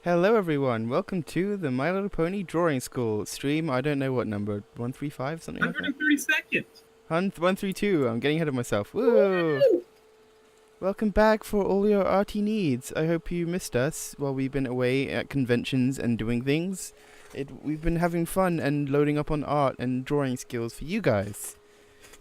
Hello everyone, welcome to the My Little Pony Drawing School stream. I don't know what number, 135, something like that? 130 seconds. 132, I'm getting ahead of myself. Woo! Welcome back for all your arty needs. I hope you missed us while we've been away at conventions and doing things. We've been having fun and loading up on art and drawing skills for you guys.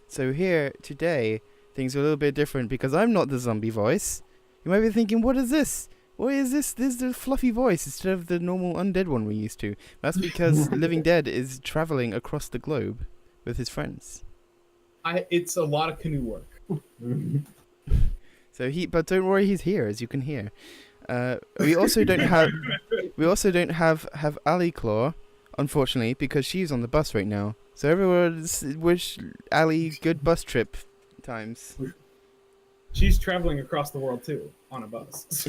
So here, today, things are a little bit different because I'm not the zombie voice. You might be thinking, what is this? What is this? This is the fluffy voice instead of the normal undead one we're used to. That's because Living Dead is traveling across the globe with his friends. It's a lot of canoe work. But don't worry, he's here, as you can hear. We also don't have Ali Claw, unfortunately, because she's on the bus right now. So everyone wish Ali good bus trip times. She's traveling across the world too on a bus.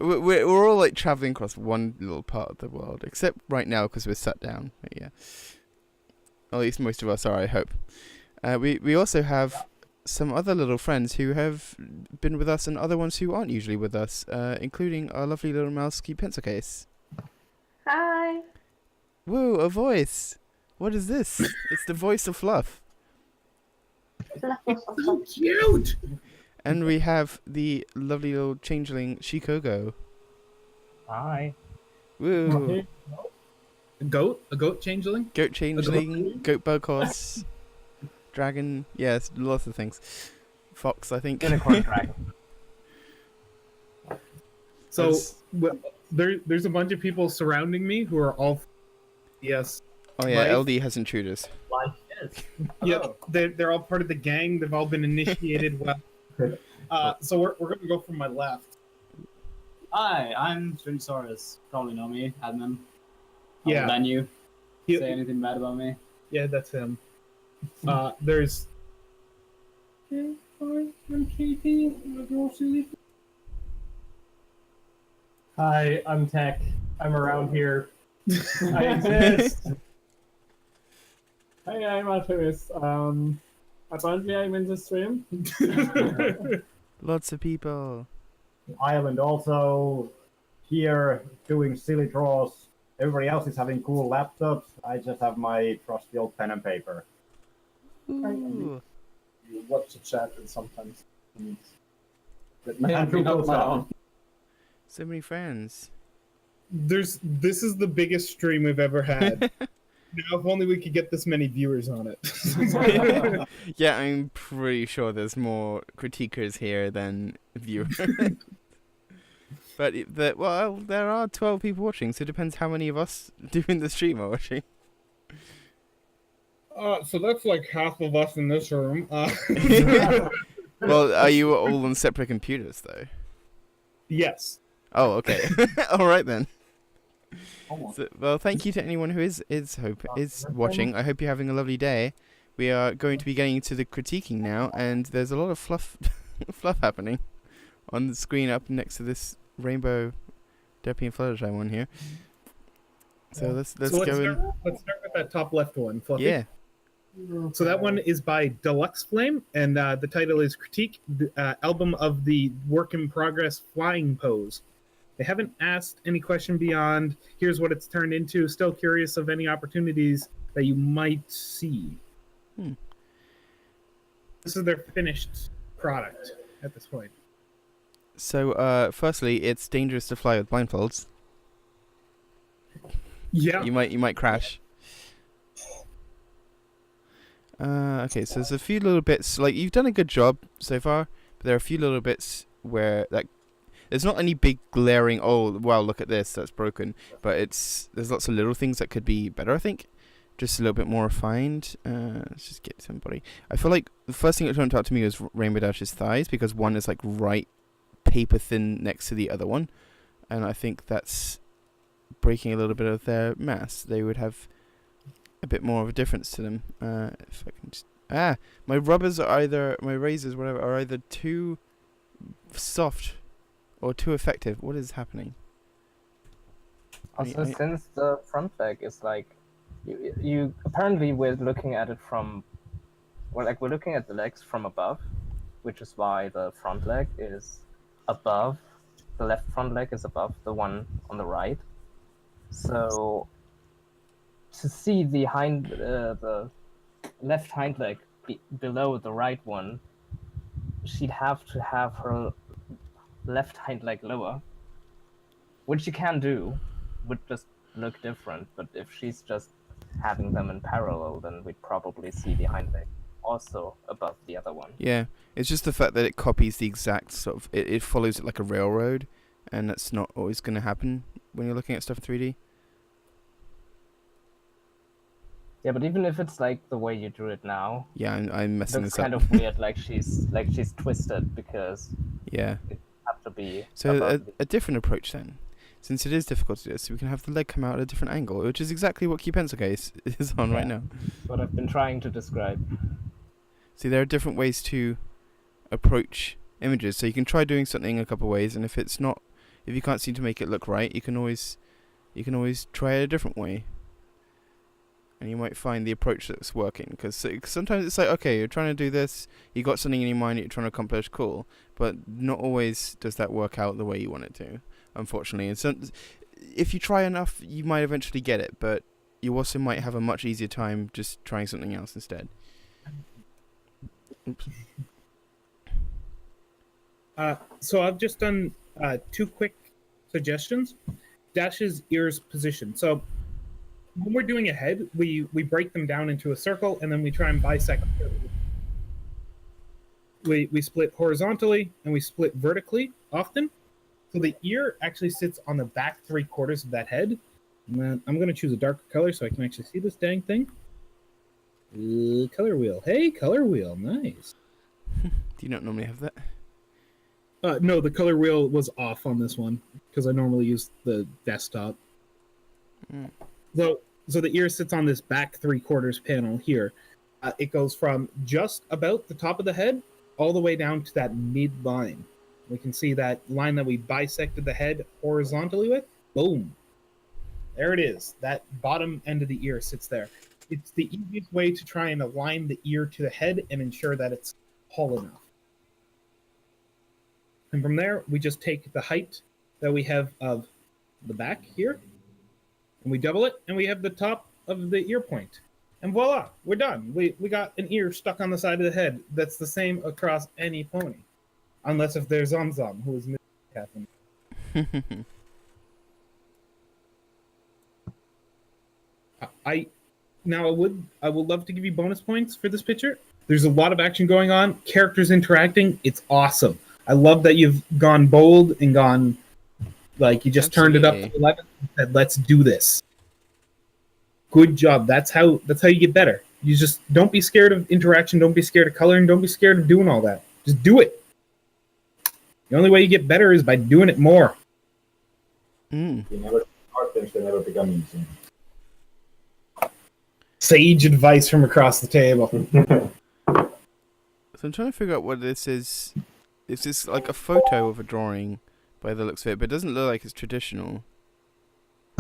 we're all like traveling across one little part of the world, except right now because we're sat down. But yeah, at least most of us are, I hope. We also have some other little friends who have been with us and other ones who aren't usually with us, including our lovely little mousey pencil case. Hi. Whoa, a voice! What is this? It's the voice of Fluff. So cute. And we have the lovely little changeling Shikogo. Hi. Woo! A goat changeling? Goat changeling, goat bug horse, dragon, yes, lots of things. Fox, I think. Unicorn dragon. So there's a bunch of people surrounding me who are all yes. Oh yeah, Right? LD has intruders. Like this. Yeah, they're all part of the gang. They've all been initiated. So we're gonna go from my left. Hi, I'm Spinosaurus. Probably know me, admin. Yeah. Than you. He- Say anything bad about me? Yeah, that's him. There's. Hi, I'm Tech. I'm around here. I exist. Hey, I'm Artemis. Apparently I'm in the stream. Lots of people. Island also here doing silly draws. Everybody else is having cool laptops. I just have my trusty old pen and paper. Ooh. You watch the chat and sometimes Andrew goes on. So many friends. This is the biggest stream we've ever had. Now, if only we could get this many viewers on it. Yeah, I'm pretty sure there's more critiquers here than viewers. But there are 12 people watching, so it depends how many of us doing the stream are watching. So that's like half of us in this room. Well, are you all on separate computers though? Yes. Oh, okay. All right then. So, well, thank you to anyone who is watching. I hope you're having a lovely day. We are going to be getting into the critiquing now, and there's a lot of fluff happening on the screen up next to this rainbow Derpy and Fluttershy one here. So let's go in. Let's start with that top left one, Fluffy. Yeah. So that one is by Deluxe Flame, and the title is Critique, the album of the work in progress flying pose. They haven't asked any question beyond, here's what it's turned into. Still curious of any opportunities that you might see. This is their finished product at this point. So firstly, it's dangerous to fly with blindfolds. Yeah. You might crash. Okay, so there's a few little bits, like, you've done a good job so far, but there are a few little bits where, like, there's not any big glaring, oh, wow, look at this, that's broken, but there's lots of little things that could be better, I think. Just a little bit more refined. Let's just get somebody. I feel like the first thing that jumped out to me was Rainbow Dash's thighs, because one is, like, right paper thin next to the other one, and I think that's breaking a little bit of their mass. They would have a bit more of a difference to them. If I can just my rubbers are either, my razors, whatever, are either too soft or too effective. What is happening? Also, since the front leg is like, you apparently we're looking at it from, well, like we're looking at the legs from above, which is why the front leg is above the left front leg is above the one on the right. So to see the the left hind leg below the right one, she'd have to have her left hind leg lower, which you can do, would just look different. But if she's just having them in parallel, then we'd probably see the hind leg also above the other one. Yeah, it's just the fact that it copies the exact sort of, it follows it like a railroad, and that's not always going to happen when you're looking at stuff in 3D. Yeah, but even if it's like the way you drew it now, Yeah, I'm it messing looks this up. kind of weird, like she's twisted because Yeah. it have to be So above a different approach then. Since it is difficult to do this, we can have the leg come out at a different angle, which is exactly what Key Pencil Case is on right Yeah. now. what I've been trying to describe. See, there are different ways to approach images. So you can try doing something a couple of ways, and if you can't seem to make it look right, you can always try it a different way. And you might find the approach that's working. Because sometimes it's like, okay, you're trying to do this, you got something in your mind that you're trying to accomplish, cool. But not always does that work out the way you want it to, unfortunately. And so, if you try enough, you might eventually get it, but you also might have a much easier time just trying something else instead. Oops. So I've just done 2 quick suggestions. Dash's ears position. So when we're doing a head, we break them down into a circle, and then we try and bisect. We split horizontally and we split vertically often. So the ear actually sits on the back 3/4 of that head. And then I'm going to choose a darker color so I can actually see this dang thing. Color wheel. Hey, color wheel. Nice. Do you not normally have that? No, the color wheel was off on this one because I normally use the desktop. Mm. So the ear sits on this back 3/4 panel here. It goes from just about the top of the head all the way down to that midline. We can see that line that we bisected the head horizontally with. Boom. There it is. That bottom end of the ear sits there. It's the easiest way to try and align the ear to the head and ensure that it's tall enough. And from there, we just take the height that we have of the back here, and we double it, and we have the top of the ear point. And voila, we're done. We got an ear stuck on the side of the head that's the same across any pony. Unless if there's Zom, who is missing. I would love to give you bonus points for this picture. There's a lot of action going on, characters interacting. It's awesome. I love that you've gone bold and gone like you just turned it up to 11 and said, "Let's do this." Good job. That's how you get better. You just don't be scared of interaction, don't be scared of coloring, don't be scared of doing all that. Just do it. The only way you get better is by doing it more. Mm. You never start things, they never become easy. Sage advice from across the table. So I'm trying to figure out what this is. Is this like a photo of a drawing by the looks of it? But it doesn't look like it's traditional.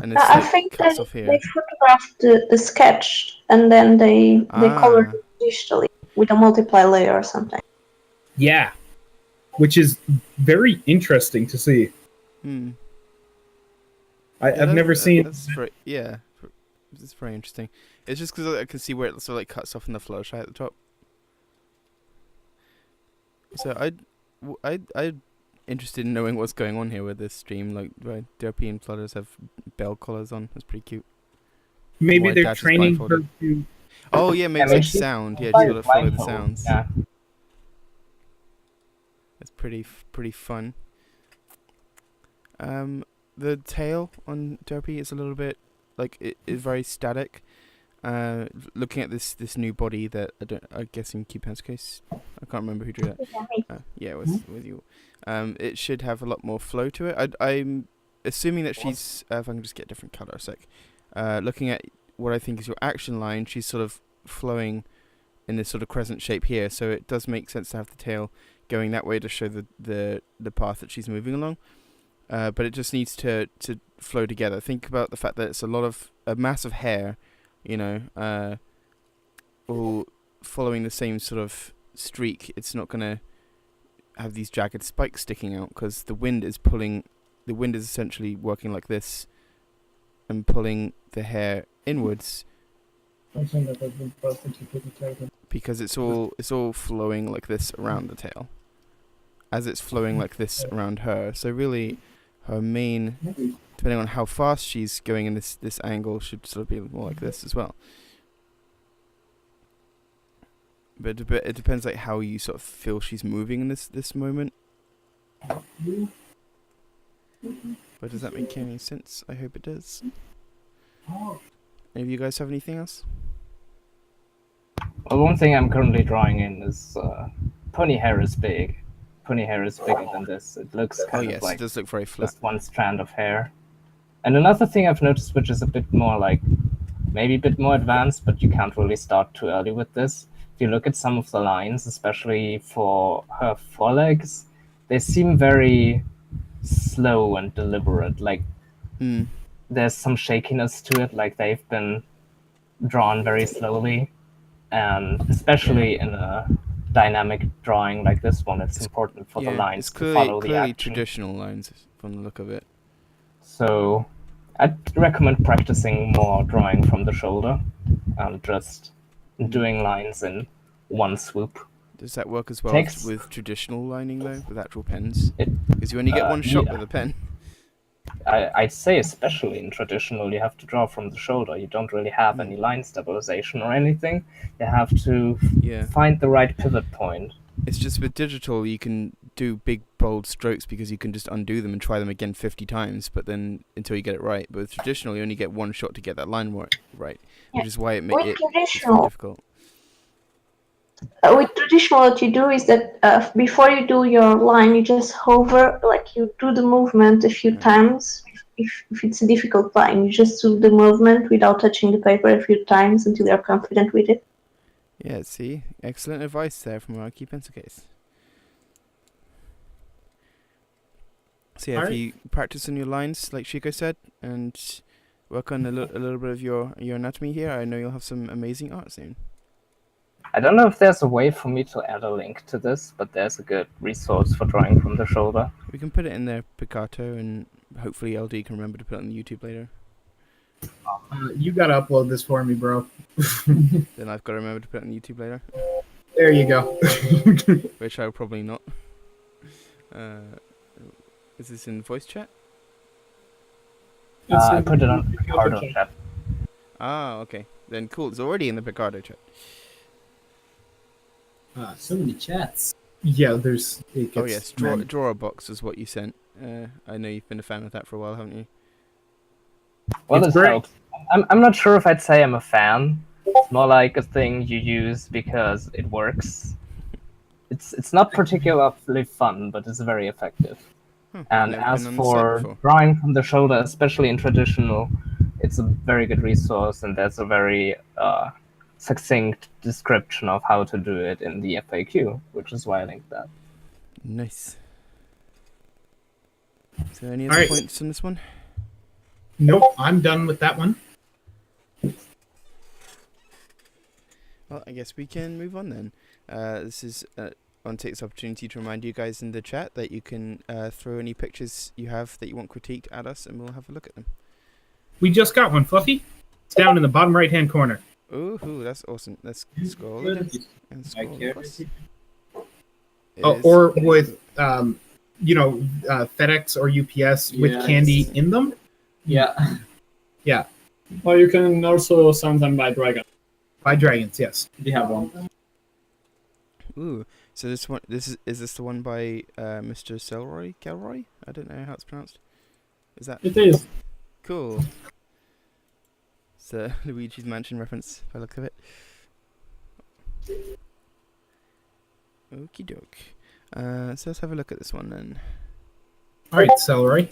And it's I like think cuts they off here. photographed the sketch and then they colored it digitally with a multiply layer or something. Yeah. Which is very interesting to see. Hmm. I've never seen. That's very, it's very interesting. It's just because I can see where it sort of like cuts off in the Fluttershy at the top. So I'd interested in knowing what's going on here with this stream. Like, Derpy and Flutters have bell collars on. That's pretty cute. Maybe Why they're Dash is training her blindfolded. to. Oh yeah, maybe Yeah, it's like she's sound. Yeah, just gotta follow the blindfold. sounds. Yeah. It's pretty fun. The tail on Derpy is a little bit like it is very static. Looking at this new body that I guess in Keep Hands Case, I can't remember who drew that. Yeah, it was with you. It should have a lot more flow to it. I'm assuming that she's if I can just get a different color a sec. Looking at what I think is your action line, she's sort of flowing in this sort of crescent shape here, so it does make sense to have the tail going that way to show the path that she's moving along. But it just needs to flow together. Think about the fact that it's a mass of hair, you know, all following the same sort of streak. It's not gonna have these jagged spikes sticking out because the wind is pulling. The wind is essentially working like this and pulling the hair inwards Something that has been perfectly taken. because it's all flowing like this around the tail, as it's flowing like this around her. So really, her main, depending on how fast she's going in this angle, should sort of be more like this as well. But it depends like how you sort of feel she's moving in this moment. But does that make any sense? I hope it does. Any of you guys have anything else? Well, one thing I'm currently drawing in is pony hair is big. Pony hair is bigger than this. It looks kind Yes, of like it does look very flat. just one strand of hair. And another thing I've noticed, which is a bit more like, maybe a bit more advanced, but you can't really start too early with this. If you look at some of the lines, especially for her forelegs, they seem very slow and deliberate. Like there's some shakiness to it, like they've been drawn very slowly. And especially in a dynamic drawing like this one, it's important for the lines to follow the clearly action. traditional lines from the look of it. So I'd recommend practicing more drawing from the shoulder and just doing lines in one swoop. Does that work as well Text. with traditional lining though, with actual pens? It, Because you only get one shot yeah. with a pen. I'd say especially in traditional, you have to draw from the shoulder. You don't really have any line stabilization or anything. You have to find the right pivot point. It's just with digital you can do big bold strokes because you can just undo them and try them again 50 times, but then until you get it right. But with traditional you only get one shot to get that line right, which is why it makes it difficult. With traditional, what you do is that before you do your line, you just hover, like you do the movement a few times. If it's a difficult line, you just do the movement without touching the paper a few times until you're confident with it. Yeah, see? Excellent advice there from our key pencil case. So yeah, if you practice on your lines, like Shiko said, and work on a little bit of your anatomy here, I know you'll have some amazing art soon. I don't know if there's a way for me to add a link to this, but there's a good resource for drawing from the shoulder. We can put it in there, Picato, and hopefully LD can remember to put it on YouTube later. You gotta upload this for me, bro. Then I've got to remember to put it on YouTube later. There you go. Which I'll probably not. Is this in voice chat? I put it on the Picardo chat. Ah, okay. Then cool. It's already in the Picardo chat. So many chats. Yeah, there's. Oh yes, drawer box is what you sent. I know you've been a fan of that for a while, haven't you? Well, this helps. I'm not sure if I'd say I'm a fan. It's more like a thing you use because it works. It's not particularly fun, but it's very effective. And as for drawing from the shoulder, especially in traditional, it's a very good resource, and there's a very succinct description of how to do it in the FAQ, which is why I linked that. Nice. Is there any other points on this one? Nope, I'm done with that one. Well, I guess we can move on then. This is I want to take this opportunity to remind you guys in the chat that you can throw any pictures you have that you want critiqued at us, and we'll have a look at them. We just got one, Fluffy. It's down in the bottom right-hand corner. Ooh, that's awesome. Let's scroll it and scroll across. Or with, FedEx or UPS with candy in them. Yeah. Yeah. Or you can also send them by Dragon. By Dragons, yes. They have one. Ooh, so this one, is this the one by Mr. Kelroy? I don't know how it's pronounced. Is that? It is. Cool. It's a Luigi's Mansion reference, by the look of it. Okie doke. So let's have a look at this one then. All right, Celery.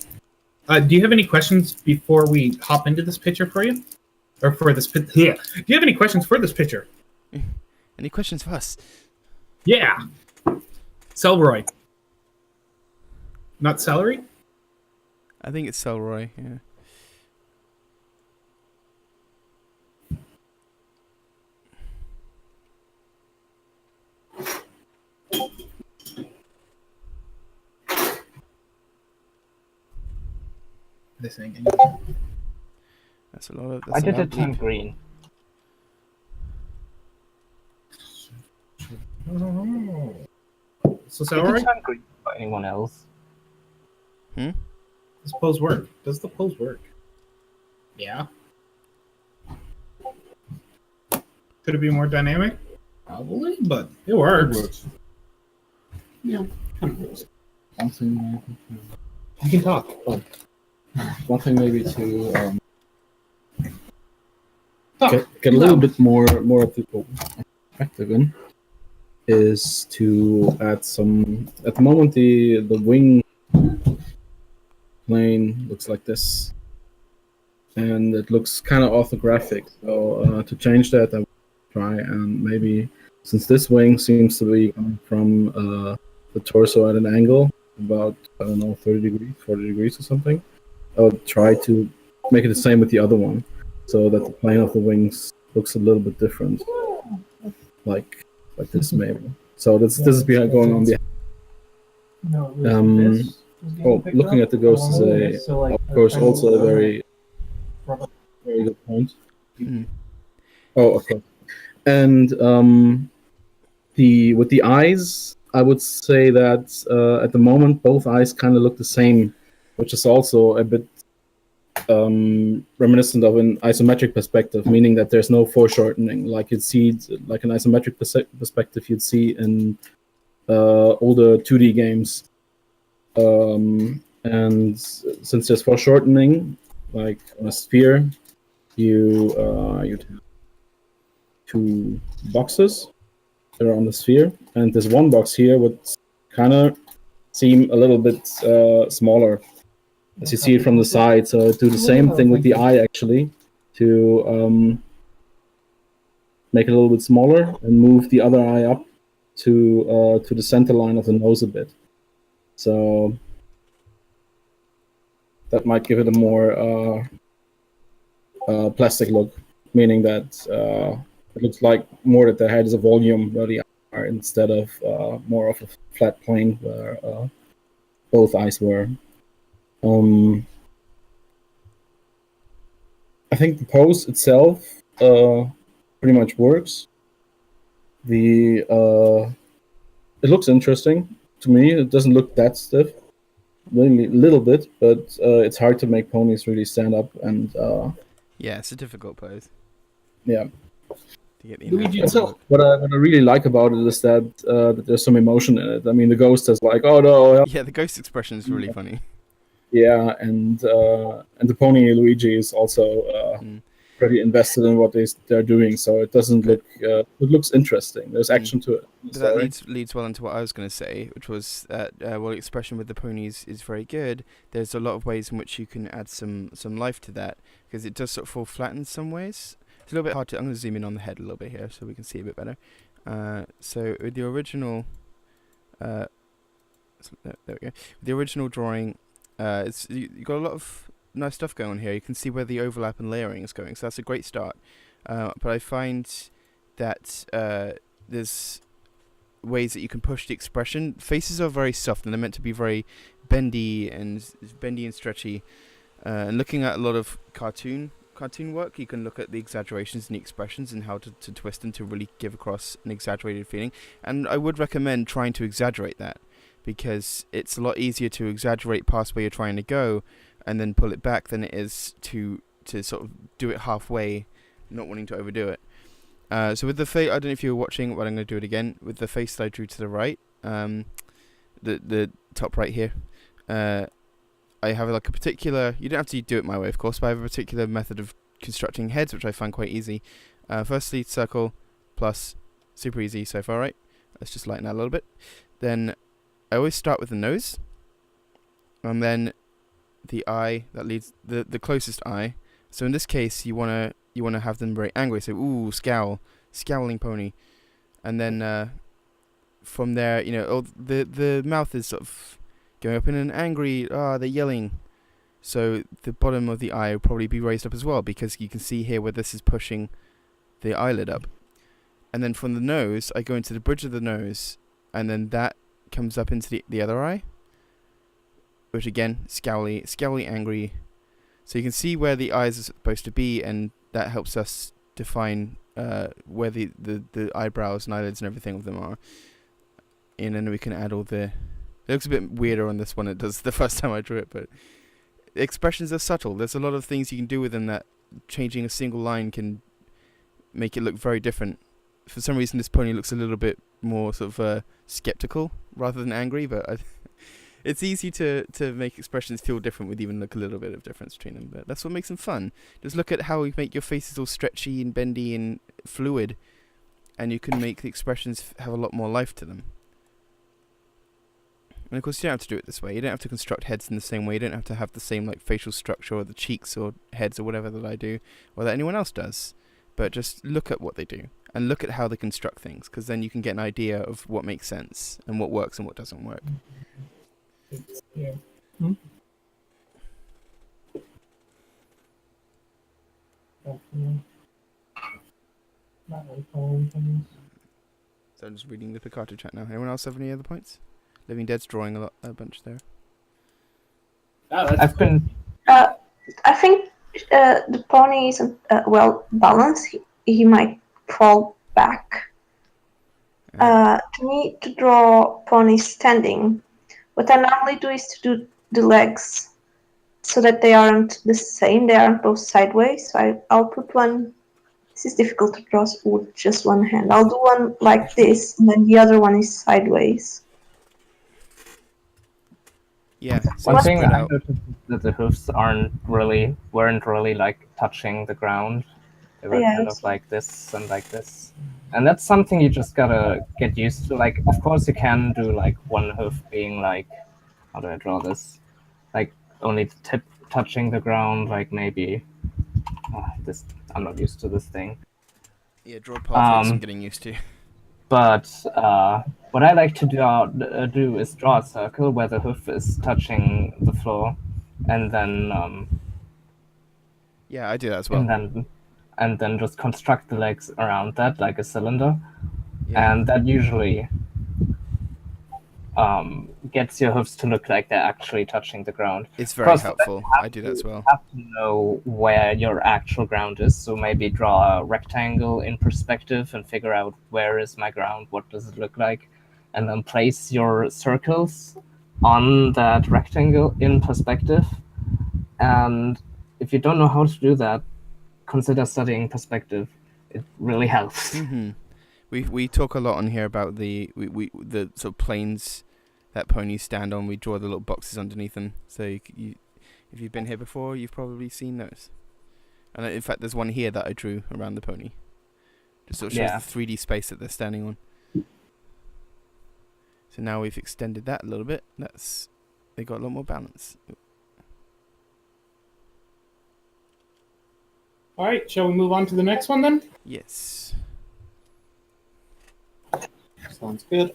Do you have any questions before we hop into this picture for you? Or for this yeah. Do you have any questions for this picture? Any questions for us? Yeah. Celery. Not celery? I think it's Celroy, yeah. Are they saying That's a lot of. Why That's a did lot it of turn bleep. green? So Did it Salary? turn green for anyone else? Hmm. Does pose work? Does the pose work? Yeah. Could it be more dynamic? Probably, but it works. It works. Yeah, kind of works. One thing maybe You can talk. one thing maybe to Talk. get a little bit more of the perspective in is to add some. At the moment, the wing plane looks like this, and it looks kind of orthographic. So to change that, I will try and maybe, since this wing seems to be coming from the torso at an angle, about, I don't know, 30 degrees, 40 degrees or something, I would try to make it the same with the other one, so that the plane of the wings looks a little bit different, like this maybe. So this is behind going on behind. Oh, looking at the ghost is of course, also a very good point. Mm. Oh, okay. And with the eyes, I would say that at the moment both eyes kind of look the same, which is also a bit reminiscent of an isometric perspective, meaning that there's no foreshortening, like you'd see, like an isometric perspective you'd see in older 2D games. And since there's foreshortening, like on a sphere, you'd have two boxes that are on the sphere, and this one box here would kind of seem a little bit smaller as you see it from the side. So do the same thing with the eye, actually, to make it a little bit smaller and move the other eye up to the center line of the nose a bit. So that might give it a more plastic look, meaning that it looks like more that the head is a volume where the eyes are, instead of more of a flat plane where both eyes were. I think the pose itself pretty much works. It looks interesting to me. It doesn't look that stiff, maybe a little bit, but it's hard to make ponies really stand up, and Yeah, it's a difficult pose yeah. to get the Luigi, natural look. what I really like about it is that there's some emotion in it. I mean, the ghost is like, oh no, Yeah, the ghost expression is really funny. yeah, and the pony Luigi is also pretty invested in what they're doing. So it doesn't look it looks interesting. There's action to it. But that leads well into what I was going to say, which was that while the expression with the ponies is very good, there's a lot of ways in which you can add some life to that, because it does sort of fall flat in some ways. It's a little bit hard to. I'm going to zoom in on the head a little bit here so we can see a bit better. So with the original, there we go. The original drawing, you got a lot of nice stuff going on here. You can see where the overlap and layering is going, so that's a great start. But I find that there's ways that you can push the expression. Faces are very soft and they're meant to be very bendy and stretchy. And looking at a lot of cartoon work, you can look at the exaggerations in the expressions and how to twist them to really give across an exaggerated feeling. And I would recommend trying to exaggerate that, because it's a lot easier to exaggerate past where you're trying to go and then pull it back than it is to sort of do it halfway, not wanting to overdo it. So with the face, I don't know if you were watching, but I'm going to do it again. With the face that I drew to the right, the top right here, I have like a particular, you don't have to do it my way of course, but I have a particular method of constructing heads which I find quite easy. Firstly, circle, plus, super easy so far, right? Let's just lighten that a little bit. Then I always start with the nose, and then the eye that leads, the closest eye. So in this case, you wanna have them very angry. So ooh, scowling pony, and then from there, the mouth is sort of going up in an angry, they're yelling. So the bottom of the eye will probably be raised up as well, because you can see here where this is pushing the eyelid up. And then from the nose, I go into the bridge of the nose, and then that comes up into the other eye, which again, scowly, angry, So you can see where the eyes are supposed to be, and that helps us define where the eyebrows and eyelids and everything of them are. And then we can add all the... It looks a bit weirder on this one it does the first time I drew it, but expressions are subtle. There's a lot of things you can do with them that changing a single line can make it look very different. For some reason this pony looks a little bit more sort of skeptical rather than angry, but it's easy to make expressions feel different with even like a little bit of difference between them. But that's what makes them fun. Just look at how you make your faces all stretchy and bendy and fluid, and you can make the expressions have a lot more life to them. And of course you don't have to do it this way. You don't have to construct heads in the same way. You don't have to have the same like facial structure or the cheeks or heads or whatever that I do or that anyone else does. But just look at what they do and look at how they construct things, because then you can get an idea of what makes sense and what works and what doesn't work. Yeah. So I'm just reading the Picato chat now. Anyone else have any other points? Living Dead's drawing a bunch there. I've been I think the pony isn't well balanced. He might fall back. To me, to draw ponies standing, what I normally do is to do the legs so that they aren't the same. They aren't both sideways. So I'll put one. This is difficult to draw with just one hand. I'll do one like this, and then the other one is sideways. Yeah. So one thing spread I out. noticed is that the hoofs weren't really like touching the ground. They were kind Yes. of like this and like this. And that's something you just gotta get used to. Like, of course you can do like one hoof being like, how do I draw this? Like only the tip touching the ground, like maybe this. I'm not used to this thing. Yeah, draw pathways I'm getting used to. But what I like to do is draw a circle where the hoof is touching the floor, and then Yeah, I do that as well. and then just construct the legs around that like a cylinder, Yeah. and that usually gets your hoofs to look like they're actually touching the ground. It's very Plus, helpful. I do that as well. You have to know where your actual ground is, so maybe draw a rectangle in perspective and figure out where is my ground, what does it look like, and then place your circles on that rectangle in perspective. And if you don't know how to do that, consider studying perspective. It really helps. Mm-hmm. We talk a lot on here about the sort of planes that ponies stand on. We draw the little boxes underneath them. So you if you've been here before, you've probably seen those. And in fact, there's one here that I drew around the pony. Just sort of shows the 3D space that they're standing on. So now we've extended that a little bit. They got a lot more balance. All right, shall we move on to the next one then? Yes. Sounds good.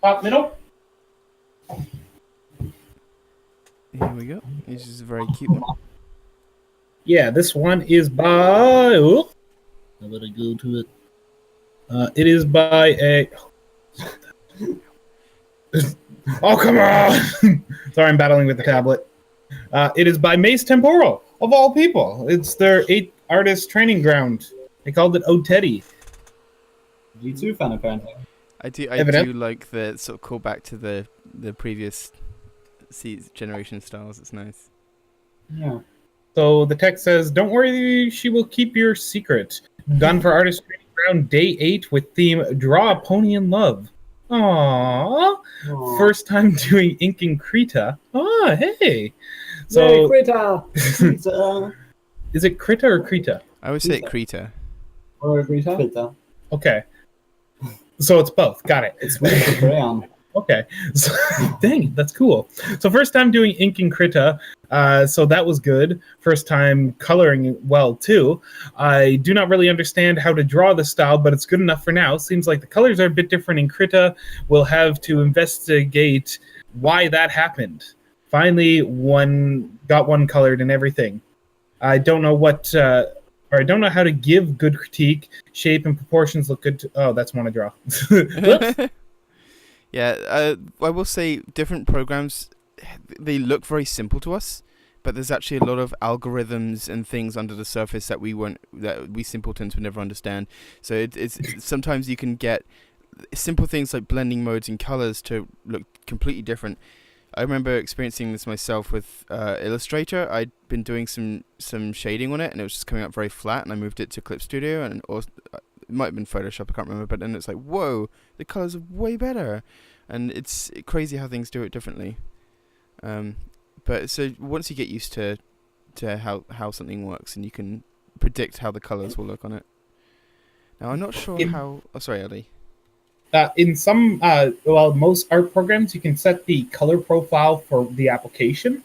Top middle. Here we go. This is a very cute one. Yeah, this one is by. Oh, I better go to it. It is by a. Oh, come on! Sorry, I'm battling with the tablet. It is by Mace Temporal, of all people. It's their 8 artist training ground. They called it Oh Teddy. G2 fan, apparently. I do like the sort of callback to the previous generation styles. It's nice. Yeah. So the text says, "Don't worry, she will keep your secret." Done for artist training ground day 8 with theme Draw a Pony in Love. Aww. First time doing ink in Krita. Oh, hey. So Yay, Krita! is it Krita or Krita? I always say it Krita. Or Krita? Okay. So it's both. Got it. It's really for crayon. Okay. So, dang it, that's cool. So first time doing ink in Krita, so that was good. First time coloring well too. I do not really understand how to draw the style, but it's good enough for now. Seems like the colors are a bit different in Krita. We'll have to investigate why that happened. Finally, got one colored and everything. I don't know I don't know how to give good critique. Shape and proportions look good. Oh, that's one to draw. Whoops. Yeah, I will say different programs, they look very simple to us, but there's actually a lot of algorithms and things under the surface that we simpletons would never understand. So it's sometimes you can get simple things like blending modes and colors to look completely different. I remember experiencing this myself with Illustrator. I'd been doing some shading on it, and it was just coming up very flat, and I moved it to Clip Studio, or it might have been Photoshop, I can't remember, but then it's like, whoa, the colors are way better, and it's crazy how things do it differently. But so once you get used to how something works, and you can predict how the colors will look on it. Now, I'm not sure how... Oh, sorry, Ellie. In some, most art programs, you can set the color profile for the application.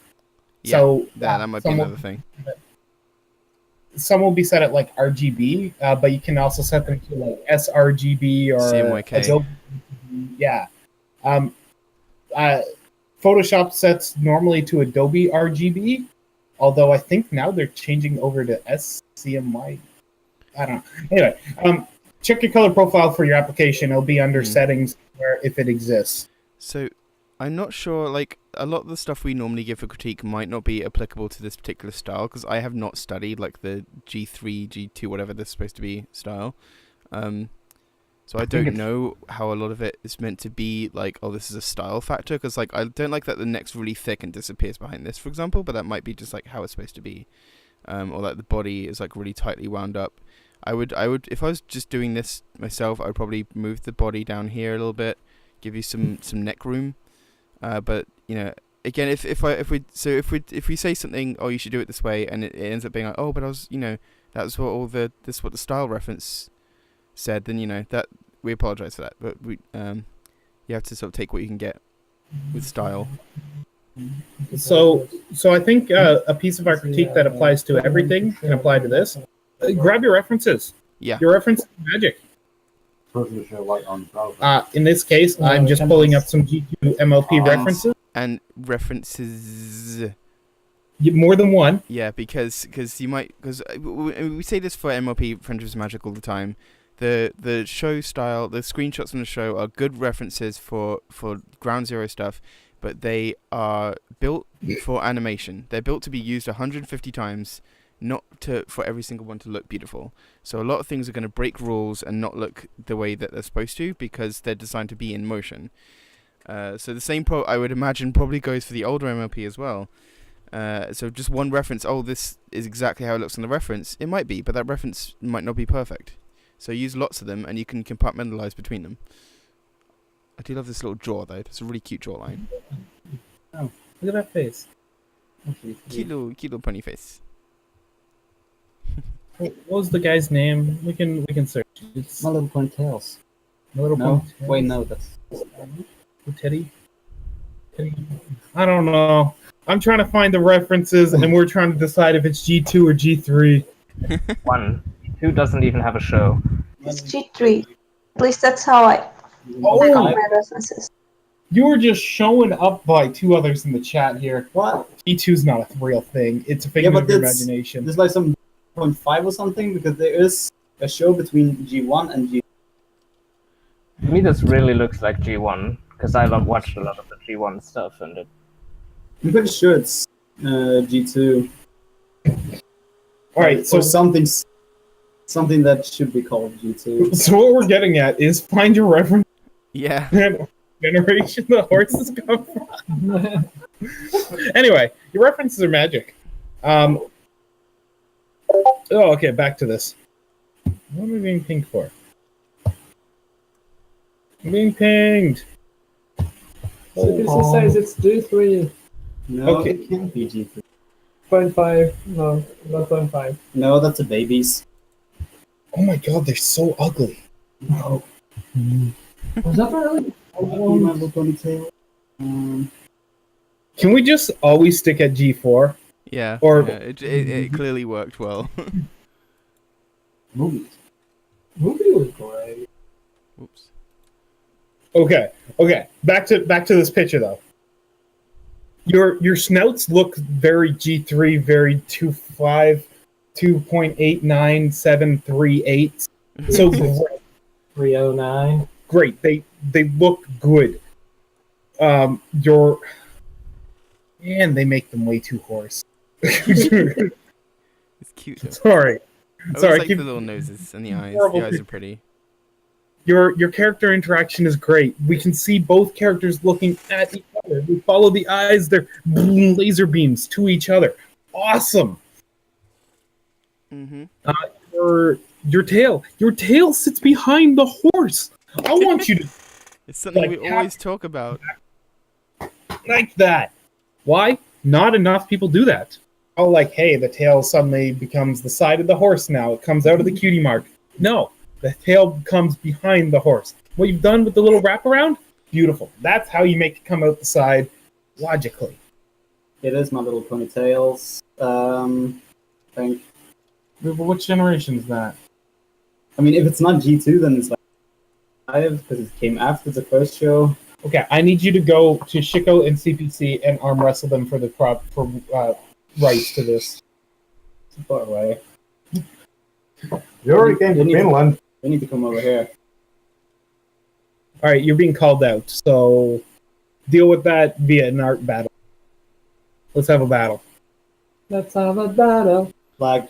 Yeah, so that might be another thing. Some will be set at like RGB, but you can also set them to like sRGB or CMYK. Adobe. Yeah. Photoshop sets normally to Adobe RGB, although I think now they're changing over to SCMY. I don't know. Anyway, check your color profile for your application. It'll be under settings where if it exists. So I'm not sure, like, a lot of the stuff we normally give for critique might not be applicable to this particular style, because I have not studied, like, the G3, G2, whatever this is supposed to be style. So I don't know how a lot of it is meant to be, like, oh, this is a style factor, because, like, I don't like that the neck's really thick and disappears behind this, for example, but that might be just, like, how it's supposed to be. Or, like, the body is, like, really tightly wound up. I would, if I was just doing this myself, I would probably move the body down here a little bit, give you some neck room. But you know, again, if we say something, oh, you should do it this way, and it ends up being like, oh, but I was, you know, that's what what the style reference said, then you know that we apologize for that. But we you have to sort of take what you can get with style. So I think a piece of our critique that applies to everything can apply to this. Grab your references. Yeah. Your reference magic. In this case, I'm just pulling up some G2 MLP references. And references. More than one. Yeah, because we say this for MLP Friendship is Magic all the time. The show style, the screenshots from the show are good references for Ground Zero stuff, but they are built for animation. They're built to be used 150 times. Not for every single one to look beautiful. So a lot of things are going to break rules and not look the way that they're supposed to because they're designed to be in motion. So the same I would imagine probably goes for the older MLP as well. So just one reference, oh, this is exactly how it looks on the reference. It might be, but that reference might not be perfect. So use lots of them and you can compartmentalize between them. I do love this little jaw though. It's a really cute jawline. Oh, look at that face. Cute little pony face. What was the guy's name? We can search. It's My Little Ponytails. My Little No, Ponytails. wait, no, that's Teddy. I don't know. I'm trying to find the references, and we're trying to decide if it's G2 or G3. One. Who doesn't even have a show? It's G3. At least that's how I Oh, got my references. you were just showing up by two others in the chat here. what? G2's not a real thing. It's a figment of your imagination. There's like some 0.5 or something because there is a show between G1 and G. To me, this really looks like G1 because I watched a lot of the G1 stuff, and it. I'm pretty sure it's G2. All right, so or something that should be called G2. So what we're getting at is find your reference Yeah. generation the horses come from. Anyway, your references are magic. Okay, back to this. What am I being pinged for? I'm being pinged. So this says it's G3.5. No, Okay. it can't be G3. No, not 0.5. No, that's a baby's. Oh my god, they're so ugly. No. Was that really? My Little Ponytail. Can we just always stick at G4? Yeah. Or- yeah, it clearly worked well. Movies. Movie was great. Oops. Okay. Back to this picture though. Your snouts look very G3, very 2.5, 2.89738. So 309. great. They look good. They make them way too hoarse. It's cute though. Sorry. I Sorry, always like keep- the little noses and the eyes. Horrible The eyes people. are pretty. Your character interaction is great. We can see both characters looking at each other. We follow the eyes; they're laser beams to each other. Awesome. Mm-hmm. Your tail sits behind the horse. I want you to It's something Like we always talk about. like that. Why? Not enough people do that. Oh, like, hey, the tail suddenly becomes the side of the horse now. It comes out of the cutie mark. No, the tail comes behind the horse. What you've done with the little wraparound, beautiful. That's how you make it come out the side logically. It is My Little Ponytails. I think. Which generation is that? I mean, if it's not G2, then it's like 5 because it came after the first show. Okay, I need you to go to Shiko and CPC and arm wrestle them for the rights to this. Too far away. You already came to Finland. They need to come over here. All right, you're being called out, so deal with that via an art battle. Let's have a battle. Let's have a battle. Like,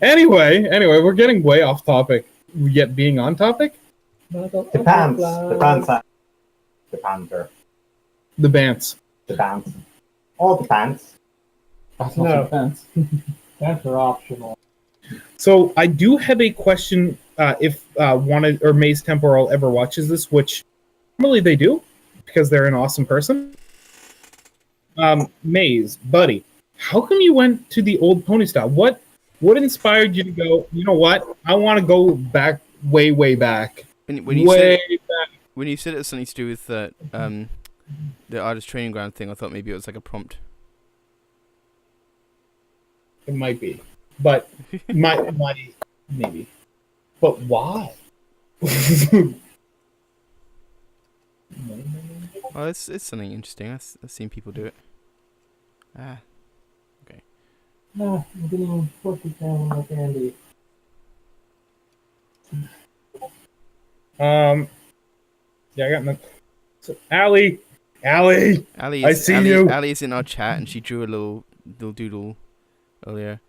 Anyway, we're getting way off topic, yet being on topic. Battle The of pants. flags. The pants. The panther. The Bants. The pants. All the pants. No. Pants. Pants are optional. So I do have a question. If Wanted or Maze Temporal ever watches this, which normally they do, because they're an awesome person. Maze, buddy, how come you went to the old pony style? What inspired you to go? You know what? I want to go back, way back. When you Way said back. when you said it was something to do with the artist training ground thing, I thought maybe it was like a prompt. It might be, but my maybe. But why? Oh, it's something interesting. I've seen people do it. Ah, No, I'm getting 40 down like Andy. Yeah, I got my. So, Allie, Ali I is, see Ali, you. Ali is in our chat and she drew a little doodle earlier.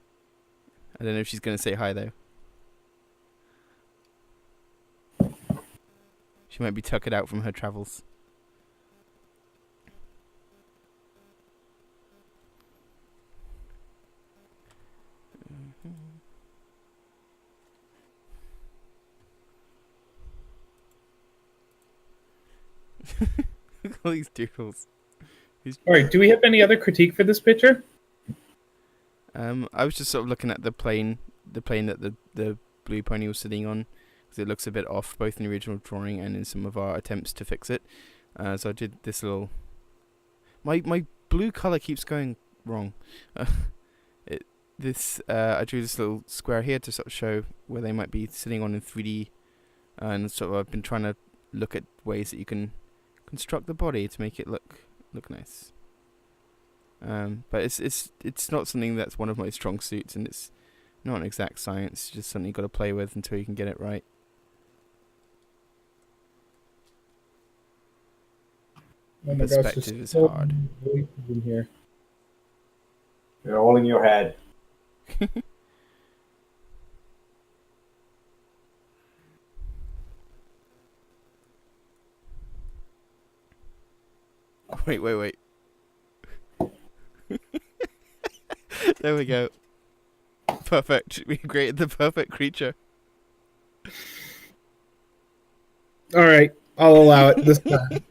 I don't know if she's gonna say hi though. She might be tuckered out from her travels. Look at all these doodles. All right, do we have any other critique for this picture? I was just sort of looking at the plane that the blue pony was sitting on, because it looks a bit off, both in the original drawing and in some of our attempts to fix it. So I did this little. My blue color keeps going wrong. I drew this little square here to sort of show where they might be sitting on in 3D, and sort of I've been trying to look at ways that you can construct the body to make it look nice. But it's not something that's one of my strong suits, and it's not an exact science. It's just something you got to play with until you can get it right. Oh my gosh, Perspective there's is so hard. many voices in here. They're all in your head. Wait. There we go. Perfect. We created the perfect creature. All right, I'll allow it this time.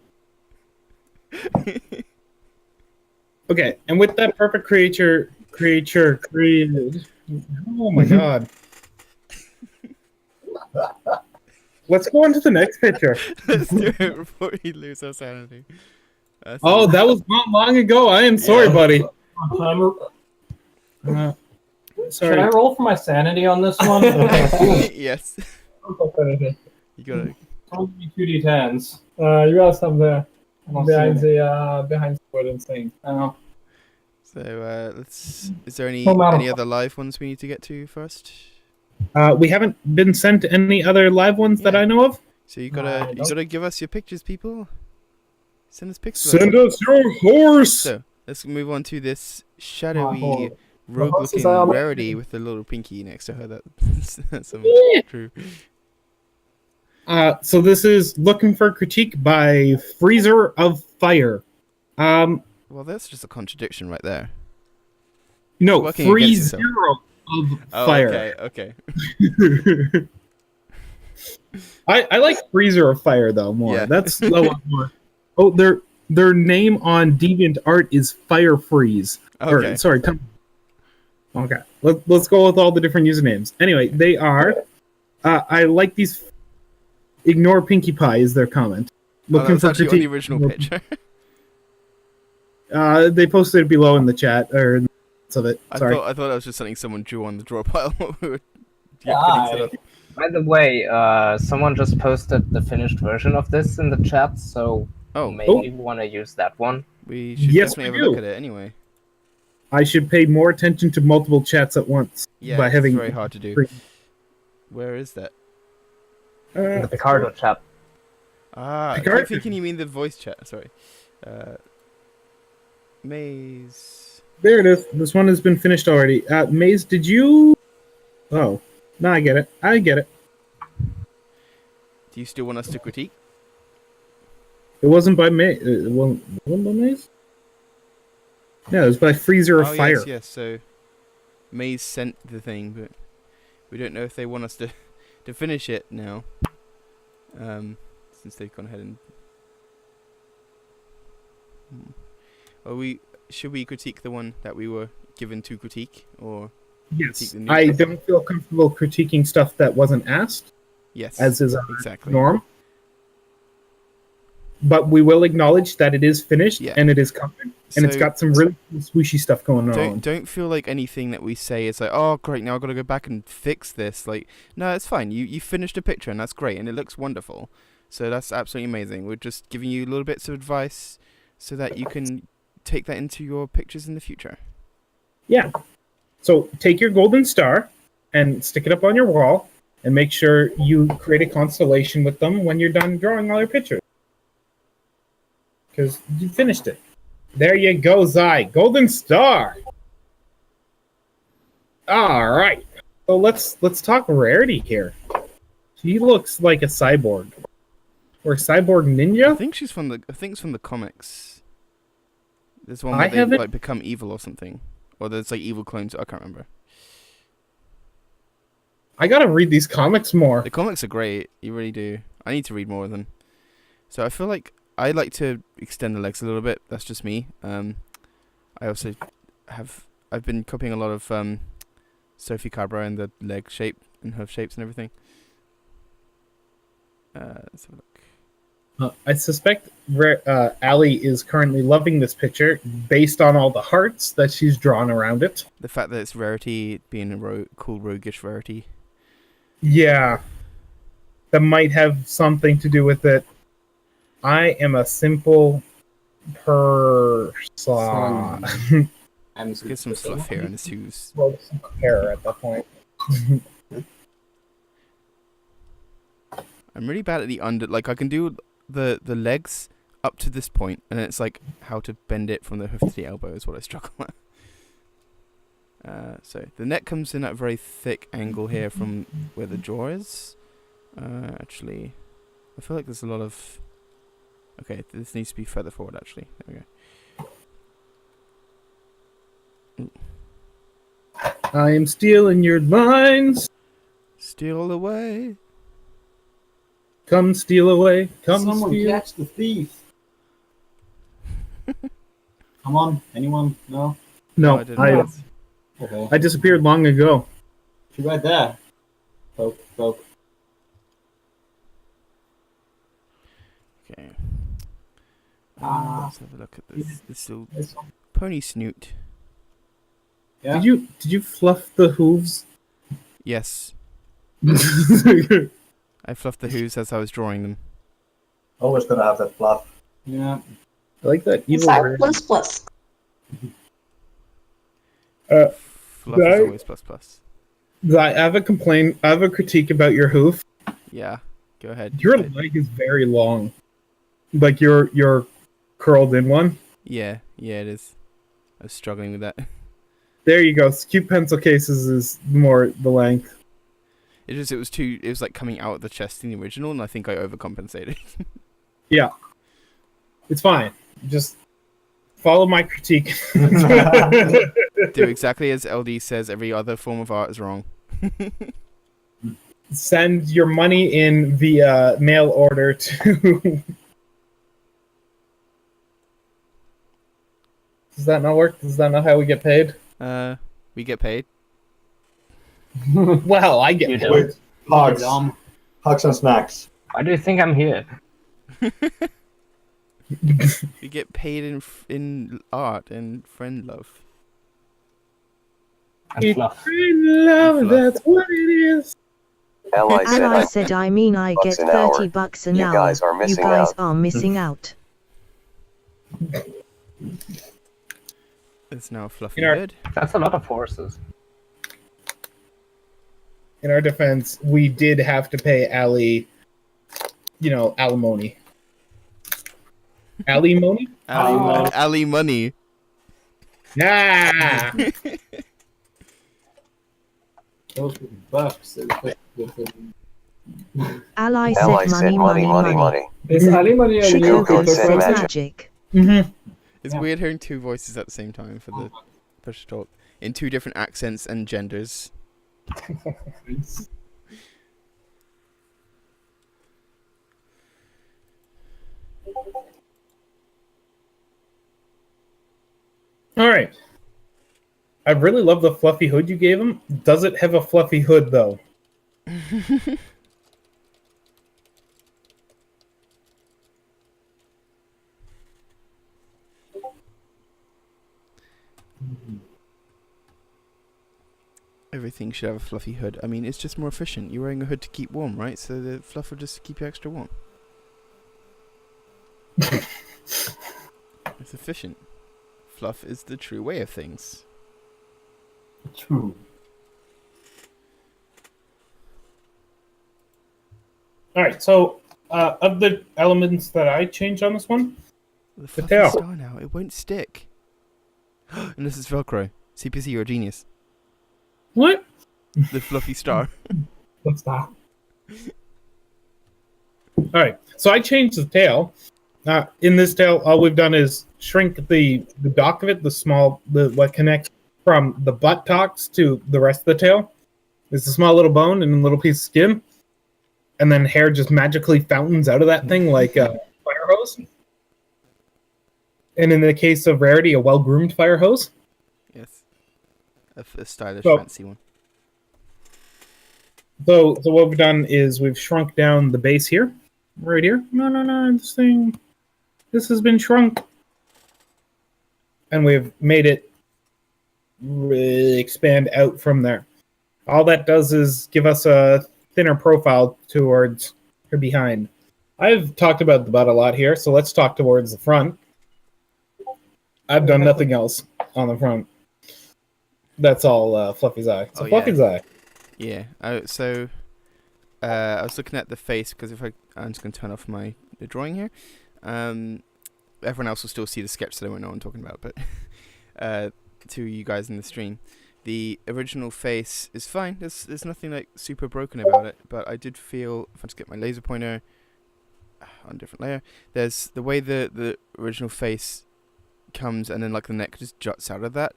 Okay, and with that perfect creature created. Oh my god. Let's go on to the next picture. Let's do it before we lose our sanity. Oh, that was not long ago. I am sorry, buddy. Should I Sorry. roll for my sanity on this one? Yes. Okay. You gotta. Roll me 2d10s. You got some there behind the wooden thing. So Is there any Oh, any other live ones we need to get to first? We haven't been sent any other live ones that I know of. So you gotta give us your pictures, people. Send us pictures. Send us your horse. So let's move on to this shadowy, horse. rogue-looking Horses are- rarity with the little pinky next to her. That's true. So this is Looking for Critique by Freezer of Fire. Well, that's just a contradiction right there. No, Working Free against yourself. Zero of Oh, Fire. okay. I like Freezer of Fire though more. Yeah. That's a lot more. Oh, their name on DeviantArt is Fire Freeze. Okay. Or, sorry. Okay. Let's go with all the different usernames. Anyway, they are. I like these. Ignore Pinkie Pie is their comment. That was actually on the original picture. They posted it below in the chat or in the of it. Sorry. I thought that was just something someone drew on the draw pile. By the way, someone just posted the finished version of this in the chat, so maybe we want to use that one. We should definitely have a look at it anyway. I should pay more attention to multiple chats at once. Yeah, by having it's very hard to do. Where is that? The Picardo chat. Ah, Picard? I'm thinking you mean the voice chat. Sorry. Maze. There it is. This one has been finished already. Maze, did you? Oh, no, I get it. Do you still want us to critique? It wasn't by Maze. It wasn't by Maze. No, it was by Freezer of Fire. Yes. So Maze sent the thing, but we don't know if they want us to finish it now. Since they've gone ahead and. Should we critique the one that we were given to critique, or Yes, critique the new I stuff? don't feel comfortable critiquing stuff that wasn't asked. Yes, as is exactly norm. But we will acknowledge that it is finished and it is coming, and it's got some really cool swooshy stuff going on. Don't feel like anything that we say is like, oh great, now I've got to go back and fix this. Like, no, it's fine. You finished a picture and that's great and it looks wonderful. So that's absolutely amazing. We're just giving you little bits of advice so that you can take that into your pictures in the future. Yeah. So take your golden star and stick it up on your wall and make sure you create a constellation with them when you're done drawing all your pictures. Because you finished it. There you go, Zai. Golden star. All right. So let's talk rarity here. She looks like a cyborg. Or a cyborg ninja? I think it's from the comics. There's one where they like become evil or something. Or there's like evil clones, I can't remember. I gotta read these comics more. The comics are great, you really do. I need to read more of them. So I feel like I like to extend the legs a little bit. That's just me. I also I've been copying a lot of Sophie Cabra and the leg shape and hoof shapes and everything. Let's have a look. I suspect Ali is currently loving this picture based on all the hearts that she's drawn around it. The fact that it's rarity being a cool roguish rarity. Yeah. That might have something to do with it. I am a simple person. Get some fluff here in his shoes. Well, hair at that point. I'm really bad at the under. Like I can do the legs up to this point, and then it's like how to bend it from the hoof to the elbow is what I struggle with. So the neck comes in at a very thick angle here from where the jaw is. Actually, I feel like there's a lot of. Okay, this needs to be further forward. Actually, there we go. I am stealing your lines. Steal away. Come steal away. Come Someone steal. catch the thief. Come on, anyone? No? No, I didn't. Okay. I disappeared long ago. She's right there. Poke, poke. Okay. Ah. Let's have a look at this little pony snoot. Yeah. Did you fluff the hooves? Yes, I fluffed the hooves as I was drawing them. Always gonna have that fluff. Yeah. I like that evil. Side plus plus. Fluff is Right. always plus plus. I have a complaint. I have a critique about your hoof. Yeah, go ahead. Your leg is very long. Like your curled in one. Yeah, it is. I was struggling with that. There you go. Cute pencil cases is more the length. It was like coming out of the chest in the original, and I think I overcompensated. Yeah. It's fine. Just follow my critique. Do exactly as LD says, every other form of art is wrong. Send your money in via mail order to... Does that not work? Is that not how we get paid? We get paid. Well, I get You paid. don't. Wait, hugs. Hugs and snacks. Why do you think I'm here? We get paid in art and friend love. And fluff. Love, that's what it is. Ally said, I mean, I get $30 an You hour. guys are You missing guys out. are missing out. It's now a fluffy In our- bird. That's a lot of horses. In our defense, we did have to pay Allie, alimony. Alimony? Ali money. Yeah. Those buffs. Ally Ally said, said money. Is alimony a new Chicago Chicago said said magic. magic. Mm-hmm. It's Yeah. weird hearing two voices at the same time for the push to talk in two different accents and genders. All right. I really love the fluffy hood you gave him. Does it have a fluffy hood, though? Everything should have a fluffy hood. I mean, it's just more efficient. You're wearing a hood to keep warm, right? So the fluff will just keep you extra warm. It's efficient. Fluff is the true way of things. True. All right. So, of the elements that I changed on this one, The fluffy tail. star now. It won't stick. And this is Velcro. CPC, you're a genius. what? The fluffy star. What's that? All right. So I changed the tail. In this tail, all we've done is shrink the dock of it, what connects from the buttocks to the rest of the tail. It's a small little bone and a little piece of skin, and then hair just magically fountains out of that thing like a fire hose. And in the case of Rarity, a well-groomed fire hose. Yes. A stylish, So- fancy one. So what we've done is we've shrunk down the base here, right here. No, this has been shrunk. And we've made it expand out from there. All that does is give us a thinner profile towards her behind. I've talked about the butt a lot here, so let's talk towards the front. I've done nothing else on the front. That's all Fluffy's eye. So Oh, yeah. Fluffy's eye. Yeah. I was looking at the face because I'm just going to turn off the drawing here. Everyone else will still see the sketch, so they won't know what I'm talking about. But to you guys in the stream, the original face is fine. There's nothing like super broken about it. But I did feel, if I just get my laser pointer on a different layer, there's the way the original face comes and then like the neck just juts out of that.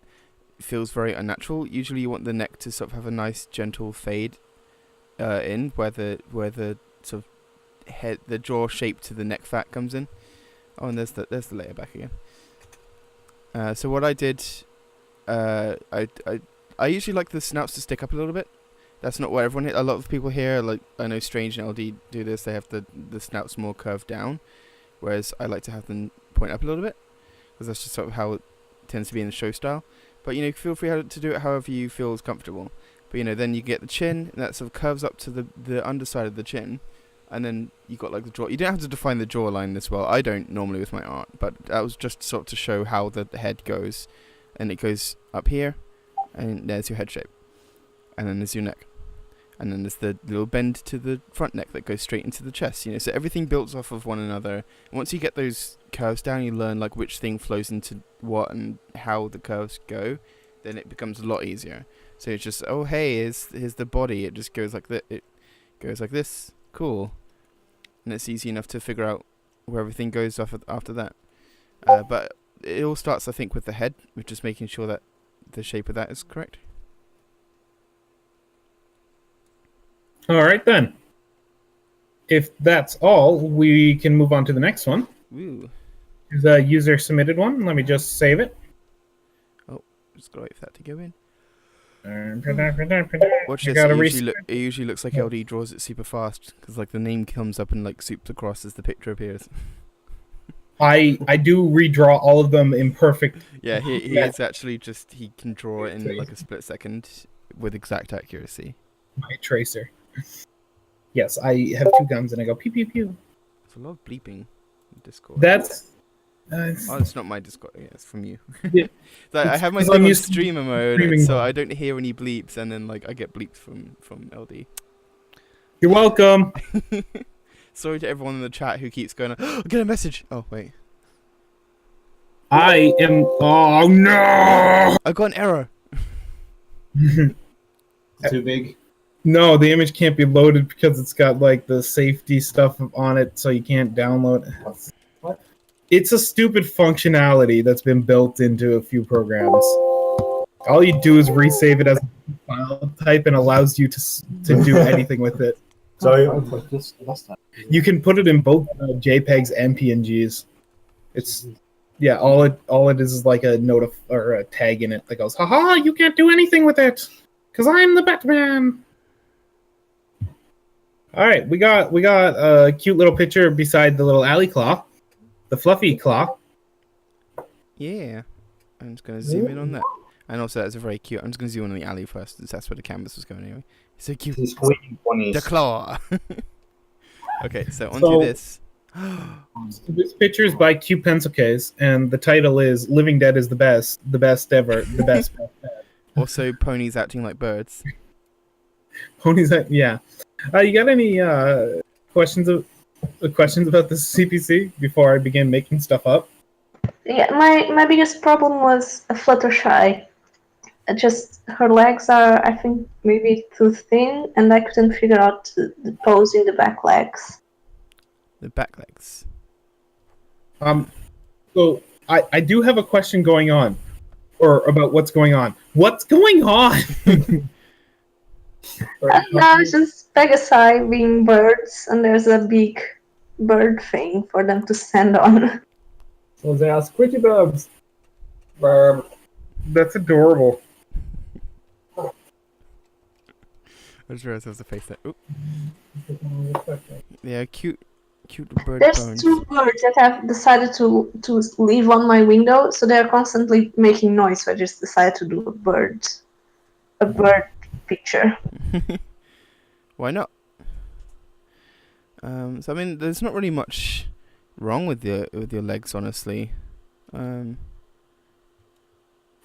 It feels very unnatural. Usually you want the neck to sort of have a nice gentle fade in where the sort of head, the jaw shape to the neck fat comes in. Oh, and there's the layer back again. So what I did, I usually like the snouts to stick up a little bit. That's not what everyone. A lot of people here, like I know Strange and LD do this. They have the snouts more curved down, whereas I like to have them point up a little bit, because that's just sort of how it tends to be in the show style. But feel free to do it however you feel is comfortable. But then you get the chin, and that sort of curves up to the underside of the chin, and then you got like the jaw. You don't have to define the jawline as well. I don't normally with my art, but that was just sort of to show how the head goes, and it goes up here, and there's your head shape, and then there's your neck. And then there's the little bend to the front neck that goes straight into the chest, so everything builds off of one another. And once you get those curves down, you learn like which thing flows into what and how the curves go, then it becomes a lot easier. So it's just, oh hey, here's the body, it just goes like that, it goes like this, cool. And it's easy enough to figure out where everything goes off after that. But it all starts, I think, with the head, with just making sure that the shape of that is correct. All right, then. If that's all, we can move on to the next one. Woo. It's a user-submitted one. Let me just save it. Oh, just gotta wait for that to go in. Watch Watch this. It usually looks like LD draws it super fast because like the name comes up and like soups across as the picture appears. I do redraw all of them in perfect. Yeah, he is actually just he can draw it in like a split second with exact accuracy. My tracer. Yes, I have two guns and I go pew pew pew. There's a lot of bleeping in Discord. That's. Oh, it's not my Discord. Yeah, it's from you. Yeah. I have my It's thing on used to streamer mode, streaming so mode. I don't hear any bleeps, and then like I get bleeps from LD. You're welcome. Sorry to everyone in the chat who keeps going, oh, get a message. Oh wait, I am. Oh no! I got an error. Too big. No, the image can't be loaded because it's got like the safety stuff on it, so you can't download it. What? It's a stupid functionality that's been built into a few programs. All you do is resave it as a file type and allows you to do anything with it. So You can put it in both JPEGs and PNGs. It's all it is like a note or a tag in it that goes, haha, you can't do anything with it because I'm the Batman. All right, we got a cute little picture beside the little alley claw, the fluffy claw. Yeah, I'm just gonna zoom in on that. And also, that's a very cute. I'm just gonna zoom in on the alley first, since that's where the canvas was going anyway. It's so cute. The claw. Okay, so onto this. This picture is by Q Pencil Case, and the title is "Living Dead is the best ever, the best." Also, ponies acting like birds. Ponies, yeah. You got any questions about this CPC before I begin making stuff up? Yeah, my biggest problem was Fluttershy. Just her legs are, I think, maybe too thin, and I couldn't figure out the pose in the back legs. The back legs. So I do have a question going on, or about what's going on. What's going on? No, it's just Pegasi being birds, and there's a big bird thing for them to stand on. So they are squidgy burbs. Burb. That's adorable. I just realized there was a face there. Oop. Yeah, cute bird There's bones. two birds that have decided to live on my window, so they're constantly making noise. So I just decided to do a bird picture. Why not? So I mean, there's not really much wrong with your legs, honestly.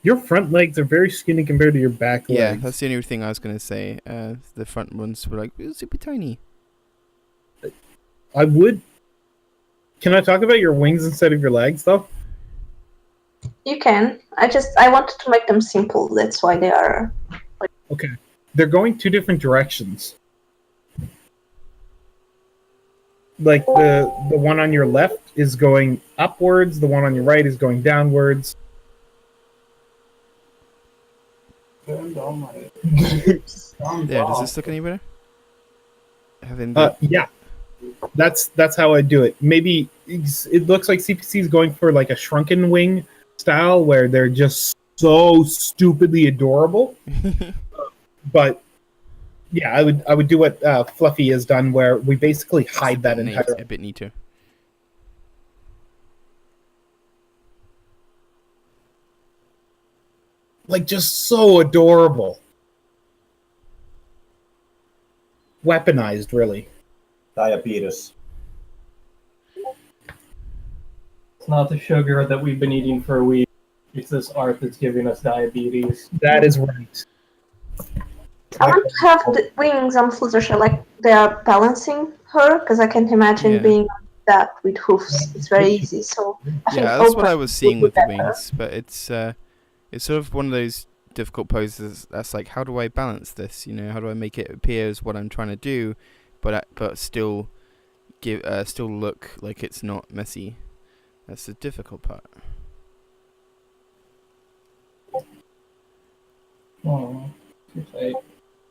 Your front legs are very skinny compared to your back legs. Yeah, that's the only thing I was gonna say. The front ones were like super tiny. Can I talk about your wings instead of your legs, though? You can. I wanted to make them simple. That's why they are. Okay. They're going two different directions. Like the one on your left is going upwards, the one on your right is going downwards. Yeah, does this look any better? Yeah. That's how I do it. Maybe it looks like CPC is going for like a shrunken wing style where they're just so stupidly adorable. But yeah, I would do what Fluffy has done, where we basically hide that entire. A bit neater. Like just so adorable. Weaponized, really. Diabetes. It's not the sugar that we've been eating for a week. It's this art that's giving us diabetes. That is right. I want to have the wings on Fluttershy like they are balancing her, because I can't imagine Yeah. being that with hoofs. It's very easy. So I think Yeah, that's what open I was would seeing be with the better. wings, but it's sort of one of those difficult poses that's like, how do I balance this? You know, how do I make it appear as what I'm trying to do, but still still look like it's not messy. That's the difficult part. Oh, okay.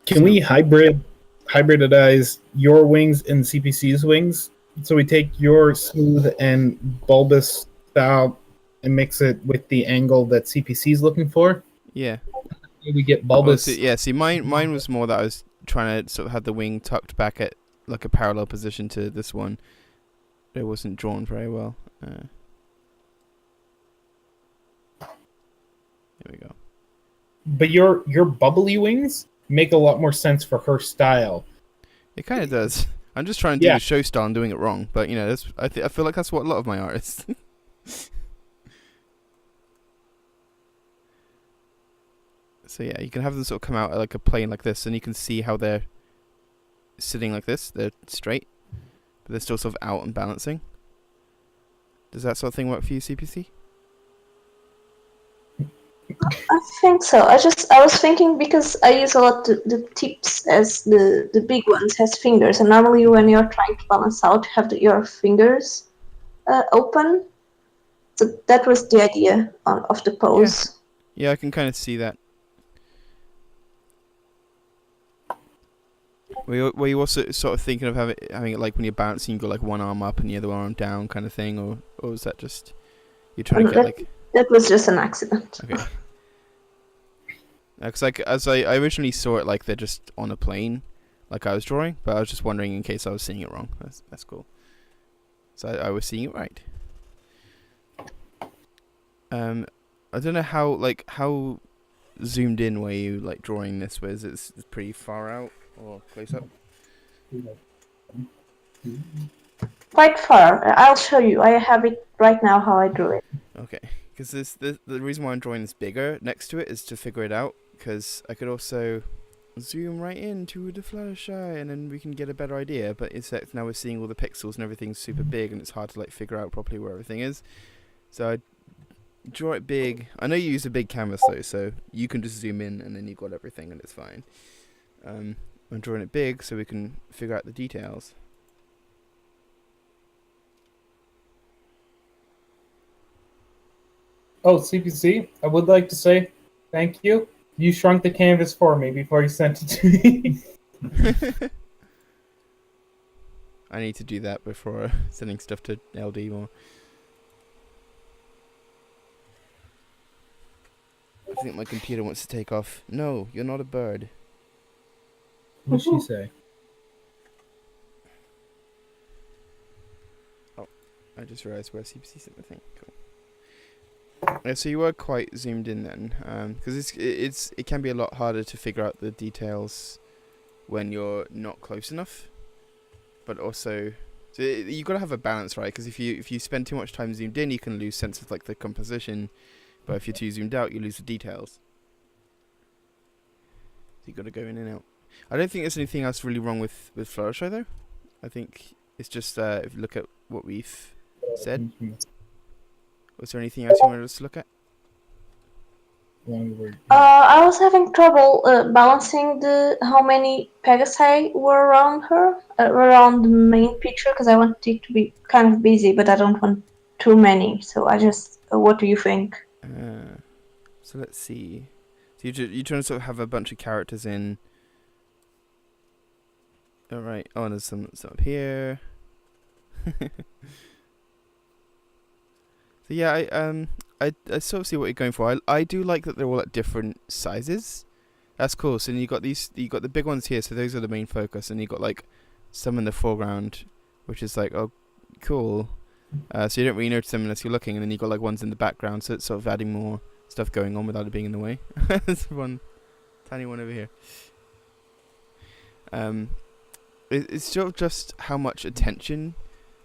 Can we hybridize your wings and CPC's wings? So we take your smooth and bulbous style and mix it with the angle that CPC's looking for. Yeah. We get Oh, bulbous. see, mine was more that I was trying to sort of have the wing tucked back at like a parallel position to this one. It wasn't drawn very well. There we go. But your bubbly wings make a lot more sense for her style. It kind of does. I'm just trying to do the show style and doing it wrong, but you know, I feel like that's what a lot of my artists. So yeah, you can have them sort of come out at like a plane like this, and you can see how they're sitting like this. They're straight, but they're still sort of out and balancing. Does that sort of thing work for you, CPC? I think so. I was thinking, because I use a lot the tips as the big ones has fingers, and normally when you're trying to balance out, you have your fingers open. So that was the idea of the pose. Yeah, I can kind of see that. Were you also sort of thinking of having it like when you're balancing, you go like one arm up and the other arm down kind of thing, or was that just you're trying to get like? That was just an accident. Okay. Because as I originally saw it, like they're just on a plane, like I was drawing, but I was just wondering in case I was seeing it wrong. That's cool. So I was seeing it right. I don't know how zoomed in were you like drawing this with? It's pretty far out or close up? Quite far. I'll show you. I have it right now how I drew it. Okay, because the reason why I'm drawing this bigger next to it is to figure it out. Because I could also zoom right into the Fluttershy and then we can get a better idea. But instead now we're seeing all the pixels and everything's super big and it's hard to like figure out properly where everything is. So I draw it big. I know you use a big canvas though, so you can just zoom in and then you've got everything and it's fine. I'm drawing it big so we can figure out the details. Oh, CPC, I would like to say thank you. You shrunk the canvas for me before you sent it to me. I need to do that before sending stuff to LD more. I think my computer wants to take off. No, you're not a bird. What did she say? Oh, I just realized where CPC sent the thing. Cool. Yeah, so you were quite zoomed in then, because it can be a lot harder to figure out the details when you're not close enough. But also, so you got to have a balance, right? Because if you spend too much time zoomed in, you can lose sense of like the composition. But if you're too zoomed out, you lose the details. So you got to go in and out. I don't think there's anything else really wrong with Fluttershy though. I think it's just if you look at what we've said. Was there anything else you wanted us to look at? I was having trouble balancing how many Pegasi were around her, around the main picture, because I want it to be kind of busy, but I don't want too many. So I just, what do you think? So let's see. So you're trying to sort of have a bunch of characters in. All right. Oh, there's some up here. So yeah, I sort of see what you're going for. I do like that they're all at different sizes. That's cool. So then you got the big ones here. So those are the main focus, and you got like some in the foreground, which is like, oh, cool. So you don't really notice them unless you're looking, and then you got like ones in the background. So it's sort of adding more stuff going on without it being in the way. There's one tiny one over here. It's sort of just how much attention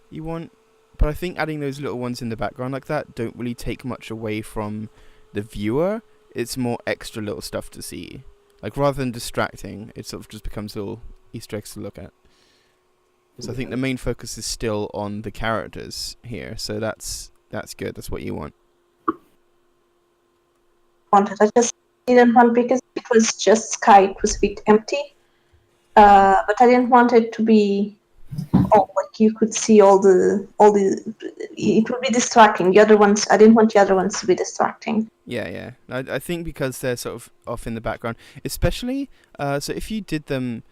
you want. But I think adding those little ones in the background like that don't really take much away from the viewer. It's more extra little stuff to see. Like rather than distracting, it sort of just becomes little Easter eggs to look at. So I think the main focus is still on the characters here. So that's good. That's what you want. I just didn't want because it was just sky. It was a bit empty. But I didn't want it to be like you could see all the. It would be distracting. The other ones, I didn't want the other ones to be distracting. Yeah. I think because they're sort of off in the background, especially. So if you did them,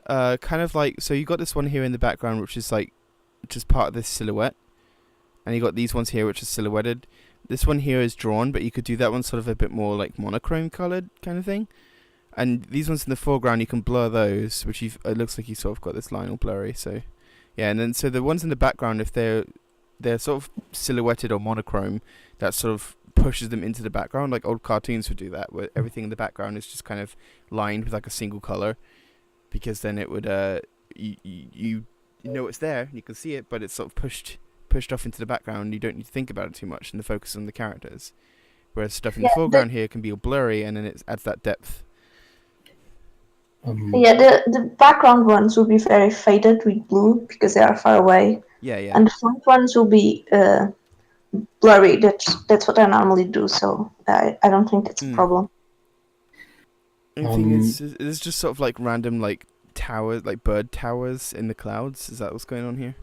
kind of like, so you got this one here in the background, which is like, just part of this silhouette, and you got these ones here, which is silhouetted. This one here is drawn, but you could do that one sort of a bit more like monochrome colored kind of thing. And these ones in the foreground, you can blur those, which it looks like you sort of got this line all blurry. So, yeah, and then so the ones in the background, if they're sort of silhouetted or monochrome, that sort of pushes them into the background. Like old cartoons would do that, where everything in the background is just kind of lined with like a single color, because then it would you know it's there, you can see it, but it's sort of pushed off into the background. You don't need to think about it too much, and the focus on the characters. Whereas stuff in the foreground here can be all blurry, and then it adds that depth. The background ones will be very faded with blue because they are far away. Yeah. And the front ones will be blurry. That's what I normally do, so I don't think that's a problem. Anything is just sort of like random like towers, like bird towers in the clouds. Is that what's going on here?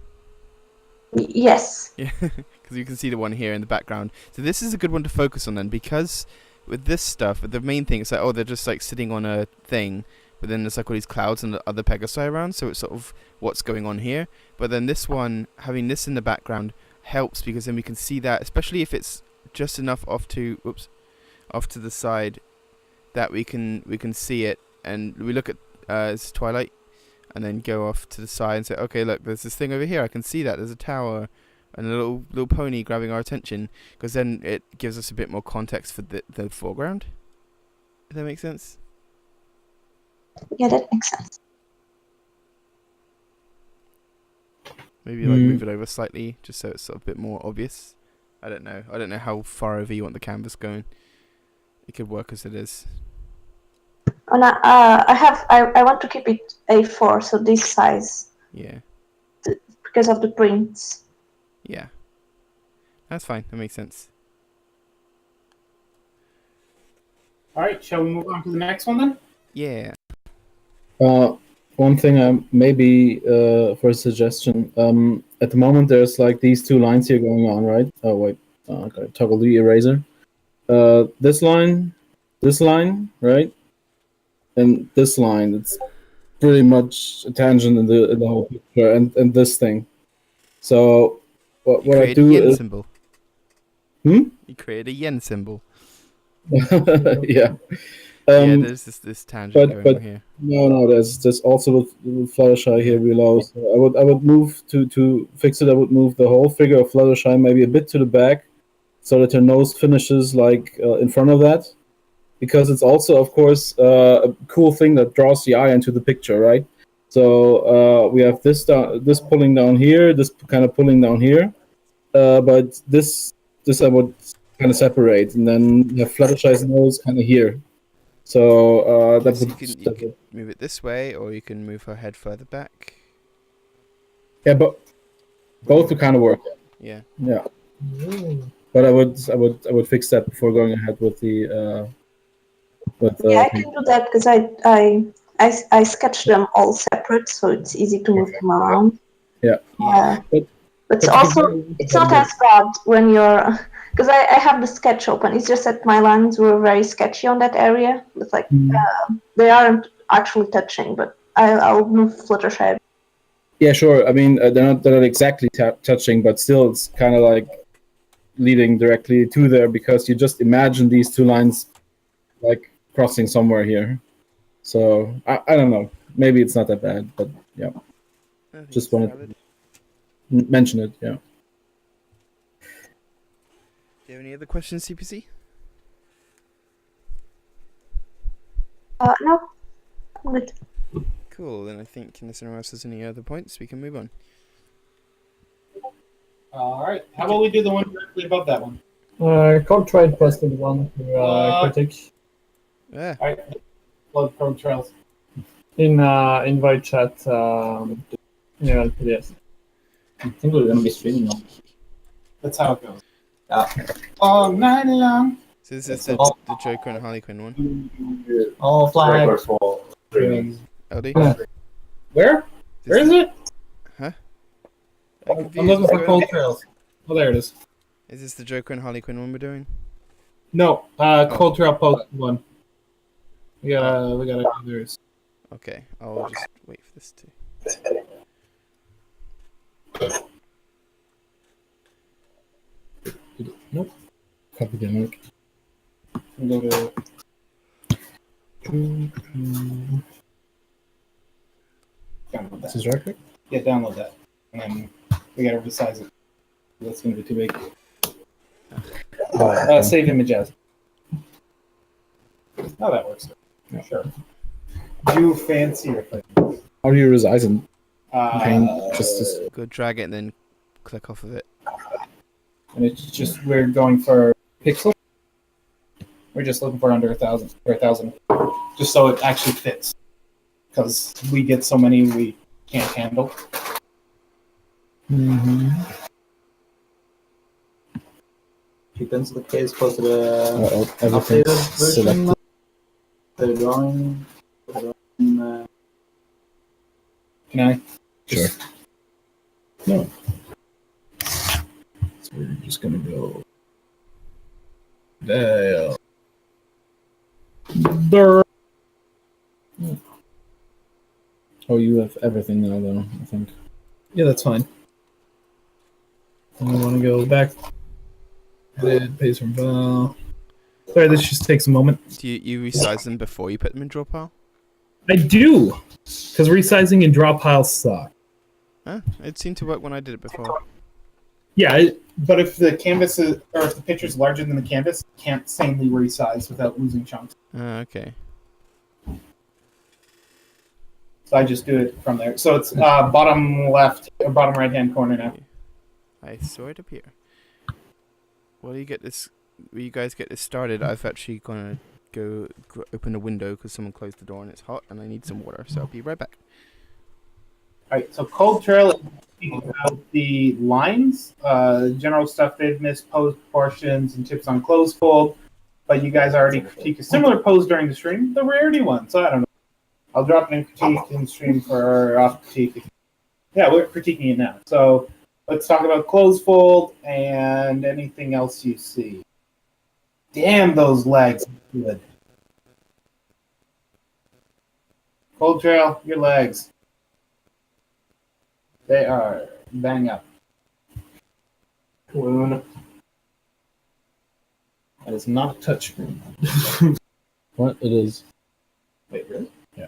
Yes. Yeah, because you can see the one here in the background. So this is a good one to focus on then, because with this stuff, the main thing is like, they're just like sitting on a thing, but then there's like all these clouds and the other Pegasi around, so it's sort of what's going on here. But then this one, having this in the background, helps because then we can see that, especially if it's just enough off to the side, that we can see it, and we look at it's twilight, and then go off to the side and say, okay, look, there's this thing over here. I can see that there's a tower and a little pony grabbing our attention, because then it gives us a bit more context for the foreground. Does that make sense? Yeah, that makes sense. Maybe like move it over slightly, just so it's sort of a bit more obvious. I don't know how far over you want the canvas going. It could work as it is. And I want to keep it A4, so this size. Yeah. Because of the prints. Yeah. That's fine. That makes sense. All right, shall we move on to the next one then? Yeah. One thing, maybe for a suggestion. At the moment, there's like these two lines here going on, right? Oh wait, I gotta toggle the eraser. This line, right, and this line. It's pretty much a tangent in the whole picture, and this thing. So what I do is symbol. You create a yen symbol. Yeah. Yeah, there's this tangent going on here. No, there's also with Fluttershy here below. So I would move to fix it. I would move the whole figure of Fluttershy maybe a bit to the back, so that her nose finishes like in front of that, because it's also, of course, a cool thing that draws the eye into the picture, right? So we have this pulling down here, this kind of pulling down here, but this I would kind of separate, and then have Fluttershy's nose kind of here. So that would you can move it this way, or you can move her head further back. Yeah, but both would kind of work. Yeah. Yeah. But I would fix that before going ahead with the. Yeah, I can do that because I sketched them all separate, so it's easy to move them around. Yeah. But also, it's not as bad when you're, because I have the sketch open. It's just that my lines were very sketchy on that area. It's like they aren't actually touching, but I'll move Fluttershy. Yeah, sure. I mean, they're not exactly touching, but still, it's kind of like leading directly to there, because you just imagine these two lines like crossing somewhere here. So I don't know. Maybe it's not that bad, but yeah. Just wanted to mention it. Yeah. Do you have any other questions, CPC? No. I'm good. Cool. Then I think unless anyone else has any other points, we can move on. All right. How about we do the one directly above that one? Can't try and press the one to critique. Yeah. All right. Blood Pro Trails. In invite chat, MLPDS. I think we're gonna be streaming now. That's how it goes. All night long. So this is the Joker and Harley Quinn one. All flags. LD? Where? Where is it? Huh? I'm looking for Cold Trails. Oh, there it is. Is this the Joker and Harley Quinn one we're doing? No, Cold Trail Post one. We gotta do theirs. Okay, I'll just wait for this to. Nope. Copy the link. Go to. Download that. This is right? Yeah, download that. And then we gotta resize it. That's gonna be too big. Save image as. Oh, that works. Yeah. Sure. Do fancier things. How do you resize them? Go drag it and then click off of it. And it's just, we're going for pixel. We're just looking for under 1,000 or 1,000, just so it actually fits. Because we get so many we can't handle. Mm-hmm. Keep into the case posted a Everything's updated version. selected. The drawing. Can I? Sure. No. So we're just gonna go. There. Oh, you have everything now, though. I think. Yeah, that's fine. I want to go back. Edit, paste from file. Sorry, this just takes a moment. Do you resize them before you put them in draw pile? I do, because resizing and draw piles suck. Huh? It seemed to work when I did it before. Yeah, But if the canvas is, or if the picture's larger than the canvas, it can't sanely resize without losing chunks. Okay. So I just do it from there. So it's bottom left or bottom right hand corner now. I saw it appear. While you get this, will you guys get this started? I've actually gonna go open a window because someone closed the door and it's hot and I need some water. So I'll be right back. All right. So Cold Trail is about the lines, general stuff they've missed, pose proportions, and tips on close fold. But you guys already critiqued a similar pose during the stream, the rarity one. So I don't know. I'll drop it in critique in stream for off critique. Yeah, we're critiquing it now. So let's talk about close fold and anything else you see. Damn, those legs are good. Cold Trail, your legs. They are bang up. That is not a touchscreen. What? It is. Wait, really? Yeah.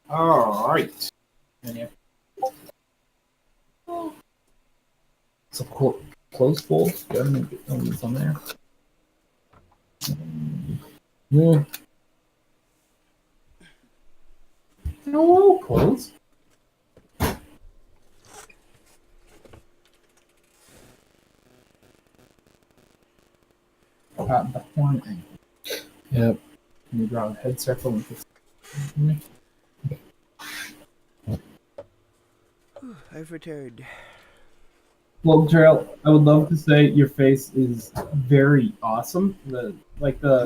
All right. So close fold. Gotta make it on there. Yeah. No, close. The horn angle. Yep. Can you draw a head circle with this? I've returned. well, Trail, I would love to say your face is very awesome. There's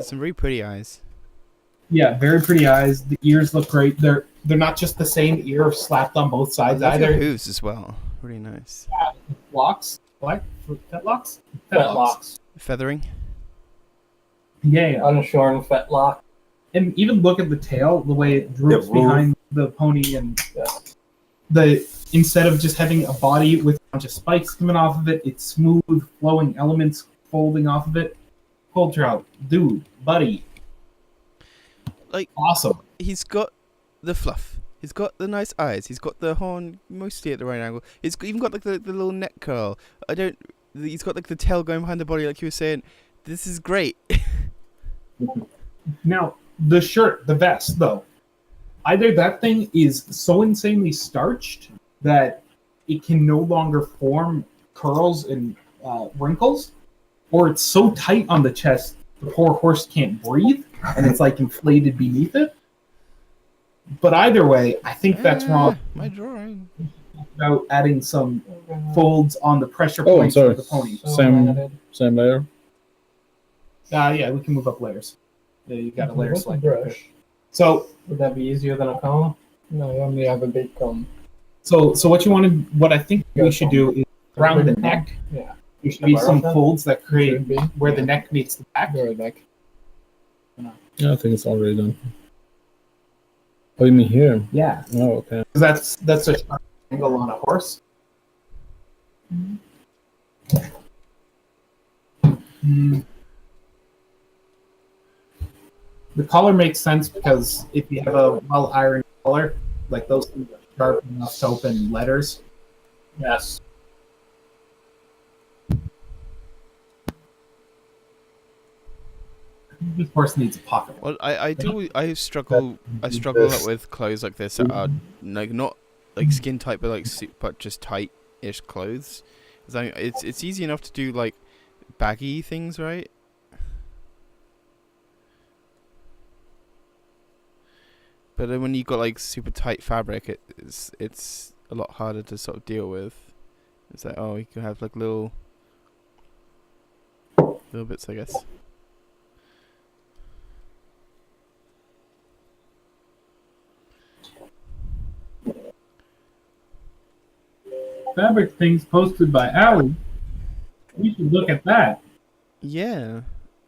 some really pretty eyes. Yeah, very pretty eyes. The ears look great. They're not just the same ear slapped on both sides I love your either. hooves as well. Really nice. Locks, black fetlocks. Fetlocks. Feathering. Yeah. Unshorn fetlock. And even look at the tail, the way it droops behind the pony, and instead of just having a body with a bunch of spikes coming off of it, it's smooth, flowing elements folding off of it. Cold Trail, dude, buddy, like awesome. He's got the fluff. He's got the nice eyes. He's got the horn mostly at the right angle. He's even got like the little neck curl. He's got like the tail going behind the body, like you were saying. This is great. Now, the shirt, the vest, though, either that thing is so insanely starched that it can no longer form curls and wrinkles, or it's so tight on the chest the poor horse can't breathe, and it's like inflated beneath it. But either way, I think that's wrong. My drawing. About adding some folds on the pressure Oh, I'm points sorry. of the pony. Same layer. Yeah, we can move up layers. Yeah, you got a layer What's a select. brush? So Would that be easier than a comb? No, you only have a big comb. So what I think we should do is around the neck. Yeah. There should be some folds that create Should be. where the neck meets the back. Very back. Yeah, I think it's already done. Oh, you mean here? Yeah. Oh, okay. That's a sharp angle on a horse. The collar makes sense because if you have a well ironed collar, like those things are sharp enough to open letters. Yes. This horse needs a pocket. Well, I struggle a lot with clothes like this that are like not like skin tight, but like but just tight-ish clothes. It's easy enough to do like baggy things, right? But then when you got like super tight fabric, it's a lot harder to sort of deal with. It's like, oh, you can have like little bits, I guess. Fabric things posted by Allie. We should look at that. Yeah,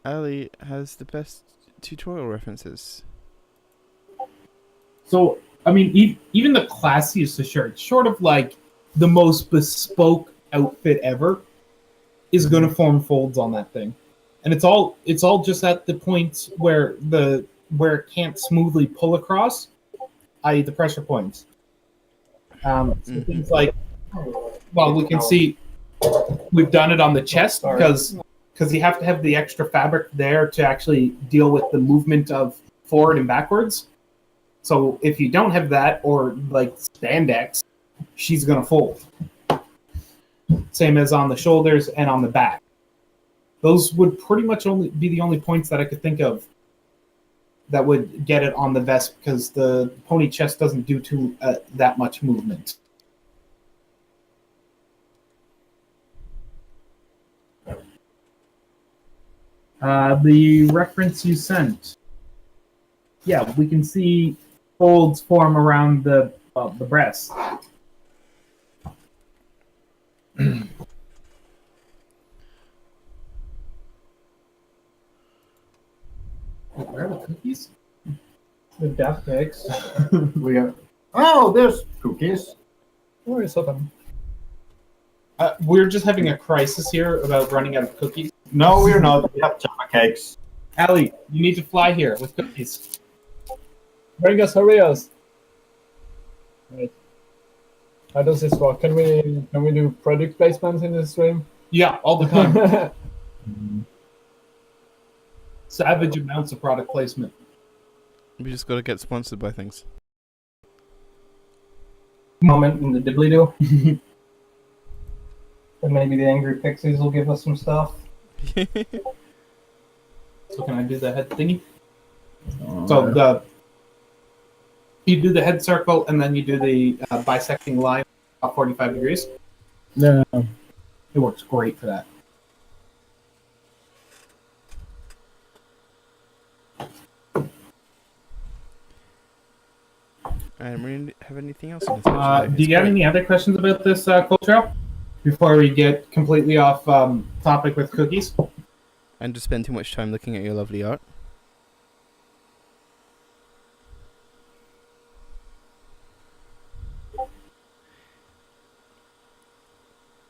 Ali has the best tutorial references. So, I mean, even the classiest of shirts, short of like the most bespoke outfit ever, is going to form folds on that thing, and it's all just at the point where it can't smoothly pull across, i.e., the pressure points. So things like, well, we can see we've done it on the chest because you have to have the extra fabric there to actually deal with the movement of forward and backwards. So if you don't have that, or like spandex, she's gonna fold. Same as on the shoulders and on the back. Those would pretty much only be the only points that I could think of that would get it on the vest, because the pony chest doesn't do that much movement. The reference you sent. Yeah, we can see folds form around the breast. Where are the cookies? The death cakes. We got. Oh, there's cookies. Where is them? We're just having a crisis here about running out of cookies. No, we're not. We have Java cakes. Allie, you need to fly here with cookies. Bring us Oreos. Right. How does this work? Can we do product placements in this stream? Yeah, all the time. Savage amounts of product placement. We just gotta get sponsored by things. Moment in the dibbly do. And maybe the Angry Pixies will give us some stuff. So can I do the head thingy? So you do the head circle, and then you do the bisecting line at 45 degrees. Yeah. It works great for that. And we have anything else in this Do you got any other questions about this culture before we get completely off topic with cookies? And to spend too much time looking at your lovely art.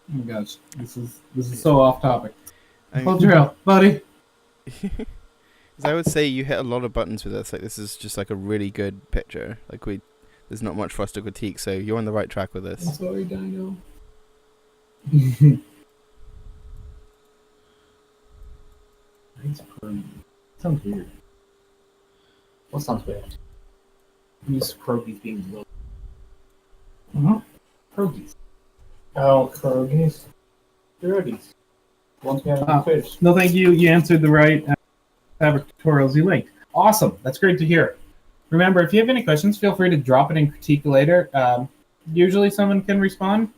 Oh my gosh, this is so off topic. Culture, buddy. As I would say, you hit a lot of buttons with this. Like, this is just like a really good picture. Like, there's not much for us to critique, so you're on the right track with this. I'm sorry, Dino. Sounds weird. What sounds weird? I'm used to pierogies being low. Pierogies. Oh, Krogies. Dirties. Once we have fish. No, thank you. You answered the right fabric tutorials you linked. Awesome. That's great to hear. Remember, if you have any questions, feel free to drop it in critique later. Usually someone can respond.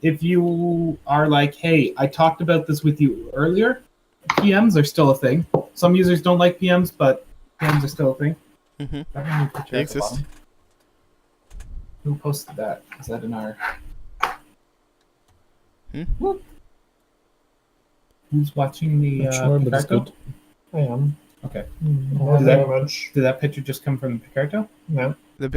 If you are like, hey, I talked about this with you earlier, PMs are still a thing. Some users don't like PMs, but PMs are still a thing. They exist. Who posted that? Is that in our... Who's watching the Not sure, but it's Picarto? good. I am. Okay. Not Did very much. that picture just come from the Picarto? No. Where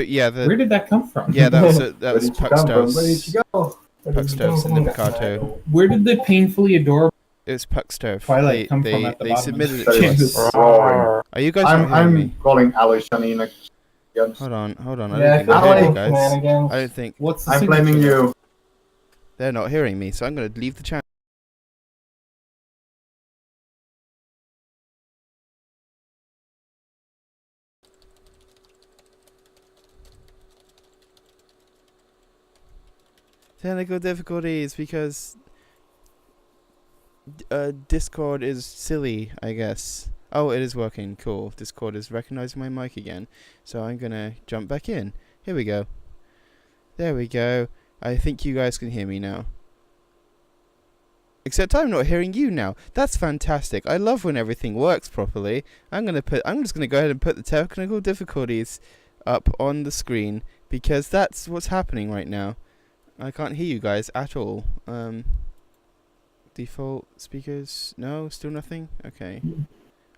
did that come from? Yeah, that was that Where was did you come from? Where did Puckstoves. you go? Puckstoves in the Picarto. Where did the painfully adorable It was Puckstove. Twilight come from at the They bottom? submitted it That to is us. roaring. Are you guys not hearing me? I'm calling Ali Shanina. Hold on. I Yeah, don't think they're hearing you Ali. guys. Shenanigans. I don't think What's the I'm blaming signature? you. they're not hearing me, so I'm going to leave the channel. Technical difficulties because Discord is silly, I guess. Oh, it is working. Cool. Discord is recognizing my mic again, so I'm gonna jump back in. Here we go. There we go. I think you guys can hear me now. Except I'm not hearing you now. That's fantastic. I love when everything works properly. I'm just gonna go ahead and put the technical difficulties up on the screen because that's what's happening right now. I can't hear you guys at all. Default speakers? No, still nothing? Okay.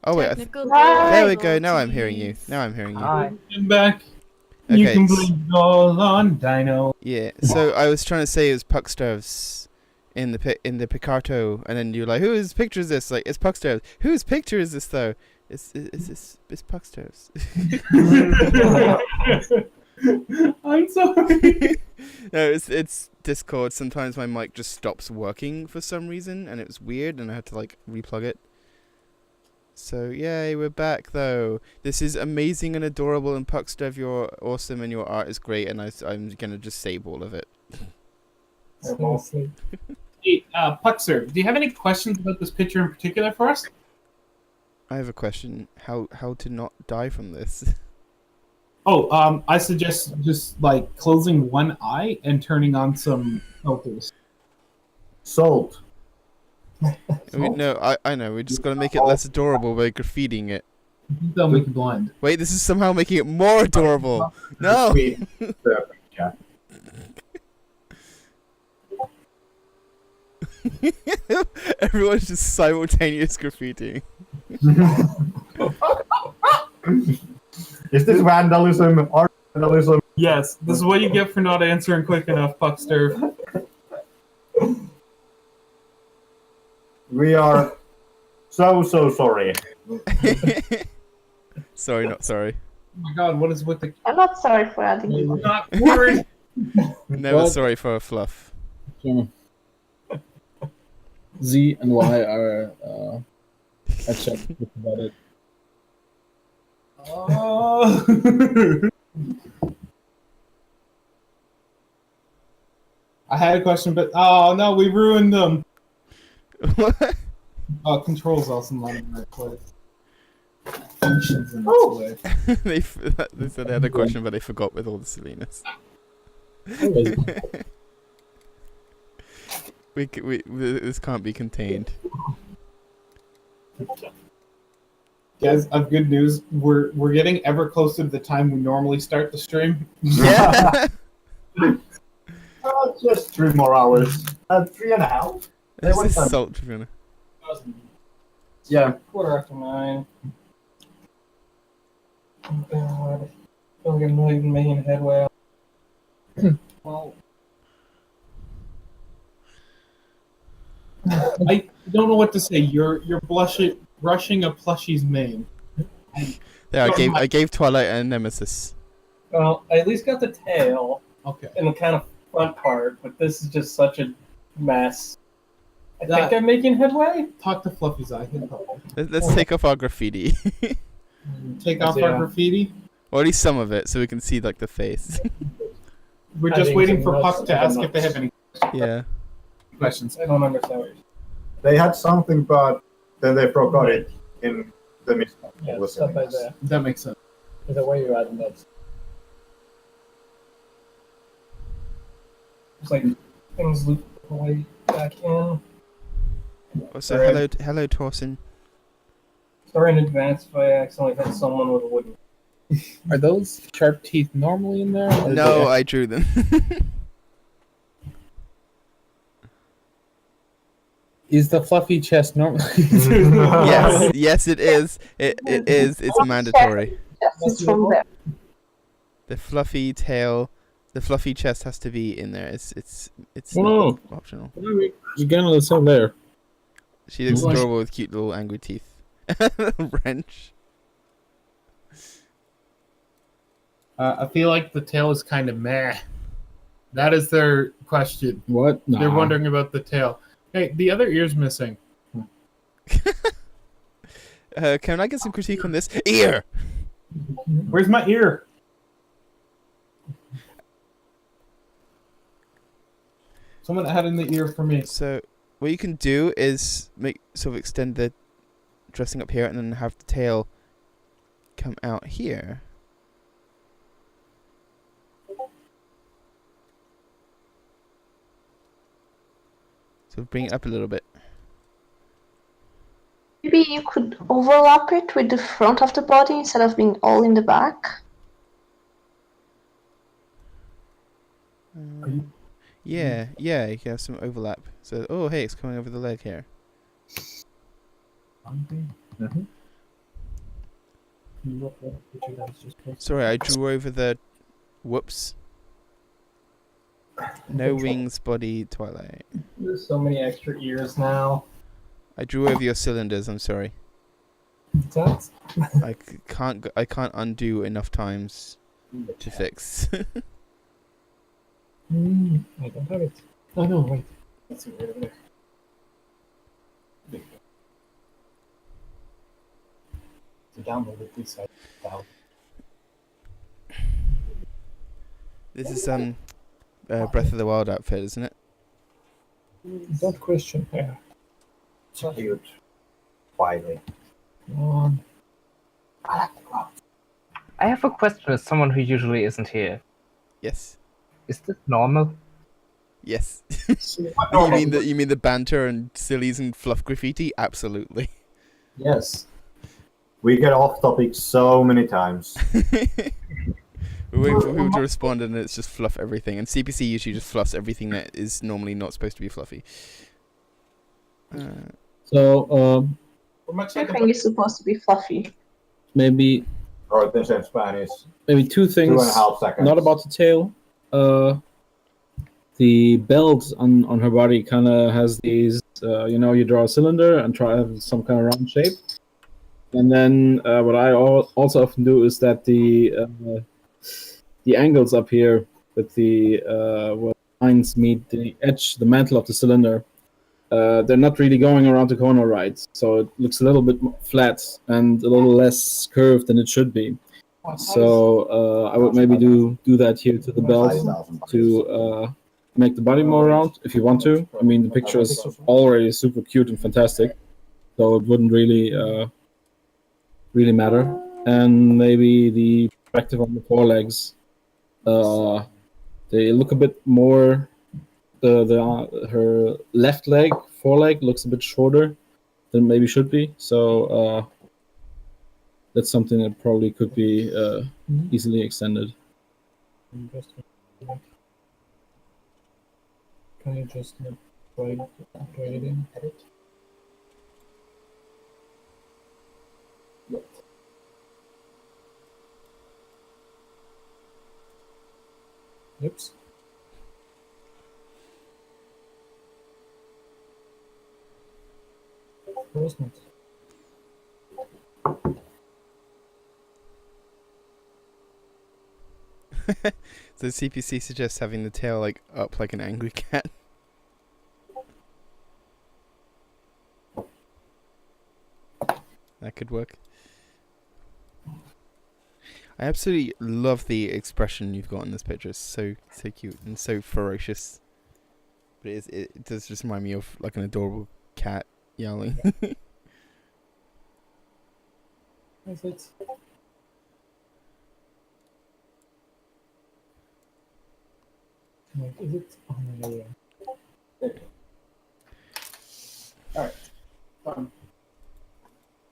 Oh wait, there we go. Now I'm hearing you. Hi. I'm back. You Okay. can blame it all on Dino. Yeah. So I was trying to say it was Puckstoves in the Picarto, and then you're like, whose picture is this? Like, it's Puckstoves. Whose picture is this though? It's Puckstoves. I'm sorry. No, it's Discord. Sometimes my mic just stops working for some reason, and it was weird, and I had to like replug it. So yay, we're back though. This is amazing and adorable, and Puckstove, you're awesome, and your art is great, and I'm gonna just save all of it. Seriously. Hey, Puxer, do you have any questions about this picture in particular for us? I have a question. How to not die from this? Oh, I suggest just like closing one eye and turning on some filters. Salt. No, I know. We just gotta make it less adorable by graffitiing it. They'll make you blind. Wait, this is somehow making it more adorable. No. Yeah. Everyone's just simultaneous graffitiing. Is this vandalism? Art vandalism? Yes, this is what you get for not answering quick enough, Puckster. We are so sorry. Sorry, not sorry. Oh my god, what is with the... I'm not sorry for adding I'm you. not worried. Never What? sorry for a fluff. Z and Y are actually about it. Oh. I had a question, but oh no, we ruined them. What? Oh, controls also not in the right place. Functions in its way. they said they had a question, but they forgot with all the silliness. This can't be contained. Guys, I've good news. We're getting ever closer to the time we normally start the stream. Yeah. Just 3 more hours. 3.5. This what is time? salt, Fiona. Yeah. 9:15. Oh god. I feel like I'm not even making headway. Well, I don't know what to say. You're brushing a plushie's mane. Yeah, I gave Twilight a nemesis. well, I at least got the tail Okay. and the kind of front part, but this is just such a mess. I That- think I'm making headway. Talk to Fluffy's eye. Let's take off our graffiti. Take off our graffiti. Or at least some of it, so we can see like the face. We're I just think waiting some for nuts Puck to and ask if they have any. Yeah. questions. I don't understand what you're saying. They had something, but then they forgot it in the midst of Yeah, listening. stuff like that. That makes sense. Is the way you add notes. It's like things loop the way back in. Oh, so hello, Torsen. Sorry in advance if I accidentally hit someone with a wooden. Are those sharp teeth normally in there? Or No, I drew them. Is the fluffy chest normal? yes, it is. It is. It's mandatory. It's from there. The fluffy tail, the fluffy chest has to be in there. It's Oh. not optional. You get on the same layer. She looks adorable with cute little angry teeth. Wrench. I feel like the tail is kind of meh. That is their question. What? Nah. They're wondering about the tail. Hey, the other ear's missing. Can I get some critique on this? Ear! Where's my ear? Someone add in the ear for me. So, what you can do is extend the dressing up here and then have the tail come out here. So bring it up a little bit. Maybe you could overlap it with the front of the body instead of being all in the back. Yeah, you can have some overlap. So, oh hey, it's coming over the leg here. Sorry, I drew over the... Whoops. No wings, body, Twilight. There's so many extra ears now. I drew over your cylinders, I'm sorry. That's... I can't undo enough times to fix. I don't have it. Oh no, wait. Let's see, right over there. To download it, please. This is Breath of the Wild outfit, isn't it? Don't question her. Cute. Quietly. I have a question as someone who usually isn't here. Yes. Is this normal? Yes. You mean the banter and sillies and fluff graffiti? Absolutely. Yes. We get off topic so many times. We wait for people to respond and it's just fluff everything. And CPC usually just fluffs everything that is normally not supposed to be fluffy. Everything is supposed to be fluffy. Maybe... Or this in Spanish. Maybe two things. 2.5 seconds. Not about the tail. The belt on her body kind of has these, you draw a cylinder and try to have some kind of round shape. And then what I also often do is that the angles up here with the where lines meet the edge, the mantle of the cylinder, they're not really going around the corner right. So it looks a little bit flat and a little less curved than it should be. So I would maybe do that here to the belt to make the body more round if you want to. I mean, the picture is already super cute and fantastic, so it wouldn't really matter. And maybe the perspective on the forelegs, they look a bit more. Her left leg, foreleg, looks a bit shorter than maybe should be. So that's something that probably could be easily extended. Can you just write it in? Edit. Yep. Oops. Not. So CPC suggests having the tail up like an angry cat. That could work. I absolutely love the expression you've got in this picture. It's so cute and so ferocious. But it does just remind me of like an adorable cat yowling. Is it? Wait, is it? Oh, no, yeah. Alright. Fun.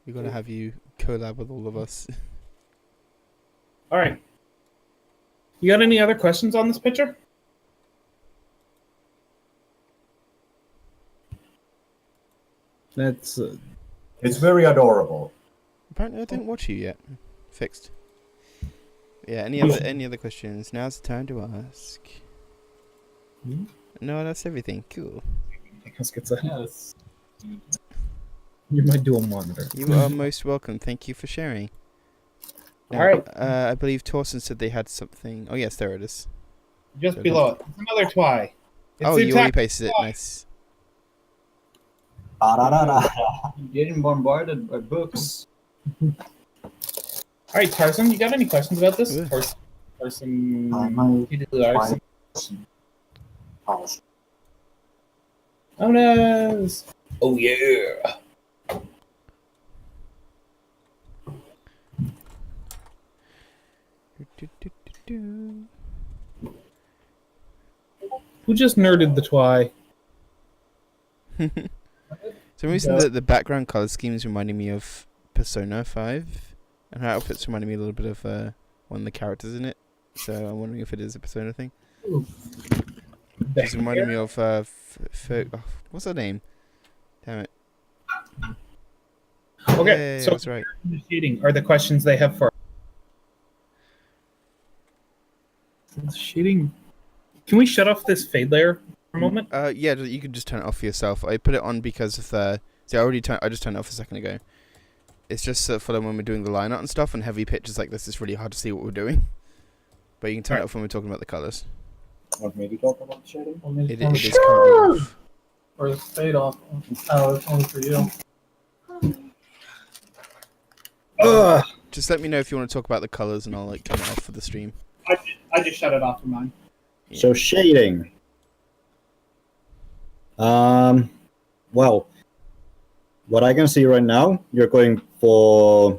We're gonna have you collab with all of us. Alright. You got any other questions on this picture? That's It's very adorable. Apparently, I didn't watch you yet. Fixed. Yeah. Any other questions? Now's the time to ask. Hmm? No, that's everything. Cool. Let's get to Yes. You're my dual monitor. You are most welcome. Thank you for sharing. Now, Alright. I believe Torsten said they had something. Oh yes, there it is. Just So below it. It's another twy. It's Oh, the you already exact pasted it. twy. Nice. I'm Getting bombarded by books. Alright, Tarzan, you got any questions about this? Yeah. Tarzan. Oh no! Oh yeah! Who just nerded the twy? So reason that the background color scheme is reminding me of Persona 5, and her outfit's reminding me a little bit of one of the characters in it. So I'm wondering if it is a Persona thing. It's reminding me of what's her name? Damn it. Okay, Yay, so that's right. the shading are the questions they have for. Shading. Can we shut off this fade layer for a moment? Yeah, you can just turn it off for yourself. I put it on because of the. See, I just turned it off a second ago. It's just for when we're doing the line art and stuff, and heavy pictures like this, it's really hard to see what we're doing. But you can turn it off when we're talking about the colors. Want me to talk about shading? It is currently off. Or it's fade off. Oh, it's only for you. Just let me know if you want to talk about the colors, and I'll like turn it off for the stream. I just shut it off for mine. Yeah. So shading. Well, what I can see right now, you're going for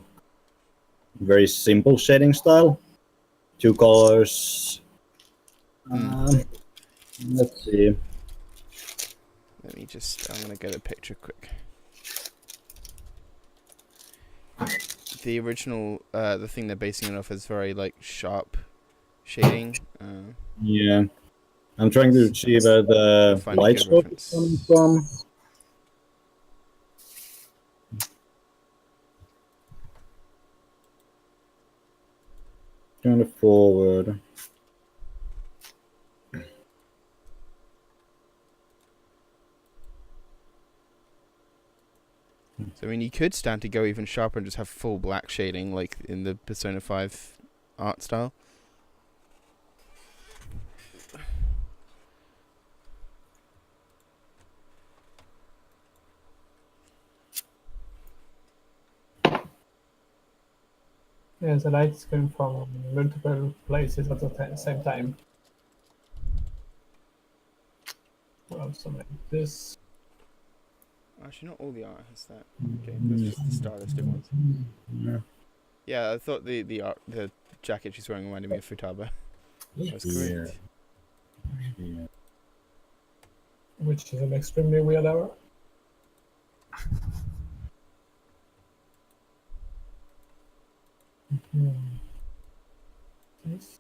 very simple shading style. 2 colors. Let's see. Let me just. I'm gonna get a picture quick. The original, the thing they're basing it off is very like sharp shading. Yeah. I'm trying to see where the Find a light good source reference. is coming from. Kind of forward. So I mean, you could stand to go even sharper and just have full black shading, like in the Persona 5 art style. Yeah, the light's coming from multiple places at the same time. Well, something like this. Actually, not all the art has that. Okay, that's just the stylistic ones. Yeah. Yeah, I thought the jacket she's wearing reminded me of Futaba. That's correct. Yeah. Which is an extremely weird hour. Yes.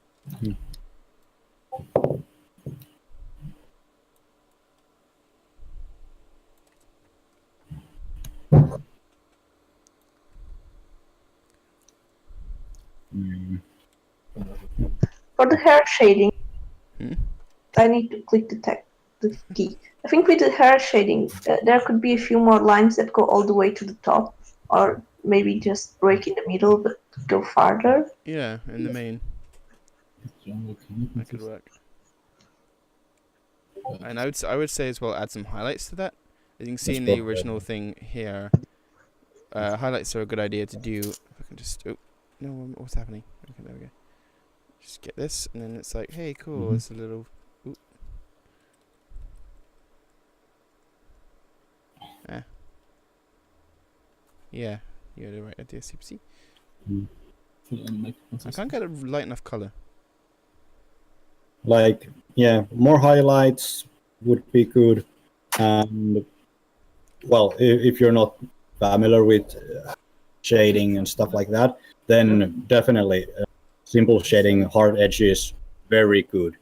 For the hair shading, Hmm? I need to click the key. I think with the hair shading, there could be a few more lines that go all the way to the top, or maybe just break in the middle but go farther. Yeah, in the main. That could work. And I would say as well, add some highlights to that. As you can see in the original thing here, highlights are a good idea to do. If I can just, oh, no, what's happening? Okay, there we go. Just get this, and then it's like, hey, cool, it's a little, ooh. Yeah, you had the right idea, CPC. Mm. I can't get a light enough color. Like, yeah, more highlights would be good. And well, if you're not familiar with shading and stuff like that, then definitely simple shading, hard edges, very good.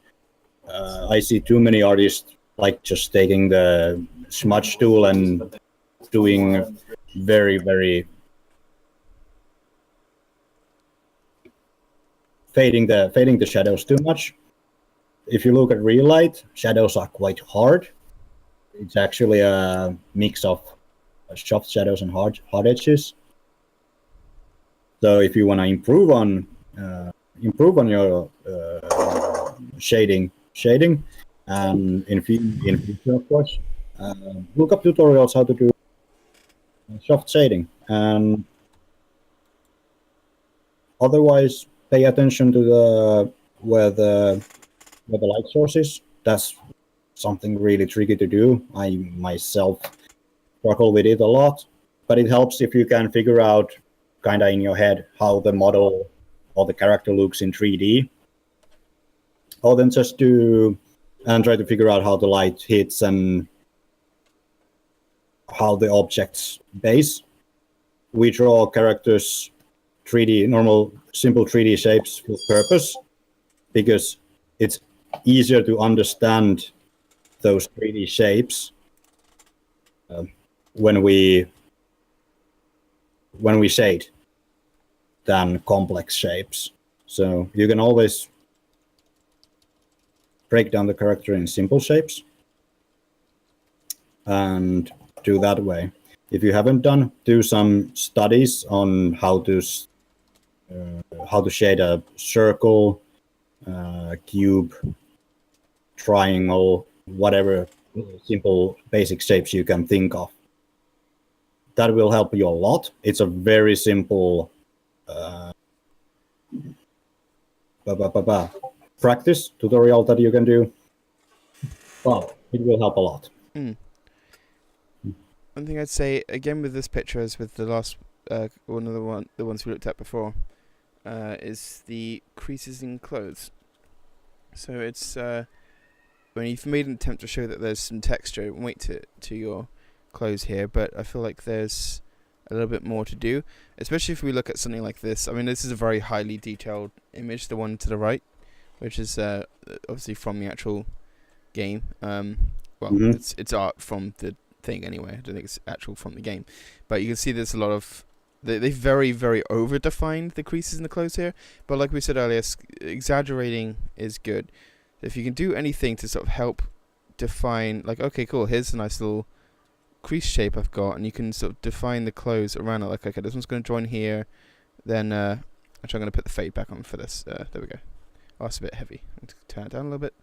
I see too many artists like just taking the smudge tool and doing very fading the shadows too much. If you look at real light, shadows are quite hard. It's actually a mix of soft shadows and hard edges. So if you want to improve on your shading, and in future, of course, look up tutorials how to do soft shading, and otherwise pay attention to where the light source is. That's something really tricky to do. I myself struggle with it a lot, but it helps if you can figure out kind of in your head how the model or the character looks in 3D, or then just do and try to figure out how the light hits and how the objects base. We draw characters 3D, normal, simple 3D shapes with purpose, because it's easier to understand those 3D shapes when we shade than complex shapes. So you can always break down the character in simple shapes and do that way. If you haven't done, do some studies on how to shade a circle, cube, triangle, whatever simple basic shapes you can think of. That will help you a lot. It's a very simple practice tutorial that you can do. Well, it will help a lot. Mm. One thing I'd say again with this picture, as with the last one of the ones we looked at before, is the creases in clothes. So it's when you've made an attempt to show that there's some texture, wait to your clothes here, but I feel like there's a little bit more to do, especially if we look at something like this. I mean, this is a very highly detailed image, the one to the right, which is obviously from the actual game. It's art from the thing anyway. I don't think it's actual from the game, but you can see there's a lot of they very over defined the creases in the clothes here. But like we said earlier, exaggerating is good. If you can do anything to sort of help define, like, okay, cool, here's a nice little crease shape I've got, and you can sort of define the clothes around it. Like, okay, this one's going to join here, then actually I'm going to put the fade back on for this. There we go. Oh, it's a bit heavy. Let's turn it down a little bit.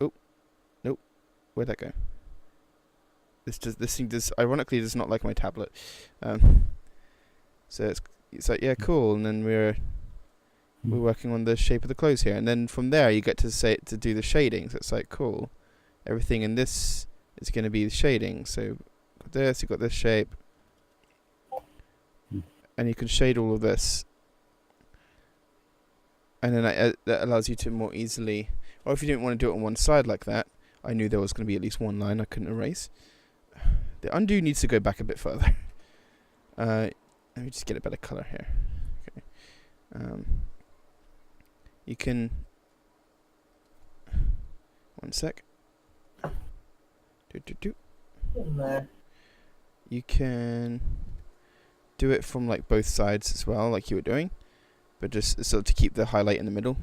Oh, nope. Where'd that go? This thing does ironically does not like my tablet. So it's like, yeah, cool, and then we're working on the shape of the clothes here, and then from there you get to do the shading. So it's like, cool, everything in this is going to be the shading. So got this, you've got this shape, and you can shade all of this, and then that allows you to more easily, or if you didn't want to do it on one side like that, I knew there was going to be at least one line I couldn't erase. The undo needs to go back a bit further. Let me just get a better color here. Okay. You can, one sec. You can do it from like both sides as well, like you were doing, but just sort of to keep the highlight in the middle.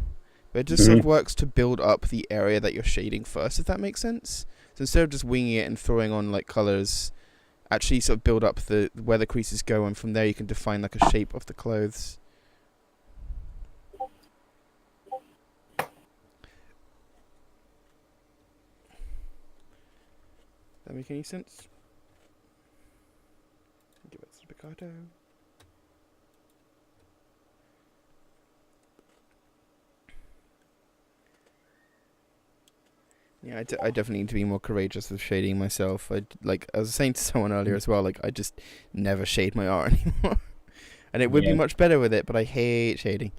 But it just sort of works to build up the area that you're shading first, if that makes sense. So instead of just winging it and throwing on like colors, actually sort of build up where the creases go, and from there you can define like a shape of the clothes. Does that make any sense? Give it some picado. Yeah, I definitely need to be more courageous with shading myself. I was saying to someone earlier as well, like I just never shade my art anymore. And it would be much better with it, but I hate shading.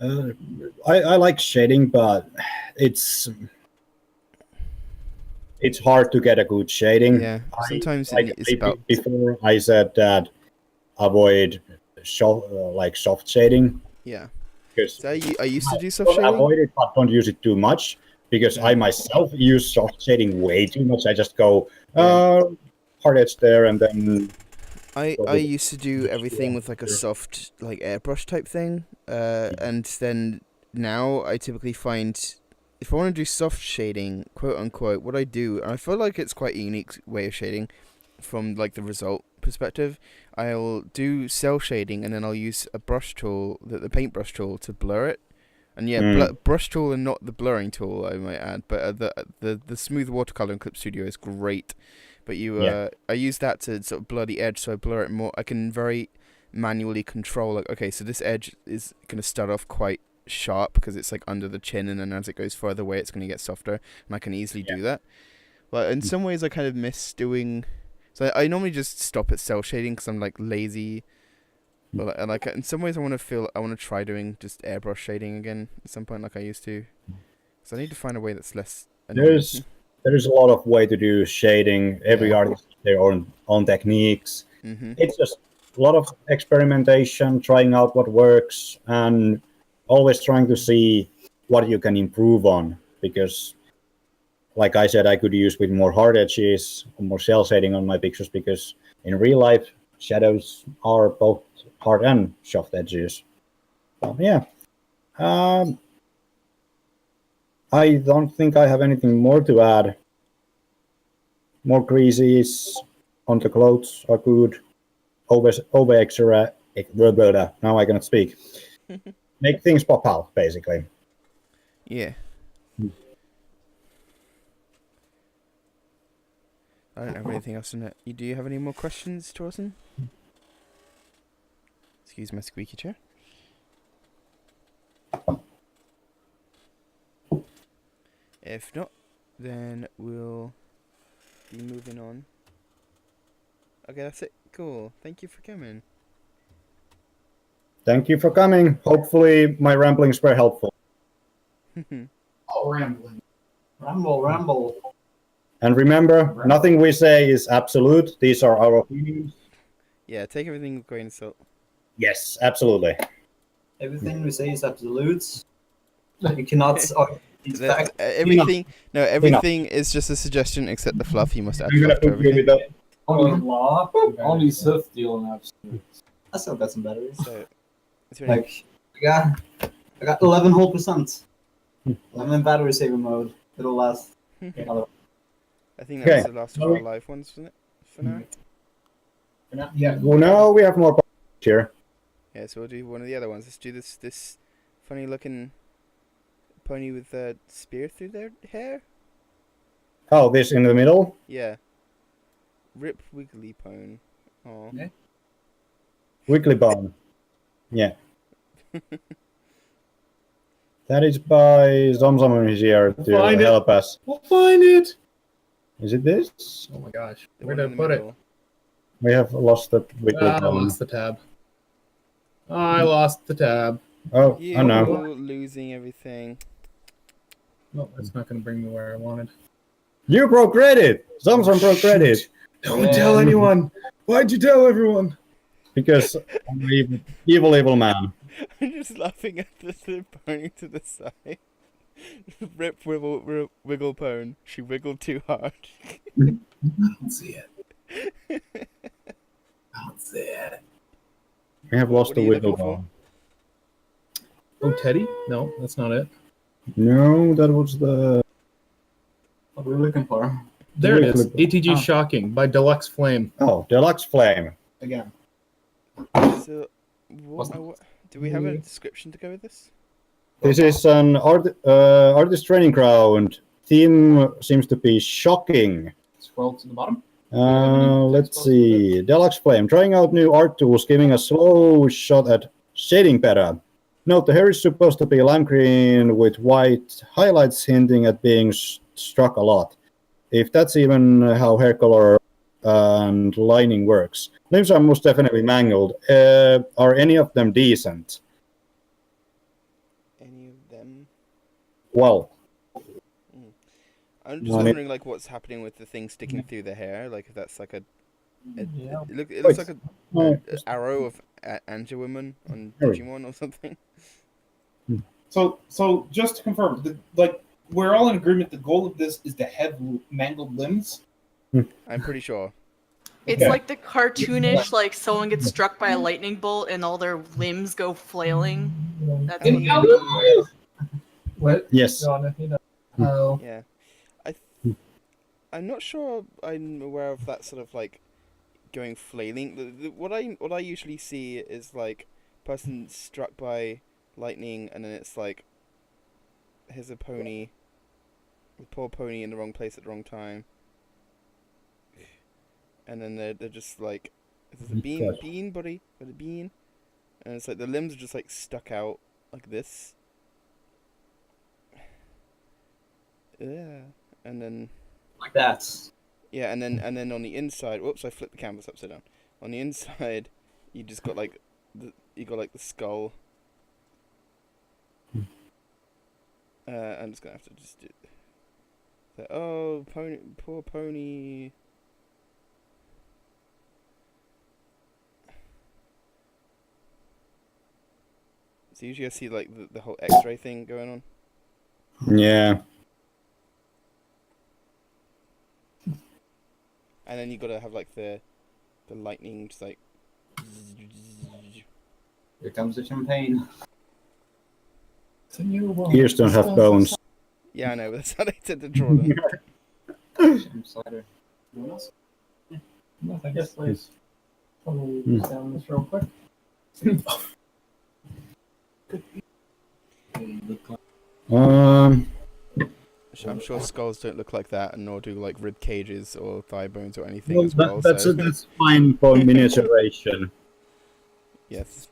I like shading, but it's hard to get a good shading. Yeah, sometimes it's about... Before I said that avoid soft shading. Yeah. Because I used to do soft shading. Avoid it, but don't use it too much. Because I myself use soft shading way too much. I just go hard edge there, and then. I used to do everything with like a soft like airbrush type thing, and then now I typically find if I want to do soft shading, quote unquote, what I do, and I feel like it's quite a unique way of shading from like the result perspective. I'll do cell shading, and then I'll use a brush tool, the paintbrush tool, to blur it. And yeah, brush tool and not the blurring tool, I might add. But the smooth watercolor in Clip Studio is great. But I use that to sort of blur the edge, so I blur it more. I can very manually control, like, okay, so this edge is going to start off quite sharp because it's like under the chin, and then as it goes further away, it's going to get softer, and I can easily do that. But in some ways, I kind of miss doing. So I normally just stop at cell shading because I'm like lazy. But like in some ways, I want to try doing just airbrush shading again at some point, like I used to. So I need to find a way that's less annoying. There's a lot of way to do shading. Every artist has their own techniques. It's just a lot of experimentation, trying out what works, and always trying to see what you can improve on. Because, like I said, I could use with more hard edges, more cell shading on my pictures, because in real life, shadows are both hard and soft edges. So, yeah. I don't think I have anything more to add. More creases on the clothes are good. Over extra. Now I cannot speak. Make things pop out, basically. Yeah. I don't have anything else in it. Do you have any more questions, Torsten? Excuse my squeaky chair. If not, then we'll be moving on. Okay, that's it. Cool. Thank you for coming. Thank you for coming. Hopefully my ramblings were helpful. Oh, rambling. Ramble. And remember, nothing we say is absolute. These are our opinions. Yeah, take everything with a grain of salt. Yes, absolutely. Everything we say is absolute. You cannot... everything is just a suggestion, except the fluff. You must add fluff to everything. Only surf deal and absolutes. I still got some batteries. So, like, I got 11 whole %. I'm in battery saver mode. It'll last. I think that was the last of our live ones, wasn't it? For now. Yeah. Well, now we have more here. Yeah, so we'll do one of the other ones. Let's do this funny looking pony with a spear through their hair. Oh, this in the middle? Yeah. Rip Wiggly Pone. Oh. Yeah. Wiggly Bone. Yeah. That is by Zomzom who's here to help us. We'll find it. Is it this? Oh my gosh. Where did I put it? We have lost the Wiggly Bone. I lost the tab. I lost the tab. Oh, you I know. Losing everything. No, that's not going to bring me where I wanted. You broke Reddit! Zomzom broke Reddit! Don't tell anyone! Why'd you tell everyone? Because I'm an evil man. I'm just laughing at the pony to the side. Rip wiggle pone. She wiggled too hard. I don't see it. I don't see it. We have lost the wiggle bone. Oh, Teddy? No, that's not it. No, that was the... What are we looking for? There it is. ATG Shocking by Deluxe Flame. Oh, Deluxe Flame. Again. So, do we have a description to go with this? This is an artist training ground. Theme seems to be shocking. Scroll to the bottom. Let's see. Deluxe Flame. Trying out new art tools, giving a slow shot at shading better. Note the hair is supposed to be lime green with white highlights hinting at being struck a lot. If that's even how hair color and lining works. Limbs are most definitely mangled. Are any of them decent? Any of them? Well, I'm just wondering, like, what's happening with the thing sticking through the hair. Like, if that's like it looks like an arrow of Angelwoman on Digimon or something. So just to confirm, like, we're all in agreement. The goal of this is to have mangled limbs. I'm pretty sure. It's like the cartoonish, like someone gets struck by a lightning bolt and all their limbs go flailing. That's what? Yes. Oh. Yeah. I'm not sure I'm aware of that sort of like going flailing. What I usually see is like person struck by lightning and then it's like here's a pony, the poor pony in the wrong place at the wrong time. And then they're just like, is this a bean, buddy? With a bean? And it's like the limbs are just like stuck out like this. Yeah, and then like that. Yeah, and then on the inside, whoops, I flipped the canvas upside down. On the inside, you just got like the skull. I'm just gonna have to just do. So, oh, pony, poor pony. So usually I see like the whole X-ray thing going on. Yeah. And then you gotta have like the lightning just like. Here comes the champagne. Ears don't have bones. Yeah, I know, but that's how they tend to draw them. Cider. No else? No, thanks. Yes, please. Let me just down this real quick. I'm sure skulls don't look like that, and nor do like rib cages or thigh bones or anything Well, as well. That's fine for miniaturization. Yes.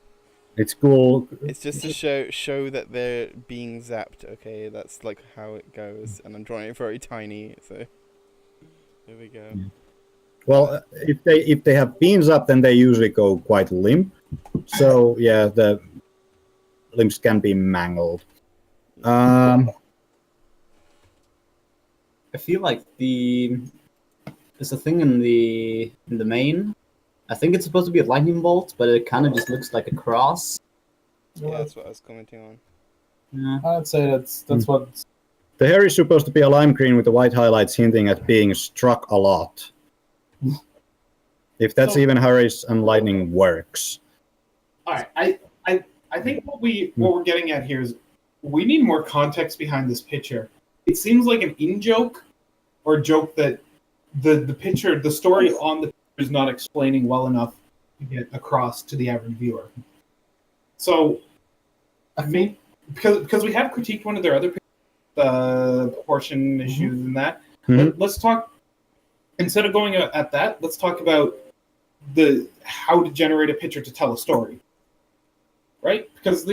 It's cool. It's just to show that they're being zapped. Okay, that's like how it goes, and I'm drawing it very tiny. So there we go. Well, if they have beans up, then they usually go quite limp. So yeah, the limbs can be mangled. I feel like there's a thing in the main. I think it's supposed to be a lightning bolt, but it kind of just looks like a cross. Yeah, that's what I was commenting on. Yeah. I'd say that's what. The hair is supposed to be a lime green with the white highlights hinting at being struck a lot. If that's even Harry's and lightning works. All right, I think what we're getting at here is we need more context behind this picture. It seems like an in-joke or a joke that the picture, the story on the picture is not explaining well enough to get across to the average viewer. So, I mean, because we have critiqued one of their other pictures, proportion issues and that. Let's talk, instead of going at that, let's talk about how to generate a picture to tell a story. Right? Because at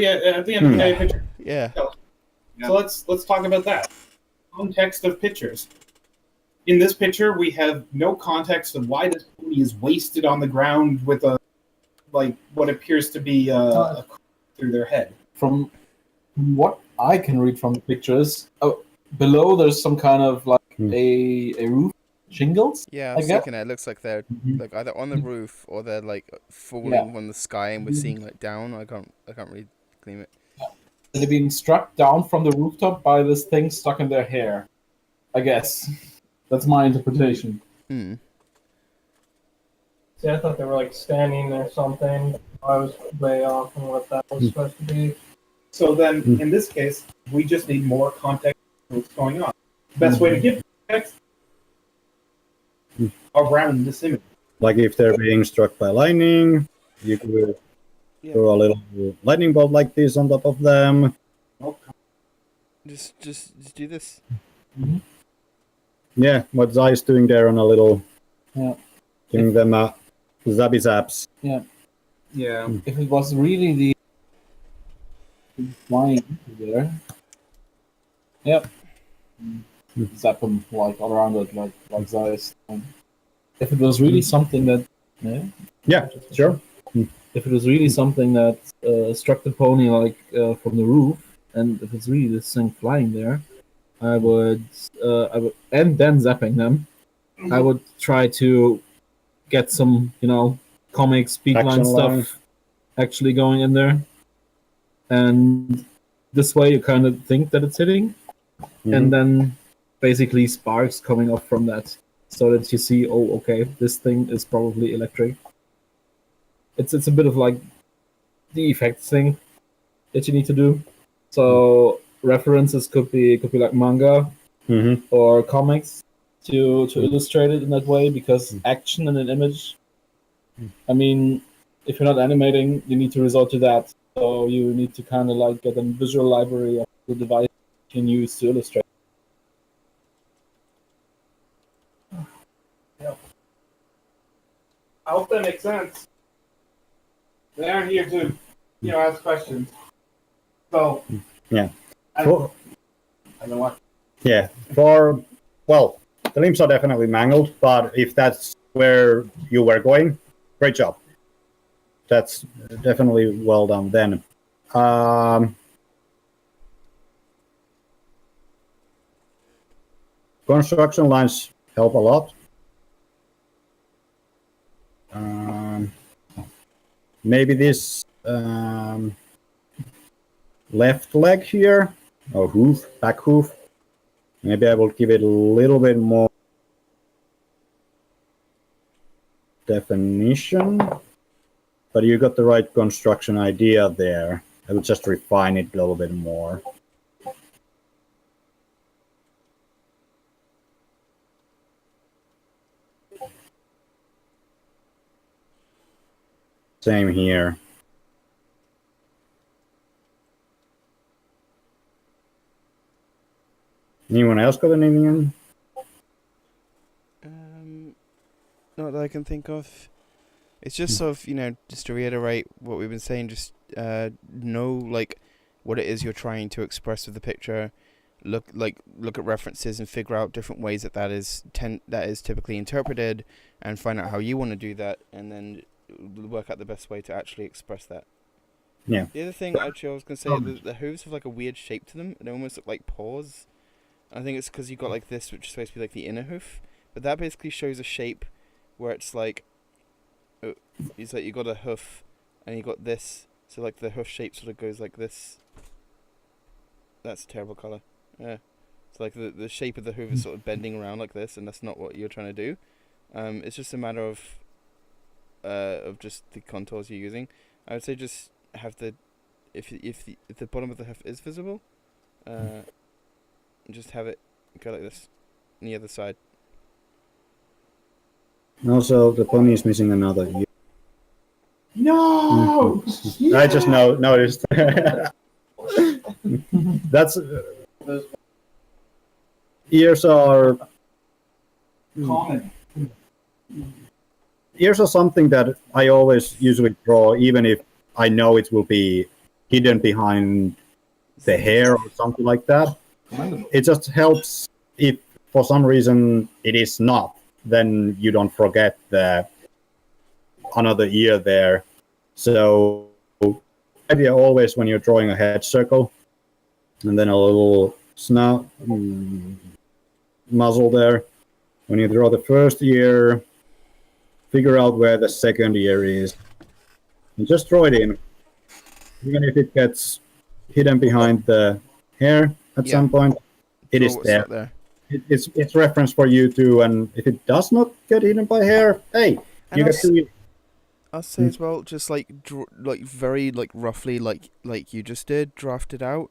the end of the day, a picture. Yeah. So let's talk about that. Context of pictures. In this picture, we have no context of why this pony is wasted on the ground with what appears to be a through their head. From what I can read from the pictures, below there's some kind of like a roof shingles. Yeah, I was thinking it looks like they're like either on the roof or they're like falling from the sky, and we're seeing like down. I can't really claim it. They're being struck down from the rooftop by this thing stuck in their hair. I guess that's my interpretation. See, I thought they were like standing or something. I was way off on what that was supposed to be. So then, in this case, we just need more context of what's going on. The best way to give context around this image. Like if they're being struck by lightning, you could throw a little lightning bolt like this on top of them. Just do this. Yeah, what Zai's doing there on a little, giving them a zabby zaps. Yeah. Yeah. If it was really flying there. Yep. Zap them like all around it, like Zeiss. If it was really something that, Yeah, sure. if it was really something that struck the pony like from the roof, and if it's really this thing flying there, I would, and then zapping them. I would try to get some, comic speedline stuff actually going in there, and this way you kind of think that it's hitting, and then basically sparks coming off from that, so that you see, oh, okay, this thing is probably electric. It's a bit of like the effects thing that you need to do. So references could be like manga or comics to illustrate it in that way, because action in an image, I mean, if you're not animating, you need to resort to that. So you need to kind of like get a visual library of the device you can use to illustrate. I hope that makes sense. They aren't here to, ask questions. So. Yeah. I don't know what. Yeah. Well, the limbs are definitely mangled, but if that's where you were going, great job. That's definitely well done then. Construction lines help a lot. Maybe this left leg here, or hoof, back hoof. Maybe I will give it a little bit more definition. But you got the right construction idea there. I will just refine it a little bit more. Same here. Anyone else got anything? Not that I can think of. It's just sort of, just to reiterate what we've been saying, just know like what it is you're trying to express with the picture. Look at references and figure out different ways that is typically interpreted, and find out how you want to do that, and then work out the best way to actually express that. Yeah. The other thing actually I was gonna say, the hooves have like a weird shape to them. They almost look like paws. I think it's because you've got like this, which is supposed to be like the inner hoof, but that basically shows a shape where it's like, it's like you got a hoof, and you got this, so like the hoof shape sort of goes like this. That's a terrible color. Yeah, it's like the shape of the hoof is sort of bending around like this, and that's not what you're trying to do. It's just a matter of just the contours you're using. I would say just have if the bottom of the hoof is visible, just have it go like this on the other side. Also, the pony is missing another ear. No! I just noticed. That's ears are common. Ears are something that I always usually draw, even if I know it will be hidden behind the hair or something like that. It just helps if for some reason it is not, then you don't forget the another ear there. So idea always when you're drawing a head circle and then a little snout muzzle there. When you draw the first ear, figure out where the second ear is and just draw it in. Even if it gets hidden behind the hair at some point, it is there. It's reference for you too, and if it does not get hidden by hair, hey, you get to. I'll say as well, just like very roughly like you just did, draft it out.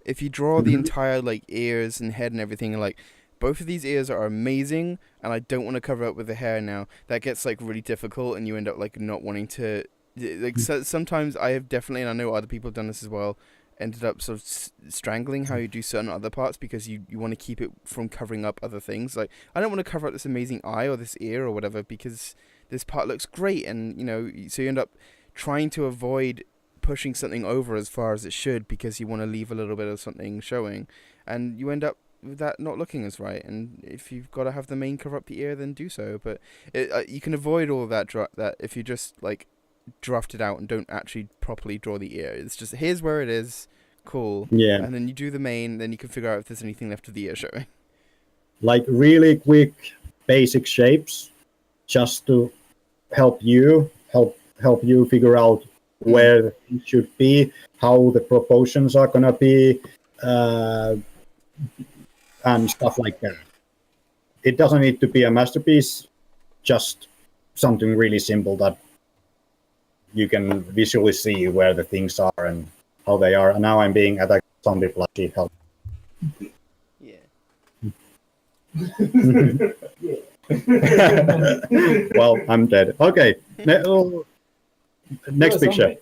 If you draw the entire like ears and head and everything, like both of these ears are amazing, and I don't want to cover up with the hair now. That gets like really difficult, and you end up like not wanting to. Like sometimes I have definitely, and I know other people have done this as well, ended up sort of strangling how you do certain other parts because you want to keep it from covering up other things. Like I don't want to cover up this amazing eye or this ear or whatever because this part looks great, and so you end up trying to avoid pushing something over as far as it should because you want to leave a little bit of something showing, and you end up with that not looking as right. And if you've got to have the mane cover up the ear, then do so. But you can avoid all of that that if you just like draft it out and don't actually properly draw the ear. It's just here's where it is, cool. Yeah. And then you do the mane, then you can figure out if there's anything left of the ear showing. Like really quick basic shapes, just to help you figure out where the things should be, how the proportions are gonna be, and stuff like that. It doesn't need to be a masterpiece, just something really simple that you can visually see where the things are and how they are. And now I'm being attacked by zombie plushy. Help. Well, I'm dead. Okay, next picture.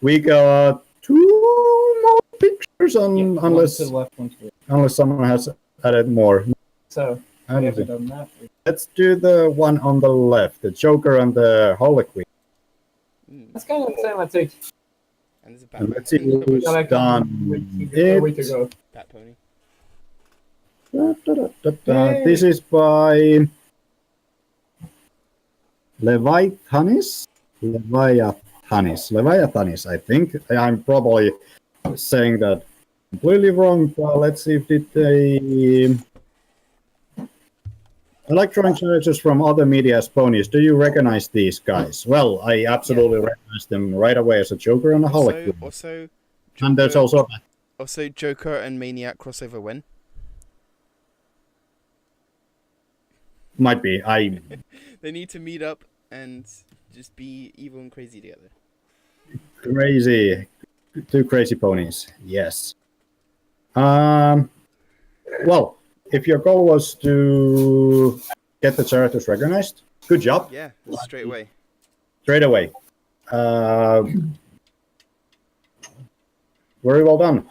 We got 2 more pictures, unless someone has added more. So let's do the one on the left, the Joker and the Harlequin. That's kind of the same, I think. And let's see who's done it. Bat pony. This is by Leviathanis, I think. I'm probably saying that completely wrong, but let's see if they... Electronic characters from other media as ponies. Do you recognize these guys? Well, I absolutely recognize them right away as a Joker and a Harlequin. Also, and there's also Joker and Maniac crossover when? Might be. They need to meet up and just be evil and crazy together. Crazy. 2 crazy ponies. Yes. Well, if your goal was to get the characters recognized, good job. Yeah, straight away. Straight away. Very well done.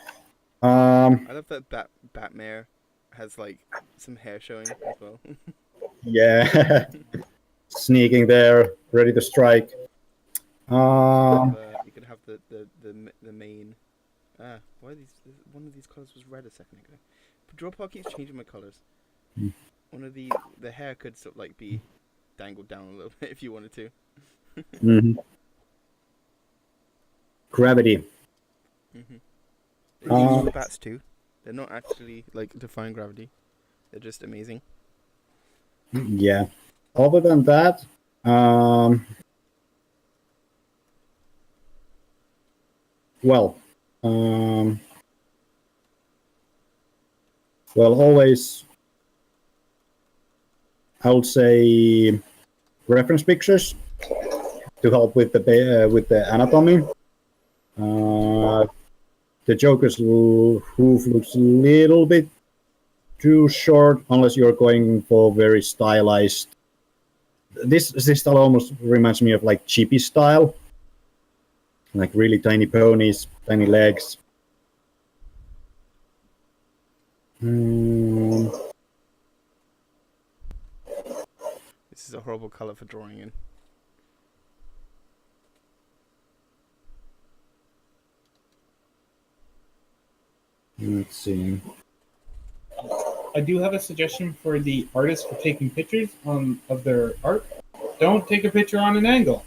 I love that Batmare has like some hair showing as well. Yeah. Sneaking there, ready to strike. You could have the main. Why are these? One of these colors was red a second ago. Drawpod keeps changing my colors. One of the hair could sort of like be dangled down a little bit if you wanted to. Gravity. The bats too. They're not actually like defying gravity. They're just amazing. Yeah. Other than that, always, I would say reference pictures to help with the anatomy. The Joker's hoof looks a little bit too short unless you're going for very stylized. This style almost reminds me of like chippy style, like really tiny ponies, tiny legs. This is a horrible color for drawing in. Let's see. I do have a suggestion for the artists for taking pictures of their art. Don't take a picture on an angle.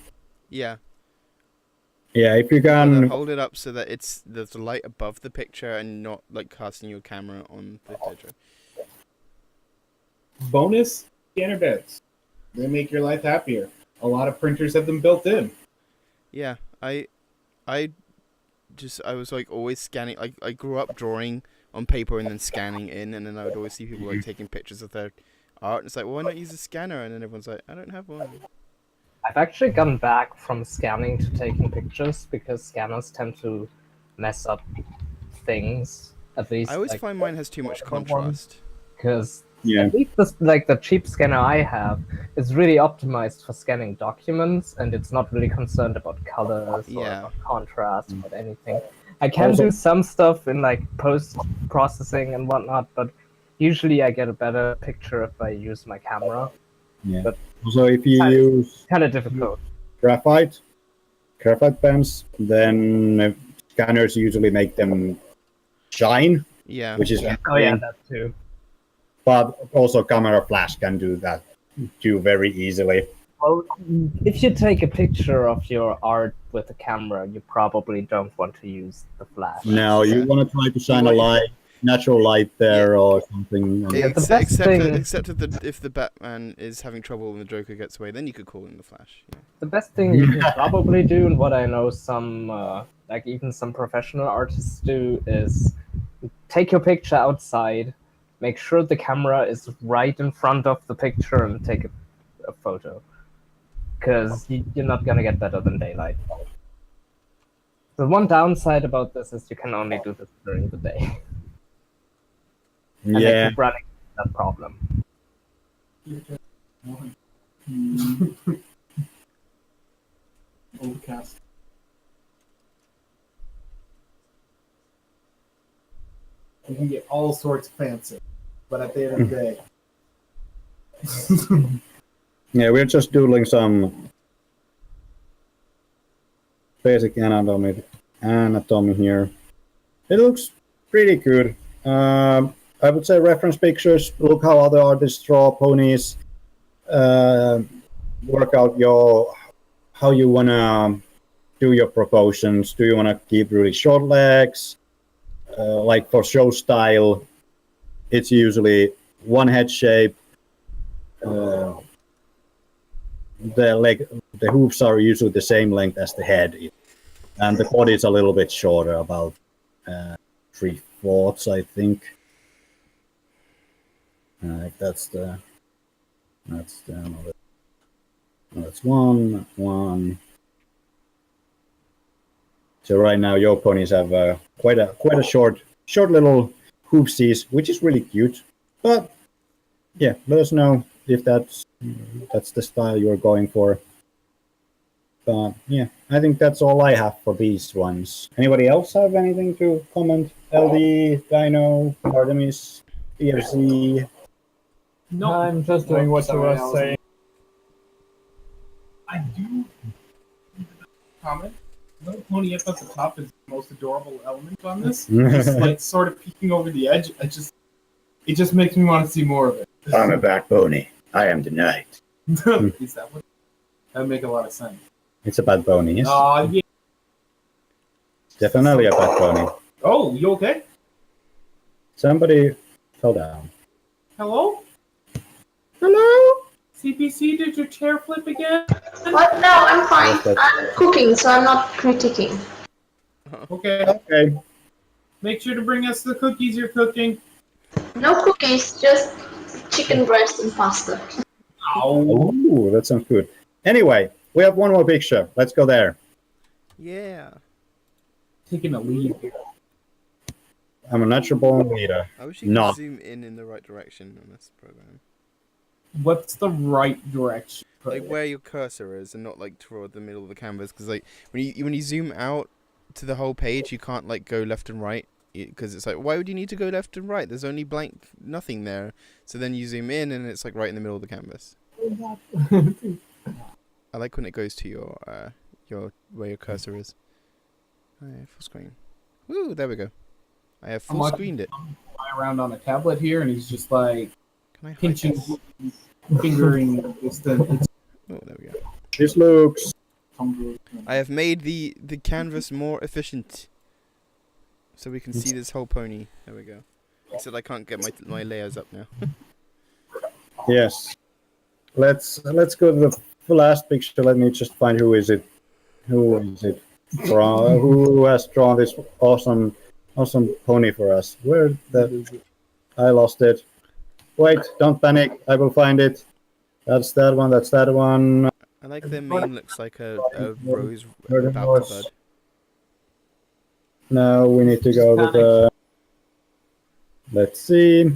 Yeah. Yeah, if you can hold it up so that there's the light above the picture and not like casting your camera on the picture. Bonus scanner beds. They make your life happier. A lot of printers have them built in. Yeah, I was like always scanning. I grew up drawing on paper and then scanning in, and then I would always see people like taking pictures of their art. And it's like, well, why not use a scanner? And then everyone's like, I don't have one. I've actually gone back from scanning to taking pictures because scanners tend to mess up things. At least I always find mine has too much contrast. Because at least the cheap scanner I have is really optimized for scanning documents, and it's not really concerned about colors or about contrast or anything. I can do some stuff in like post processing and whatnot, but usually I get a better picture if I use my camera. Yeah. But also, if you use kind of difficult graphite, graphite pens, then scanners usually make them shine, Yeah. which is Oh yeah, that too. but also camera flash can do that too very easily. Well, if you take a picture of your art with a camera, you probably don't want to use the flash. No, you want to try to shine a light, natural light there or something. And Yeah, the best thing- Except if the Batman is having trouble when the Joker gets away, then you could call in the Flash. Yeah. The best thing you can probably do, and what I know some, like even some professional artists do, is take your picture outside, make sure the camera is right in front of the picture, and take a photo. Because you're not gonna get better than daylight. The one downside about this is you can only do this during the day. And yeah. they keep running that problem. Overcast. You can get all sorts fancy, but at the end of the day, Yeah, we're just doing some basic anatomy here. It looks pretty good. I would say reference pictures. Look how other artists draw ponies. Work out how you wanna do your proportions. Do you wanna keep really short legs? Like for show style, it's usually one head shape. The hooves are usually the same length as the head, and the body is a little bit shorter, about 3/4, I think. That's one. So right now your ponies have quite a short little hoopsies, which is really cute. But yeah, let us know if that's the style you're going for. But yeah, I think that's all I have for these ones. Anybody else have anything to comment? LD, Dino, Artemis, PFC? no, I'm just doing what you were saying. I do comment. The little pony up at the top is the most adorable element on this. Just like sort of peeking over the edge. It just makes me want to see more of it. I'm a bad pony. I am the knight. Is that what? That would make a lot of sense. It's a bad pony, yes? Yeah. Definitely a bad pony. Oh, you okay? Somebody fell down. Hello? Hello? CPC, did your chair flip again? What? No, I'm fine. I'm cooking, so I'm not critiquing. Okay. Okay. Make sure to bring us the cookies you're cooking. No cookies, just chicken breast and pasta. Oh, that sounds good. Anyway, we have one more picture. Let's go there. Yeah. Taking a lead here. I'm a natural born leader. I wish you could Not. zoom in the right direction on this program. What's the right direction? Like where your cursor is, and not like toward the middle of the canvas. Because like when you zoom out to the whole page, you can't like go left and right. Because it's like, why would you need to go left and right? There's only blank nothing there. So then you zoom in, and it's like right in the middle of the canvas. I like when it goes to your where your cursor is. I have full screen. Woo! There we go. I have full screened it. Fly around on a tablet here, and he's just like Can I hide pinching, this? fingering. Oh, there we go. This looks. I have made the canvas more efficient, so we can see this whole pony. There we go. Except I can't get my layers up now. Yes. Let's go to the last picture. Let me just find who is it. Who is it from? Who has drawn this awesome pony for us? Where the? I lost it. Wait! Don't panic. I will find it. That's that one. That's that one. I like their mane looks like a rose Where the about horse? to bud. Now we need to go to the. Let's see.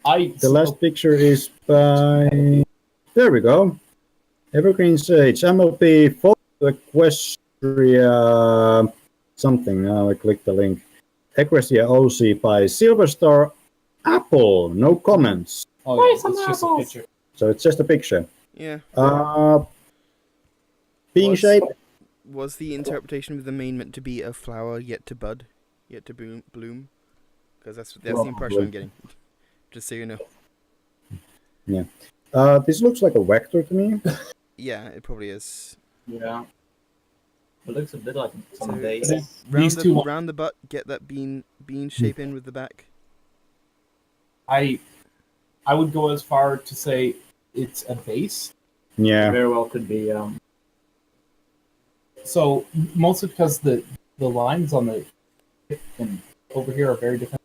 The last picture is by. There we go. Evergreen Sage, MLP Equestria something. Now I click the link. Equestria OC by Silverstar Apple. No comments. Oh, yeah, it's just a picture. So it's just a picture. Yeah. Being shape. was the interpretation of the main meant to be a flower yet to bud, yet to bloom? Because that's the impression I'm getting. Just so you know. Yeah. This looks like a vector to me. Yeah, it probably is. Yeah. It looks a bit like some So, base. round the butt, get that bean shape in with the back. I would go as far to say it's a base. Yeah. Very well could be. So mostly because the lines on the hip and over here are very different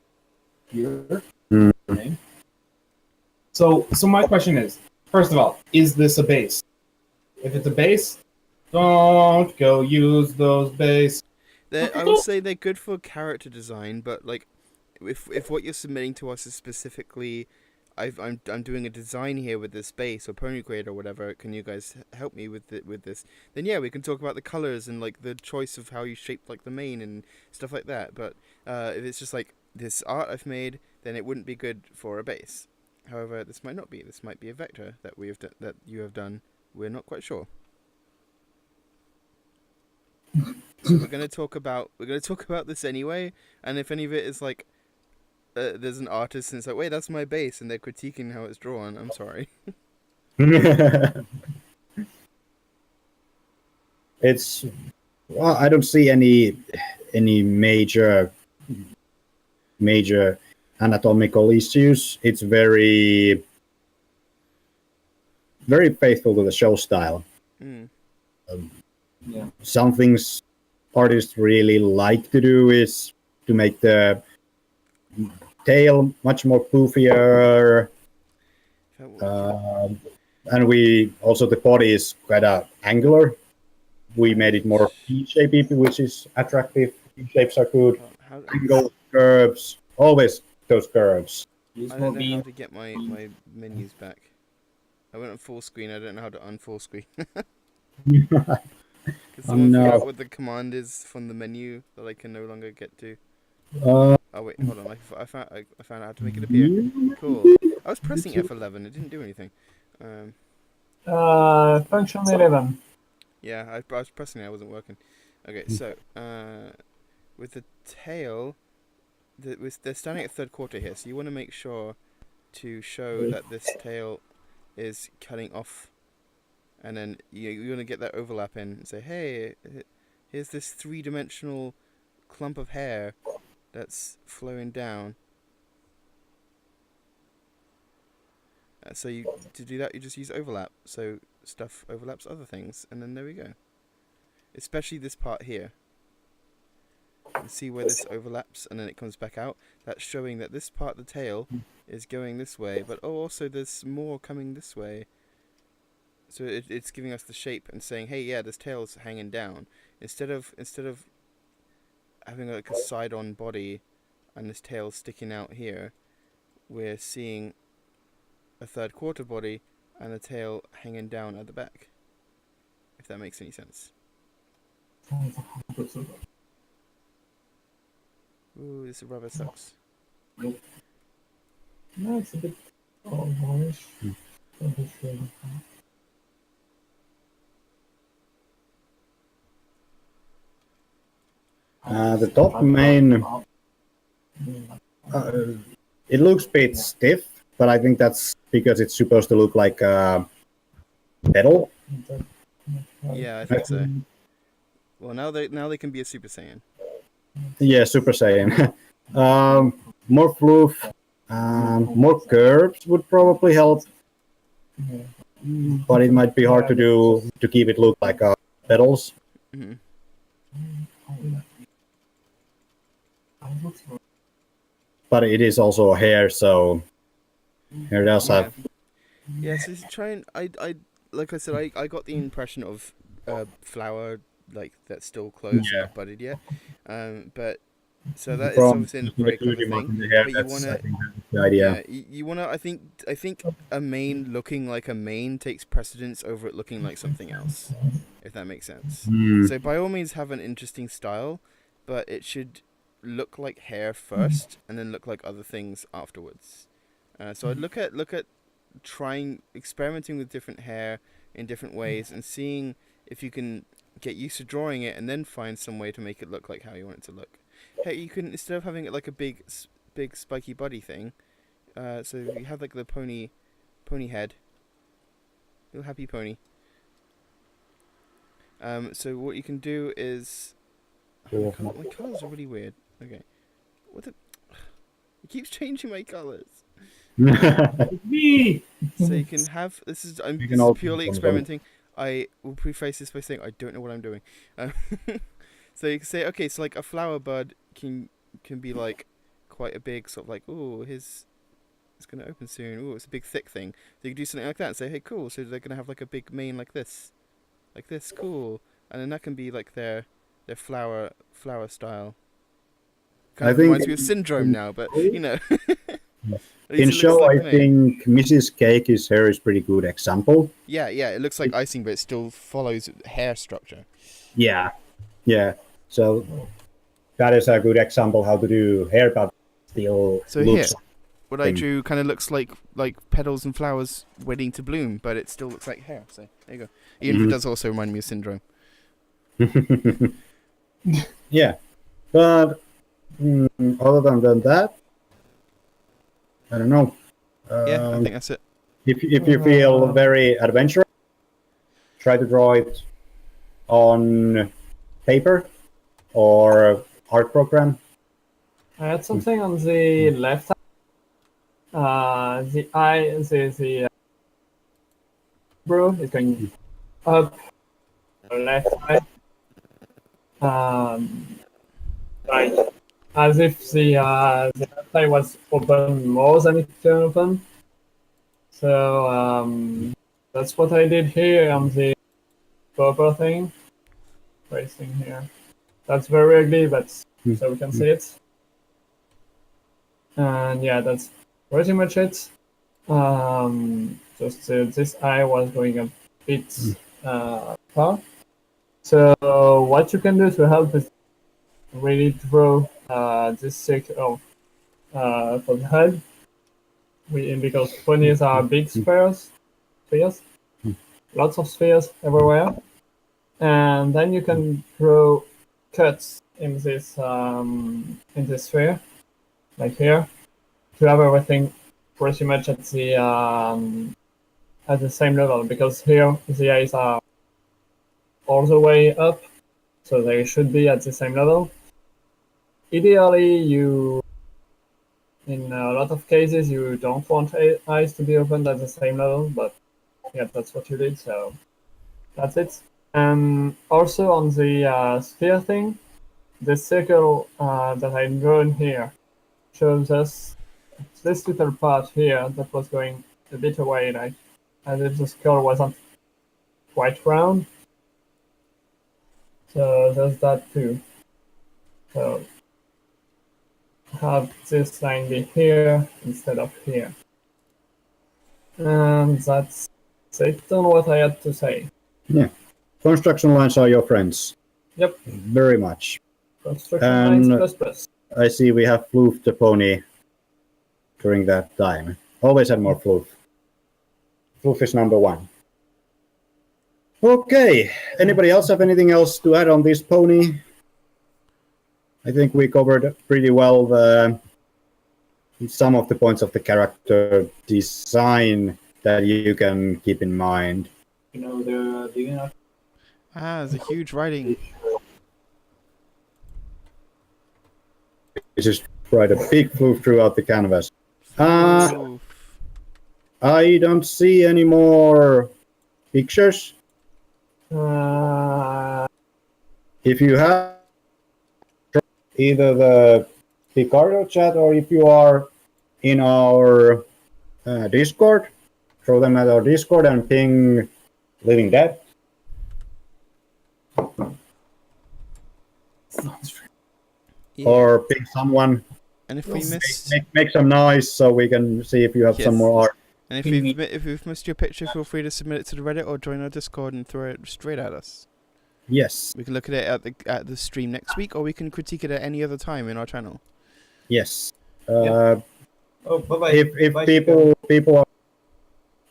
here. Mm. So my question is, first of all, is this a base? If it's a base, don't go use those base. I would say they're good for character design, but like, if what you're submitting to us is specifically, I'm doing a design here with this base or pony grade or whatever. Can you guys help me with this? Then yeah, we can talk about the colors and like the choice of how you shape like the mane and stuff like that. But if it's just like this art I've made, then it wouldn't be good for a base. However, this might not be. This might be a vector that that you have done. We're not quite sure. So we're gonna talk about this anyway, and if any of it is like there's an artist and it's like, wait, that's my base, and they're critiquing how it's drawn, I'm sorry. It's well, I don't see any major anatomical issues. It's very faithful to the show style. Yeah. Some things artists really like to do is to make the tail much more poofier, and we also the body is quite angular. We made it more V-shaped, which is attractive. V-shapes are good. Angles, curves, always those curves. I don't know how to get my menus back. I went on full screen. I don't know how to unfull screen. Can someone figure out what the command is from the menu that I can no longer get to? Oh wait, hold on. I found out how to make it appear. Cool. I was pressing F11. It didn't do anything. Function 11. Yeah, I was pressing it. I wasn't working. Okay, so with the tail, they're standing at third quarter here. So you want to make sure to show that this tail is cutting off. And then you want to get that overlap in and say, hey, here's this three-dimensional clump of hair that's flowing down. So to do that, you just use overlap. So stuff overlaps other things, and then there we go. Especially this part here. You see where this overlaps, and then it comes back out. That's showing that this part of the tail is going this way, but also there's more coming this way. So it's giving us the shape and saying, hey, yeah, this tail's hanging down. Instead of having like a side-on body and this tail sticking out here, we're seeing a third quarter body and a tail hanging down at the back. If that makes any sense. Ooh, this rubber sucks. No, it's a bit boyish. The top main, it looks a bit stiff, but I think that's because it's supposed to look like a pedal. Yeah, I think so. Well, now they can be a Super Saiyan. Yeah, Super Saiyan. More floof, more curves would probably help, but it might be hard to do to keep it look like pedals. Mm-hmm. But it is also a hair, so hair does have. Yeah, so try and I like I said, I got the impression of flower like that's still closed, not budded yet. But so that is obviously a very clever thing. But you wanna, the idea. Yeah, you wanna. I think a mane looking like a mane takes precedence over it looking like something else, if that makes sense. So by all means, have an interesting style, but it should look like hair first, and then look like other things afterwards. So I'd look at experimenting with different hair in different ways, and seeing if you can get used to drawing it and then find some way to make it look like how you want it to look. Hey, you can, instead of having it like a big spiky body thing, so you have like the pony head, little happy pony. So what you can do is, my colors are really weird. Okay, what the? It keeps changing my colors. Me. So you can have this is You this can is all purely pick one of them. experimenting. I will preface this by saying I don't know what I'm doing. So you can say, okay, so like a flower bud can be like quite a big sort of like, oh, it's gonna open soon. Oh, it's a big thick thing. So you can do something like that and say, hey, cool. So they're gonna have like a big mane like this, cool. And then that can be like their flower style. Kind I of think reminds me of Syndrome now, but you know. At least In it looks show, like I me. think Mrs. Cake's hair is pretty good example. Yeah, it looks like icing, but it still follows hair structure. Yeah. So that is a good example how to do hair, but still So here, looks. what I drew kind of looks like petals and flowers waiting to bloom, but it still looks like hair. So there you go. Even if it does also remind me of Syndrome. Yeah, but other than that, I don't know. Yeah, I think that's it. If you feel very adventurous, try to draw it on paper or art program. I had something on the left side. The eye, the bro is going up the left side. Like as if the left side was open more than it can open. So that's what I did here on the purple thing. Tracing here. That's very ugly, but so we can see it. And yeah, that's pretty much it. Just this eye was going a bit far. So what you can do to help is really draw this circle for the head. Because ponies are big spheres, lots of spheres everywhere, and then you can draw cuts in this sphere, like here, to have everything pretty much at the same level. Because here the eyes are all the way up, so they should be at the same level. Ideally, in a lot of cases, you don't want eyes to be opened at the same level, but yeah, that's what you did, so that's it. And also on the sphere thing, the circle that I've drawn here shows us this little part here that was going a bit away, like as if the skull wasn't quite round. So there's that too. So have this line be here instead of here. And that's it on what I had to say. Yeah, construction lines are your friends. Yep. Very much. Construction lines plus. I see we have floofed the pony during that time. Always have more floof. Floof is number one. Okay, anybody else have anything else to add on this pony? I think we covered pretty well some of the points of the character design that you can keep in mind. You know, they're big enough. There's a huge writing. It's just write a big floof throughout the canvas. I don't see any more pictures. If you have either the Picardo chat or if you are in our Discord, throw them at our Discord and ping Living Dead. Yeah. Or ping someone. And if we miss, make some noise so we can see if you have some more art. And if we've missed your picture, feel free to submit it to the Reddit or join our Discord and throw it straight at us. Yes. We can look at it at the stream next week, or we can critique it at any other time in our channel. Yes. Oh, bye-bye. If Bye, people are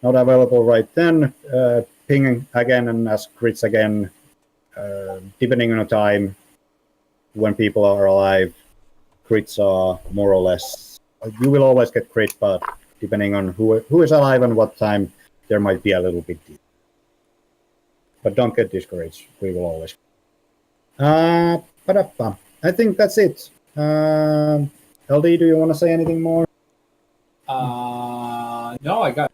not available right then, ping again and ask crits again depending on the time when people are alive, crits are more or less. You will always get crit, but depending on who is alive and what time, there might be a little bit. But don't get discouraged. We will always. I think that's it. LD, do you want to say anything more? No, I got.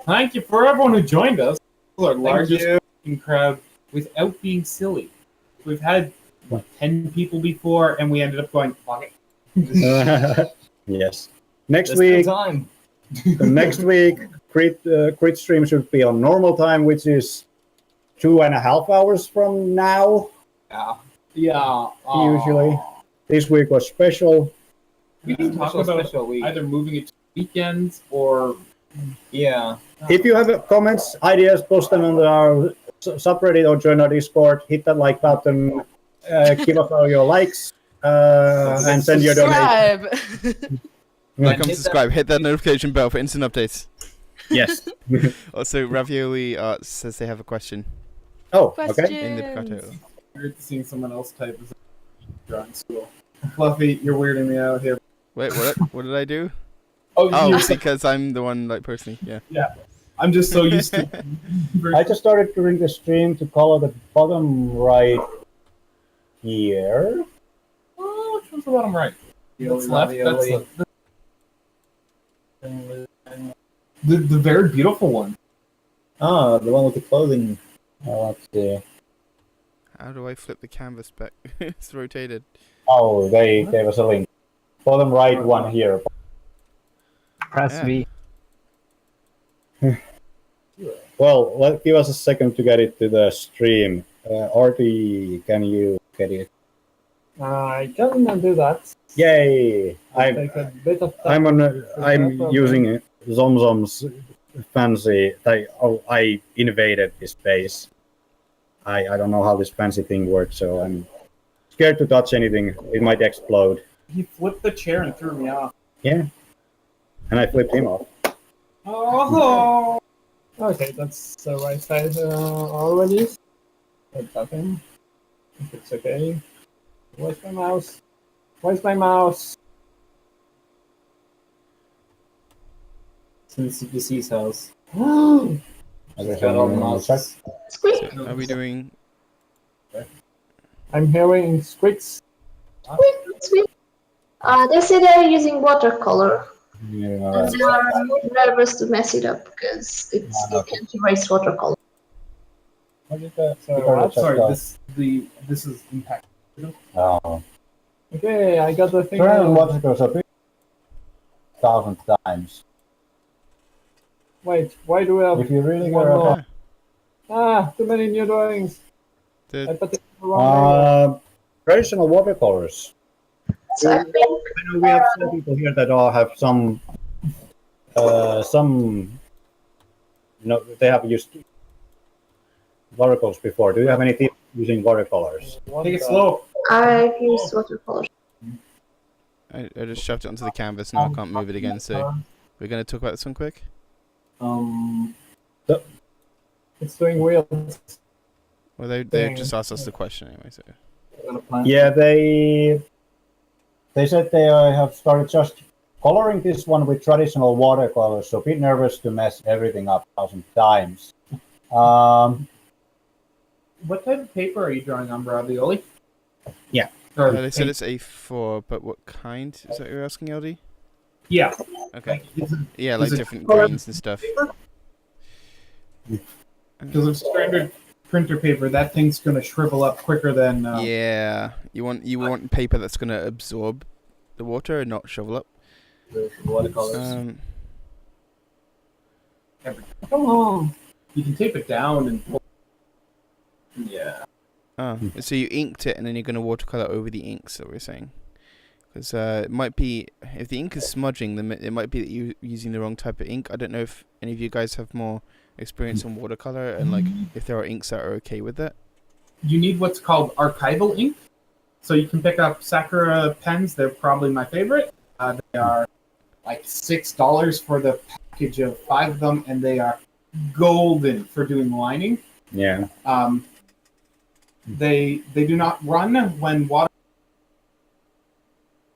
Thank you for everyone who joined us. Our largest crowd without being silly. We've had 10 people before, and we ended up going, fuck it. Yes. Next week, crit stream should be on normal time, which is 2.5 hours from now. Yeah. Usually. This week was special. We can talk about either moving it to weekends or. Yeah. If you have comments, ideas, post them on our subreddit or join our Discord. Hit that like button. Give us all your likes. And send your donation. Like and subscribe. Hit that notification bell for instant updates. Yes. Also, Ravioli Arts says they have a question. Oh, okay. In the Picato. Weird seeing someone else type as a drawing school. Fluffy, you're weirding me out here. Wait, what? What did I do? Oh, because I'm the one, like, personally. Yeah. Yeah. I'm just so used to. I just started during the stream to color the bottom right here. Oh, which one's the bottom right? That's left. That's the very beautiful one. Ah, the one with the clothing. Let's see. How do I flip the canvas back? It's rotated. Oh, they gave us a link. Bottom right one here. Press V. Well, give us a second to get it to the stream. Artie, can you get it? I can do that. Yay! I'm using Zomzom's fancy. I invaded this space. I don't know how this fancy thing works, so I'm scared to touch anything. It might explode. He flipped the chair and threw me off. Yeah. And I flipped him off. Oh. Okay, that's the right side already. What's happening? If it's okay. Where's my mouse? Where's my mouse? It's in CPC's house. Are we doing? I'm hearing squeaks. Squeak. They say they're using watercolor. Yeah. And they are nervous to mess it up because you can't erase watercolor. Sorry, this is impact. Oh. Okay, I got the thing. Try and watch it goes up 1,000 times. Wait, why do we have? If you really go too many new drawings. I put it in the wrong way. Traditional watercolors. So I think I know we have some people here that all have some. They have used watercolors before. Do you have any tips using watercolors? Take it slow. I've used watercolor. I just shoved it onto the canvas now. I can't move it again. So we're gonna talk about this one quick. It's doing weird. Well, they just asked us the question anyway. So. Yeah, they said they have started just coloring this one with traditional watercolors, so be nervous to mess everything up 1,000 times. What type of paper are you drawing on, Ravioli? Yeah. They said it's A4, but what kind? Is that what you're asking, LD? Yeah. Okay. Yeah, like different grains and stuff. Because of standard printer paper, that thing's gonna shrivel up quicker than. Yeah, you want paper that's gonna absorb the water and not shrivel up. The watercolors. Come on. You can tape it down and. Yeah. Oh, so you inked it and then you're gonna watercolor over the ink. So we're saying, because it might be if the ink is smudging, then it might be that you're using the wrong type of ink. I don't know if any of you guys have more experience on watercolor and like if there are inks that are okay with that. You need what's called archival ink, so you can pick up Sakura pens. They're probably my favorite. They are like $6 for the package of 5 of them, and they are golden for doing lining. Yeah. They do not run when water.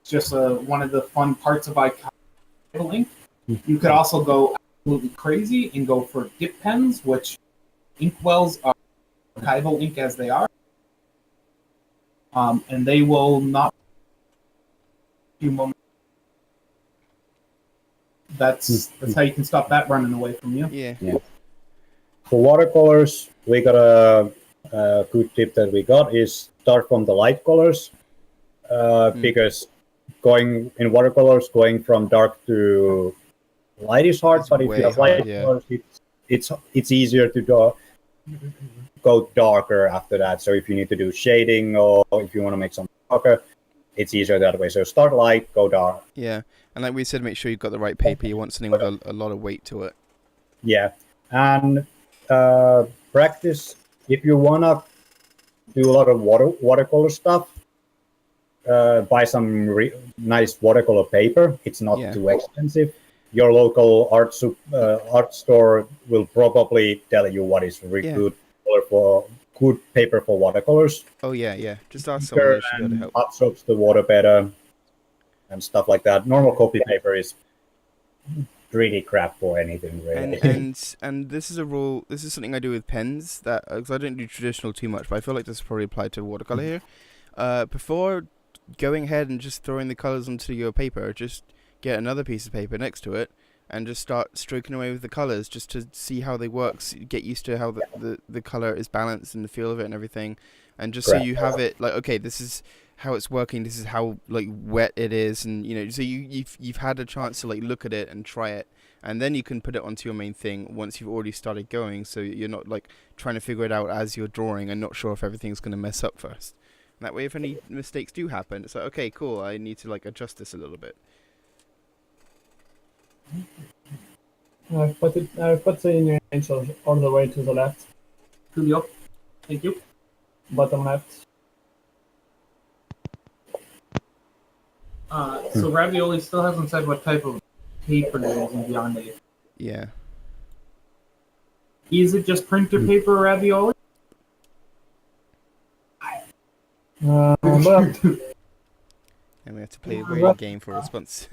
It's just one of the fun parts of archival ink. You could also go absolutely crazy and go for dip pens, which inkwells are archival ink as they are, and they will not. Few moments. That's how you can stop that running away from you. Yeah. For watercolors, we got a good tip that we got is start from the light colors, because going in watercolors, going from dark to light is hard. But if you have light colors, it's easier to go darker after that. So if you need to do shading or if you want to make something darker, it's easier that way. So start light, go dark. Yeah, and like we said, make sure you've got the right paper. You want something with a lot of weight to it. Yeah, and practice if you wanna do a lot of watercolor stuff. Buy some nice watercolor paper. It's not too expensive. Your local art store will probably tell you what is really good color for good paper for watercolors. Oh yeah. Just ask someone. They should be able to help. Absorbs the water better and stuff like that. Normal copy paper is pretty crap for anything really. And this is a rule. This is something I do with pens that because I don't do traditional too much, but I feel like this probably applied to watercolor here. Before going ahead and just throwing the colors onto your paper, just get another piece of paper next to it and just start stroking away with the colors just to see how they work, get used to how the color is balanced and the feel of it and everything, and just so you have it like, okay, this is how it's working, this is how like wet it is, and you know, so you've had a chance to like look at it and try it, and then you can put it onto your main thing once you've already started going, so you're not like trying to figure it out as you're drawing and not sure if everything's going to mess up first. And that way, if any mistakes do happen, it's like, okay, cool, I need to like adjust this a little bit. I've put the image all the way to the left. To the up. Thank you. Bottom left. So Ravioli still hasn't said what type of paper it is in Beyond 8. Yeah. Is it just printer paper, Ravioli? But And we have to play a waiting game for a response.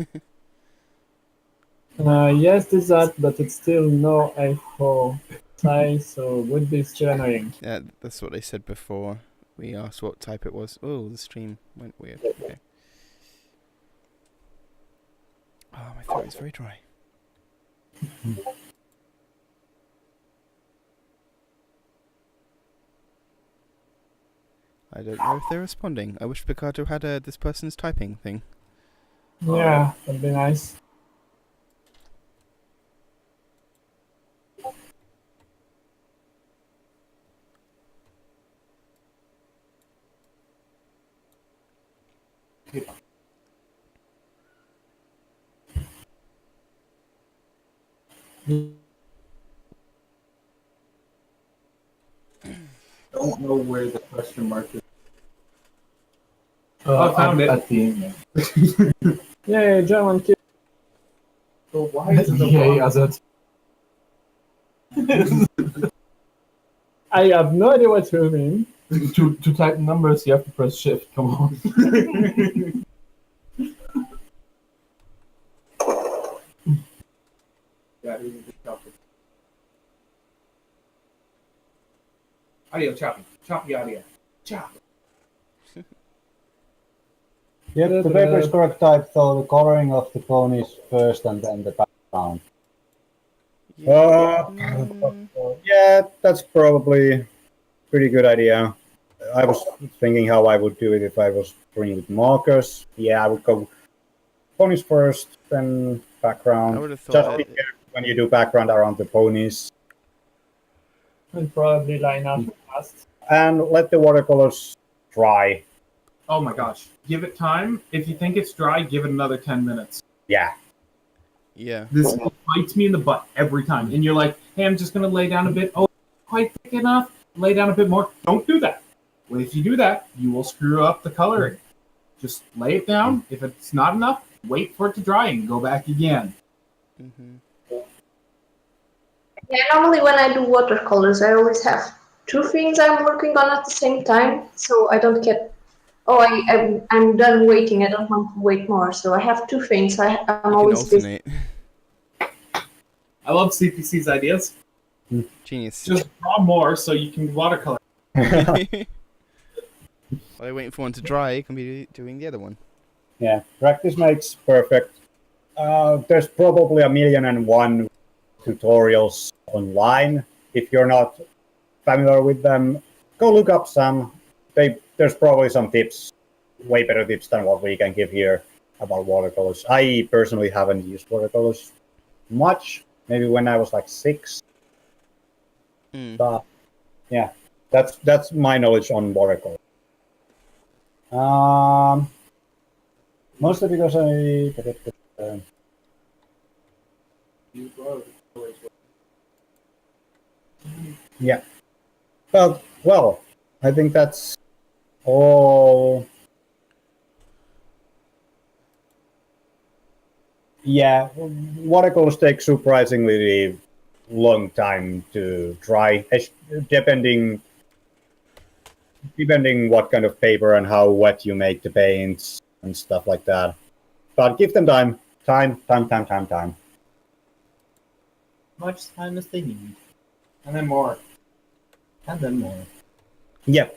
yes, it's that, but it's still no A4 size, so would be still annoying. Yeah, that's what they said before. We asked what type it was. Oh, the stream went weird. Okay. Oh, my throat is very dry. I don't know if they're responding. I wish Picato had this person's typing thing. Yeah, that'd be nice. Don't know where the question mark is. I found it at the end. Yeah, German kid. So why is it the Yay, Azad. I have no idea what you mean. To type numbers, you have to press shift. Come on. Audio choppy. Choppy audio. Chop. Yep, the paper is correct type, so the coloring of the ponies first and then the background. Yeah, that's probably a pretty good idea. I was thinking how I would do it if I was drawing with markers. Yeah, I would go ponies first, then background. I would have Just thought be careful when you do background around the ponies. And probably line up fast. And let the watercolors dry. Oh my gosh. Give it time. If you think it's dry, give it another 10 minutes. Yeah. Yeah. This bites me in the butt every time. And you're like, hey, I'm just going to lay down a bit. Oh, quite thick enough. Lay down a bit more. Don't do that. Well, if you do that, you will screw up the coloring. Just lay it down. If it's not enough, wait for it to dry and go back again. Yeah, normally when I do watercolors, I always have two things I'm working on at the same time, so I don't get. Oh, I'm done waiting. I don't want to wait more. So I have two things. I'm You can always busy. alternate. I love CPC's ideas. Genius. Just draw more so you can watercolor. While you're waiting for one to dry, you can be doing the other one. Yeah, practice makes perfect. There's probably 1,000,001 tutorials online. If you're not familiar with them, go look up some. There's probably some tips, way better tips than what we can give here about watercolors. I personally haven't used watercolors much. Maybe when I was like 6. But yeah, that's my knowledge on watercolors. Mostly because yeah. Well, I think that's all. Yeah, watercolors take surprisingly long time to dry, depending what kind of paper and how wet you make the paints and stuff like that. But give them time. Much time as they need. And then more. And then more. Yeah.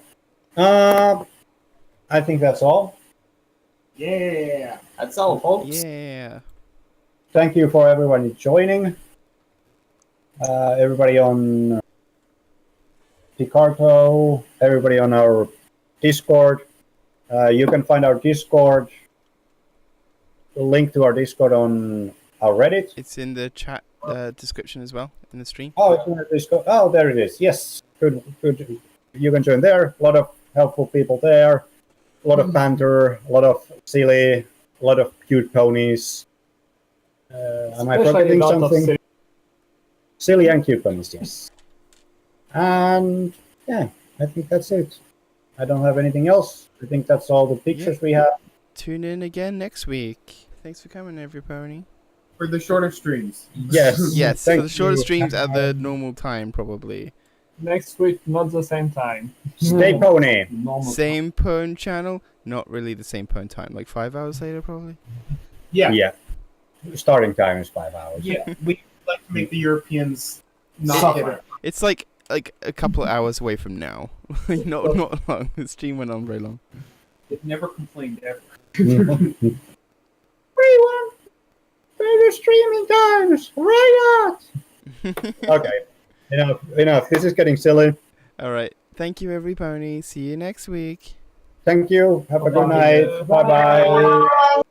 I think that's all. Yeah. That's all, folks. Yeah. Thank you for everyone joining. Everybody on Picarto, everybody on our Discord. You can find our Discord, the link to our Discord on our Reddit. It's in the chat description as well, in the stream. Oh, it's in the Discord. Oh, there it is. Yes, good. You can join there. A lot of helpful people there. A lot of banter, a lot of silly, a lot of cute ponies. Am I forgetting something? Silly and cute ponies, yes. And yeah, I think that's it. I don't have anything else. I think that's all the pictures we have. Tune in again next week. Thanks for coming, everybody. For the shorter streams. Yes. Yes, Thank for the shorter you. streams at the normal time, probably. Next week, not the same time. Stay pony. Same pwn channel, not really the same pwn time. Like 5 hours later, probably. Yeah. Yeah. Starting time is 5 hours. Yeah. We like to make the Europeans not Suffer. get it. It's like a couple of hours away from now. not long. The stream went on very long. They've never complained ever. Everyone, better streaming times. Right out. Okay. Enough. This is getting silly. All right. Thank you, everybody. See you next week. Thank you. Have a good night. Bye-bye.